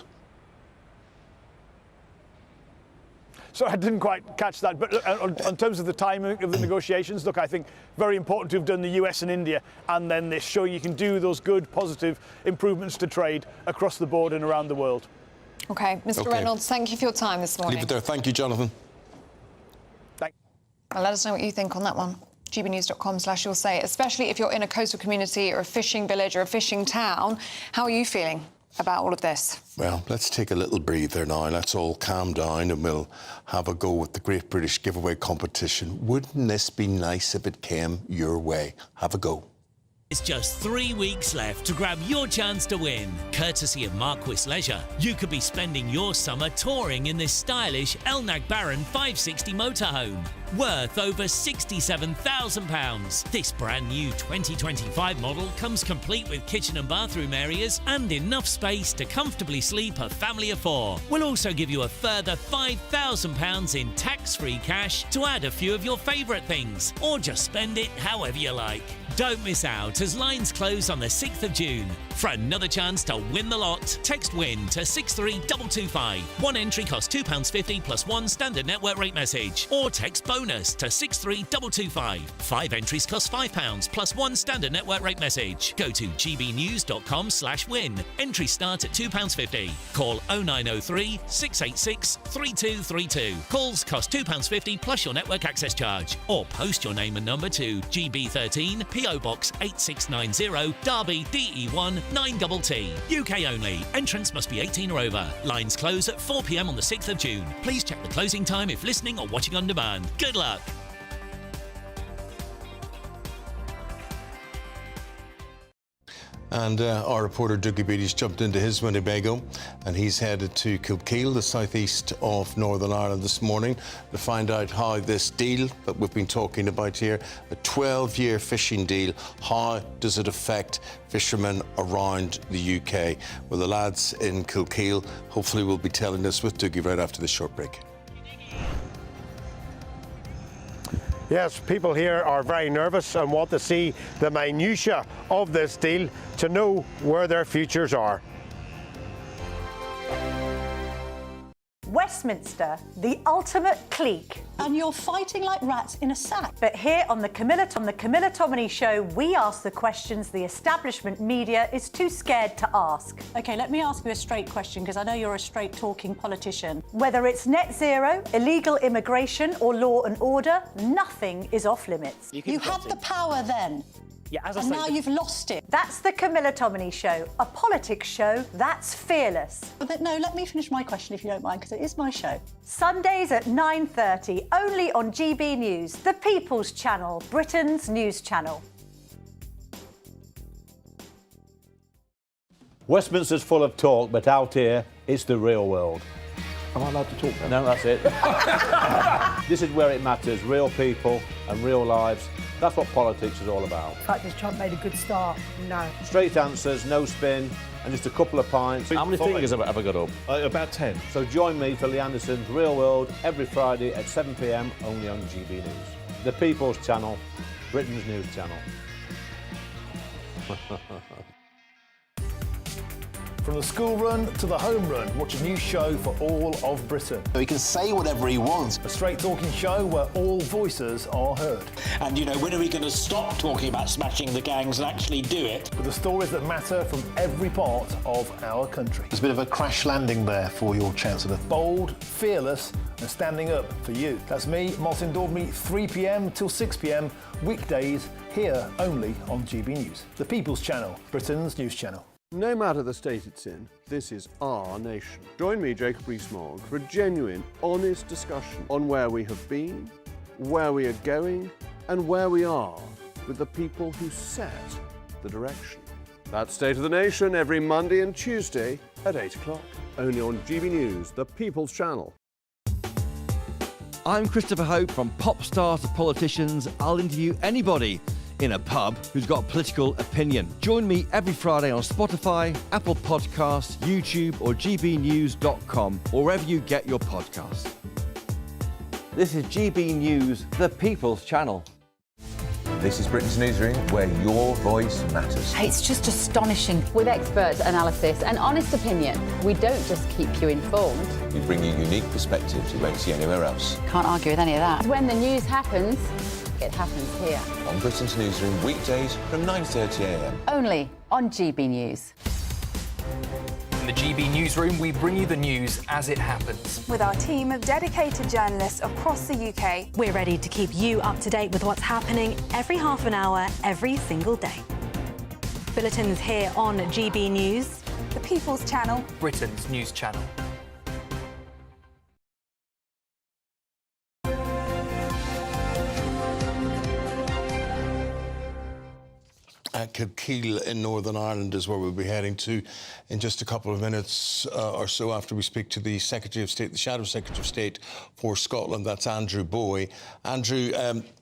S21: So I didn't quite catch that, but in terms of the timing of the negotiations, look, I think very important to have done the US and India, and then this, showing you can do those good, positive improvements to trade across the board and around the world.
S15: OK, Mr. Reynolds, thank you for your time this morning.
S8: Leave it there. Thank you, Jonathan.
S15: Well, let us know what you think on that one. gbnews.com/you'll say, especially if you're in a coastal community or a fishing village or a fishing town. How are you feeling about all of this?
S8: Well, let's take a little breather now. Let's all calm down and we'll have a go with the Great British Giveaway competition. Wouldn't this be nice if it came your way? Have a go.
S7: It's just 3 weeks left to grab your chance to win. Courtesy of Marquis Leisure, you could be spending your summer touring in this stylish Elnag Baron 560 motorhome. Worth over £67,000. This brand new 2025 model comes complete with kitchen and bathroom areas and enough space to comfortably sleep a family of 4. We'll also give you a further £5,000 in tax-free cash to add a few of your favourite things, or just spend it however you like. Don't miss out as lines close on the 6th of June. For another chance to win the lot, text WIN to 63225. One entry costs £2.50 plus one standard network rate message. Or text BONUS to 63225. 5 entries cost £5 plus one standard network rate message. Go to gbnews.com/win. Entries start at £2.50. Call 0903 686 3232. Calls cost £2.50 plus your network access charge. Or post your name and number to GB13 PO Box 8690 Derby DE1 9TT. UK only. Entrants must be 18 or over. Lines close at 4 p.m. on the 6th of June. Please check the closing time if listening or watching on demand. Good luck.
S8: And our reporter Dougie Beatty's jumped into his Winnebago and he's headed to Kilkeel, the southeast of Northern Ireland this morning, to find out how this deal that we've been talking about here, a 12-year fishing deal, how does it affect fishermen around the UK? Well, the lads in Kilkeel hopefully will be telling us with Dougie right after this short break.
S6: Yes, people here are very nervous and want to see the minutiae of this deal to know where their futures are.
S25: Westminster, the ultimate clique. And you're fighting like rats in a sack. But here on the Camilla Tominey Show, we ask the questions the establishment media is too scared to ask.
S13: OK, let me ask you a straight question, because I know you're a straight-talking politician.
S25: Whether it's net zero, illegal immigration or law and order, nothing is off limits.
S13: You had the power then.
S14: Yeah, as I
S13: and
S14: say,
S13: now you've lost it.
S25: That's the Camilla Tominey Show, a politics show that's fearless.
S13: But no, let me finish my question if you don't mind, because it is my show.
S25: Sundays at 9:30, only on GB News, the People's Channel, Britain's news channel.
S27: Westminster's full of talk, but out here, it's the real world.
S26: Am I allowed to talk now?
S27: No, that's it. This is where it matters, real people and real lives. That's what politics is all about.
S13: In fact, has Trump made a good start? No.
S27: Straight answers, no spin, and just a couple of pints.
S26: How many fingers have I got up? About 10.
S27: So join me for Lee Anderson's Real World every Friday at 7 p.m. only on GB News. The People's Channel, Britain's news channel.
S16: From the school run to the home run, watch a new show for all of Britain.
S23: He can say whatever he wants.
S16: A straight-talking show where all voices are heard.
S17: And, you know, when are we going to stop talking about smashing the gangs and actually do it?
S16: With the stories that matter from every part of our country. There's a bit of a crash landing there for your Chancellor. Bold, fearless and standing up for you. That's me, Martin Daubney, 3 p.m. till 6 p.m, weekdays, here only on GB News. The People's Channel, Britain's news channel.
S18: No matter the state it's in, this is our nation. Join me, Jacob Rees-Mogg, for a genuine, honest discussion on where we have been, where we are going, and where we are with the people who set the direction. That's State of the Nation every Monday and Tuesday at 8 o'clock, only on GB News, the People's Channel.
S1: I'm Christopher Hope. From pop stars to politicians, I'll interview anybody in a pub who's got a political opinion. Join me every Friday on Spotify, Apple Podcasts, YouTube or gbnews.com, or wherever you get your podcasts. This is GB News, the People's Channel.
S2: This is Britain's Newsroom, where your voice matters.
S9: It's just astonishing. With expert analysis and honest opinion, we don't just keep you informed.
S2: We bring you unique perspectives you won't see anywhere else.
S9: Can't argue with any of that. When the news happens, it happens here.
S2: On Britain's Newsroom, weekdays from 9:30 a.m.
S9: Only on GB News.
S14: In the GB Newsroom, we bring you the news as it happens.
S19: With our team of dedicated journalists across the UK, we're ready to keep you up to date with what's happening every half an hour, every single day. Bulletins here on GB News, the People's Channel,
S14: Britain's news channel.
S8: Kilkeel in Northern Ireland is where we'll be heading to in just a couple of minutes or so after we speak to the Secretary of State, the Shadow Secretary of State for Scotland. That's Andrew Bowie. Andrew,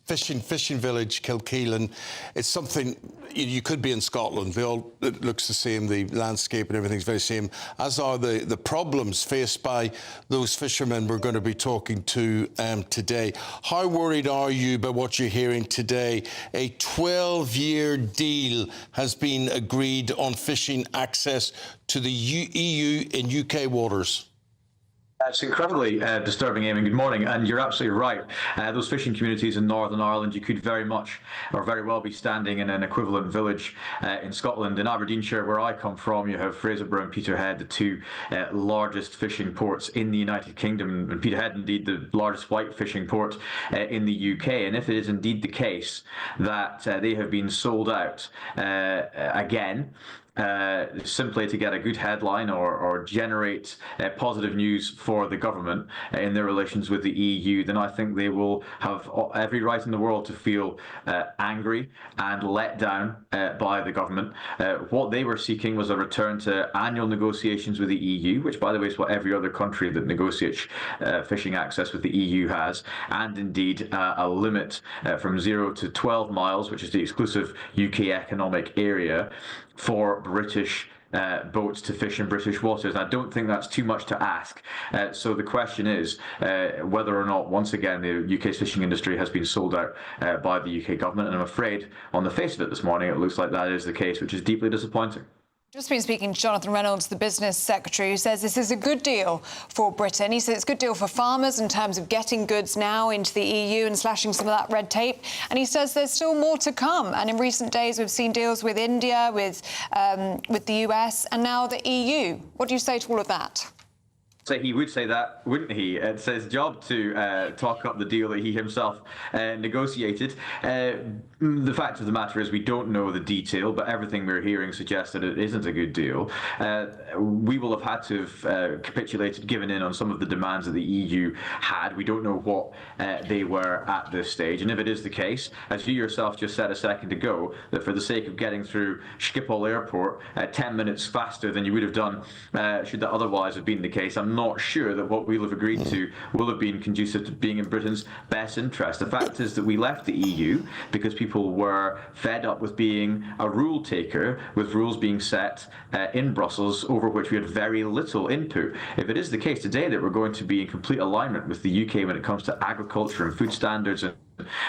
S8: fishing village, Kilkeel, and it's something you could be in Scotland. It looks the same, the landscape and everything's very same, as are the problems faced by those fishermen we're going to be talking to today. How worried are you about what you're hearing today? A 12-year deal has been agreed on fishing access to the EU in UK waters.
S20: It's incredibly disturbing, Eamonn. Good morning. And you're absolutely right. Those fishing communities in Northern Ireland, you could very much or very well be standing in an equivalent village in Scotland. In Aberdeenshire, where I come from, you have Fraserburgh and Peterhead, the two largest fishing ports in the United Kingdom. And Peterhead, indeed, the largest white fishing port in the UK. And if it is indeed the case that they have been sold out again, simply to get a good headline or generate positive news for the government in their relations with the EU, then I think they will have every right in the world to feel angry and let down by the government. What they were seeking was a return to annual negotiations with the EU, which, by the way, is what every other country that negotiates fishing access with the EU has, and indeed a limit from 0 to 12 miles, which is the exclusive UK economic area, for British boats to fish in British waters. I don't think that's too much to ask. So the question is whether or not, once again, the UK's fishing industry has been sold out by the UK government. And I'm afraid, on the face of it this morning, it looks like that is the case, which is deeply disappointing.
S15: Just been speaking to Jonathan Reynolds, the business secretary, who says this is a good deal for Britain. He says it's a good deal for farmers in terms of getting goods now into the EU and slashing some of that red tape. And he says there's still more to come. And in recent days, we've seen deals with India, with the US, and now the EU. What do you say to all of that?
S20: So he would say that, wouldn't he? It's his job to talk up the deal that he himself negotiated. The fact of the matter is we don't know the detail, but everything we're hearing suggests that it isn't a good deal. We will have had to have capitulated, given in on some of the demands that the EU had. We don't know what they were at this stage. And if it is the case, as you yourself just said a second ago, that for the sake of getting through Schiphol Airport 10 minutes faster than you would have done should that otherwise have been the case, I'm not sure that what we'll have agreed to will have been conducive to being in Britain's best interest. The fact is that we left the EU because people were fed up with being a rule taker, with rules being set in Brussels over which we had very little input. If it is the case today that we're going to be in complete alignment with the UK when it comes to agriculture and food standards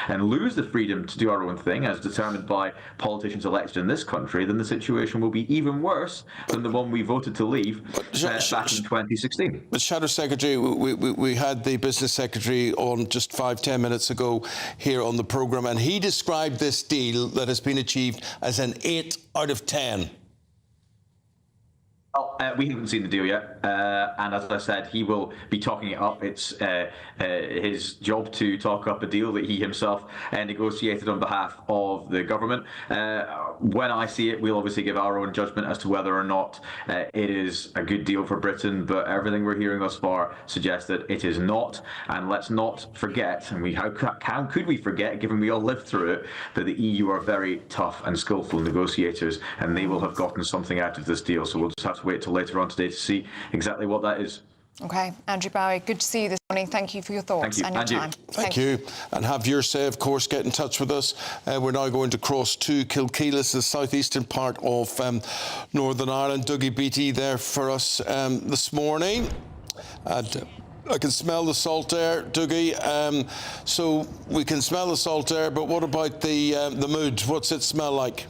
S20: and lose the freedom to do our own thing as determined by politicians elected in this country, then the situation will be even worse than the one we voted to leave back in 2016.
S8: But Shadow Secretary, we had the Business Secretary on just 5-10 minutes ago here on the programme, and he described this deal that has been achieved as an 8 out of 10.
S20: Well, we haven't seen the deal yet, and as I said, he will be talking it up. It's his job to talk up a deal that he himself negotiated on behalf of the government. When I see it, we'll obviously give our own judgment as to whether or not it is a good deal for Britain, but everything we're hearing thus far suggests that it is not. And let's not forget, and how could we forget, given we all lived through it, that the EU are very tough and skillful negotiators, and they will have gotten something out of this deal. So we'll just have to wait till later on today to see exactly what that is.
S15: OK, Andrew Bowie, good to see you this morning. Thank you for your thoughts and your time.
S8: Thank you. And have your say, of course, get in touch with us. We're now going to cross to Kilkeelis, the southeastern part of Northern Ireland. Dougie Beattie there for us this morning. And I can smell the salt air, Dougie. So we can smell the salt air, but what about the mood? What's it smell like?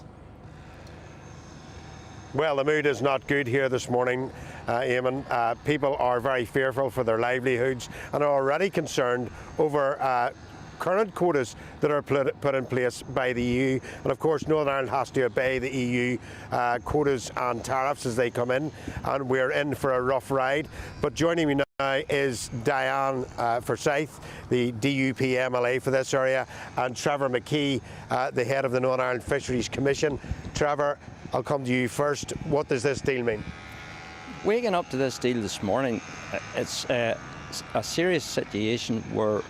S6: Well, the mood is not good here this morning, Eamonn. People are very fearful for their livelihoods and are already concerned over current quotas that are put in place by the EU. And of course, Northern Ireland has to obey the EU quotas and tariffs as they come in, and we're in for a rough ride. But joining me now is Diane Forsyth, the DUP MLA for this area, and Trevor McKee, the head of the Northern Ireland Fisheries Commission. Trevor, I'll come to you first. What does this deal mean?
S3: Waking up to this deal this morning, it's a serious situation where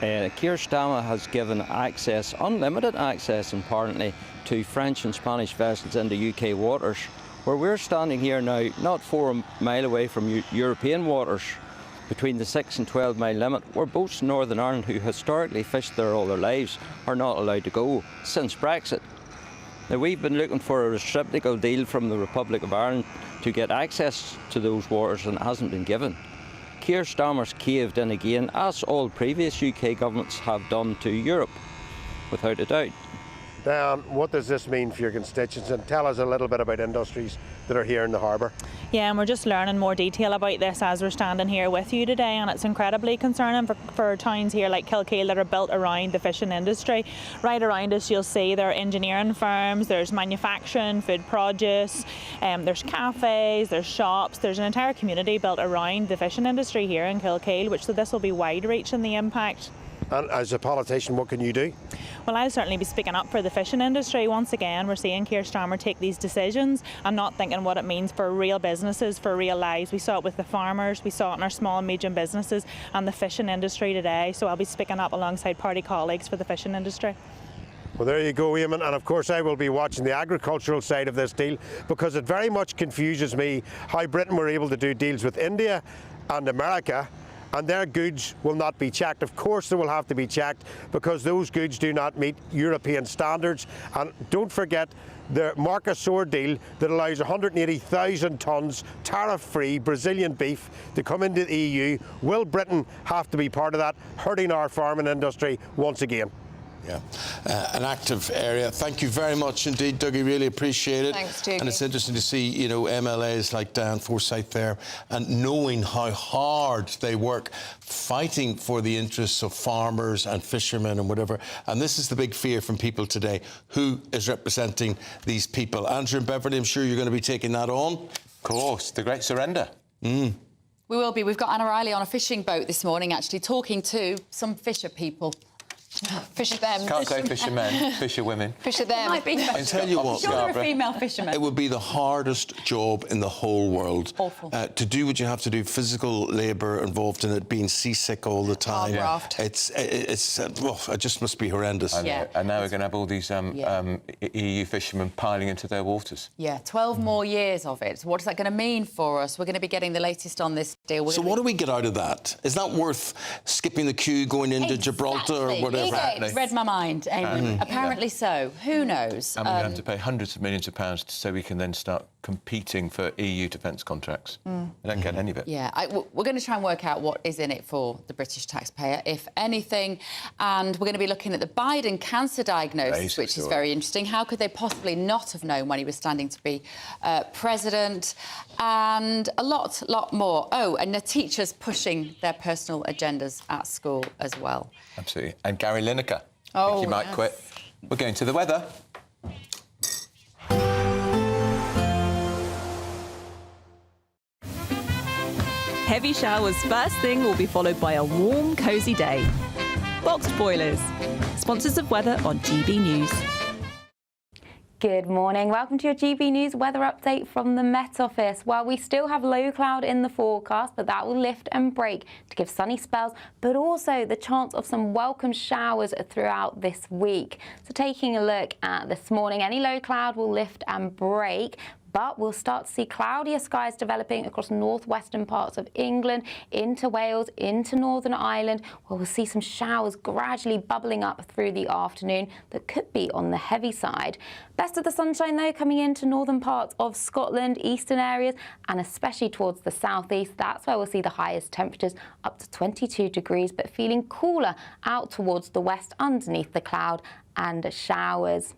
S3: Keir Starmer has given access, unlimited access apparently, to French and Spanish vessels into UK waters, where we're standing here now, not 4 mile away from European waters, between the 6 and 12 mile limit, where boats in Northern Ireland who historically fished there all their lives are not allowed to go since Brexit. Now, we've been looking for a reciprocal deal from the Republic of Ireland to get access to those waters, and it hasn't been given. Keir Starmer's caved in again, as all previous UK governments have done to Europe, without a doubt.
S6: Diane, what does this mean for your constituents? And tell us a little bit about industries that are here in the harbour.
S5: Yeah, and we're just learning more detail about this as we're standing here with you today, and it's incredibly concerning for towns here like Kilkeel that are built around the fishing industry. Right around us you'll see there are engineering firms, there's manufacturing, food produce, there's cafes, there's shops, there's an entire community built around the fishing industry here in Kilkeel, so this will be wide reaching, the impact.
S6: And as a politician, what can you do?
S5: Well, I'll certainly be speaking up for the fishing industry. Once again, we're seeing Keir Starmer take these decisions and not thinking what it means for real businesses, for real lives. We saw it with the farmers, we saw it in our small and medium businesses and the fishing industry today. So I'll be speaking up alongside party colleagues for the fishing industry.
S6: Well, there you go, Eamonn, and of course I will be watching the agricultural side of this deal, because it very much confuses me how Britain were able to do deals with India and America, and their goods will not be checked. Of course they will have to be checked, because those goods do not meet European standards. And don't forget the Mercosur deal that allows 180,000 tonnes tariff-free Brazilian beef to come into the EU. Will Britain have to be part of that, hurting our farming industry once again?
S8: Yeah, an active area. Thank you very much indeed, Dougie. Really appreciate it.
S15: Thanks, Dougie.
S8: And it's interesting to see, you know, MLAs like Dan Forsyth there, and knowing how hard they work fighting for the interests of farmers and fishermen and whatever. And this is the big fear from people today. Who is representing these people? Andrew and Beverly, I'm sure you're going to be taking that on.
S2: Of course, the great surrender.
S9: We will be. We've got Anna Riley on a fishing boat this morning, actually, talking to some fisher people.
S15: Fisher them.
S2: Can't say fishermen, fisherwomen.
S15: Fisher them.
S9: Might be.
S8: I tell you what,
S9: you're a female fisherman.
S8: It would be the hardest job in the whole world.
S9: Awful.
S8: To do what you have to do, physical labour involved in it, being seasick all the time.
S15: Graft.
S8: It just must be horrendous.
S2: And now we're going to have all these EU fishermen piling into their waters.
S9: Yeah, 12 more years of it. What is that going to mean for us? We're going to be getting the latest on this deal. So
S8: what do we get out of that? Is that worth skipping the queue, going into Gibraltar or whatever?
S9: It's read my mind, Eamonn. Apparently so. Who knows?
S2: And we're going to have to pay hundreds of millions of pounds so we can then start competing for EU defence contracts. They don't get any of it.
S9: Yeah, we're going to try and work out what is in it for the British taxpayer, if anything. And we're going to be looking at the Biden cancer diagnosis, which is very interesting. How could they possibly not have known when he was standing to be president? And a lot more. Oh, and the teachers pushing their personal agendas at school as well.
S2: Absolutely. And Gary Lineker.
S9: Oh,
S2: I think he might quit. We're going to the weather.
S4: Heavy showers first thing will be followed by a warm, cosy day. Boxed boilers, sponsors of weather on GB News.
S10: Good morning. Welcome to your GB News weather update from the Met Office. Well, we still have low cloud in the forecast, but that will lift and break to give sunny spells, but also the chance of some welcome showers throughout this week. So taking a look at this morning, any low cloud will lift and break, but we'll start to see cloudier skies developing across northwestern parts of England, into Wales, into Northern Ireland, where we'll see some showers gradually bubbling up through the afternoon that could be on the heavy side. Best of the sunshine, though, coming into northern parts of Scotland, eastern areas, and especially towards the southeast. That's where we'll see the highest temperatures up to 22 degrees, but feeling cooler out towards the west underneath the cloud and showers.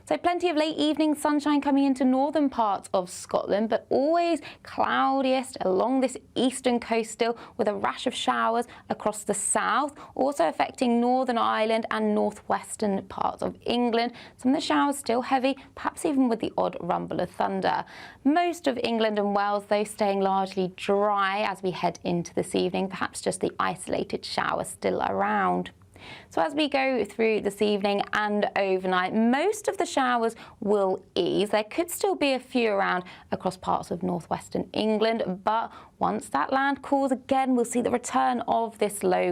S10: So plenty of late evening sunshine coming into northern parts of Scotland, but always cloudiest along this eastern coast still, with a rash of showers across the south, also affecting Northern Ireland and northwestern parts of England. Some of the showers still heavy, perhaps even with the odd rumble of thunder. Most of England and Wales, though, staying largely dry as we head into this evening, perhaps just the isolated showers still around. So as we go through this evening and overnight, most of the showers will ease. There could still be a few around across parts of northwestern England, but once that land cools again, we'll see the return of this low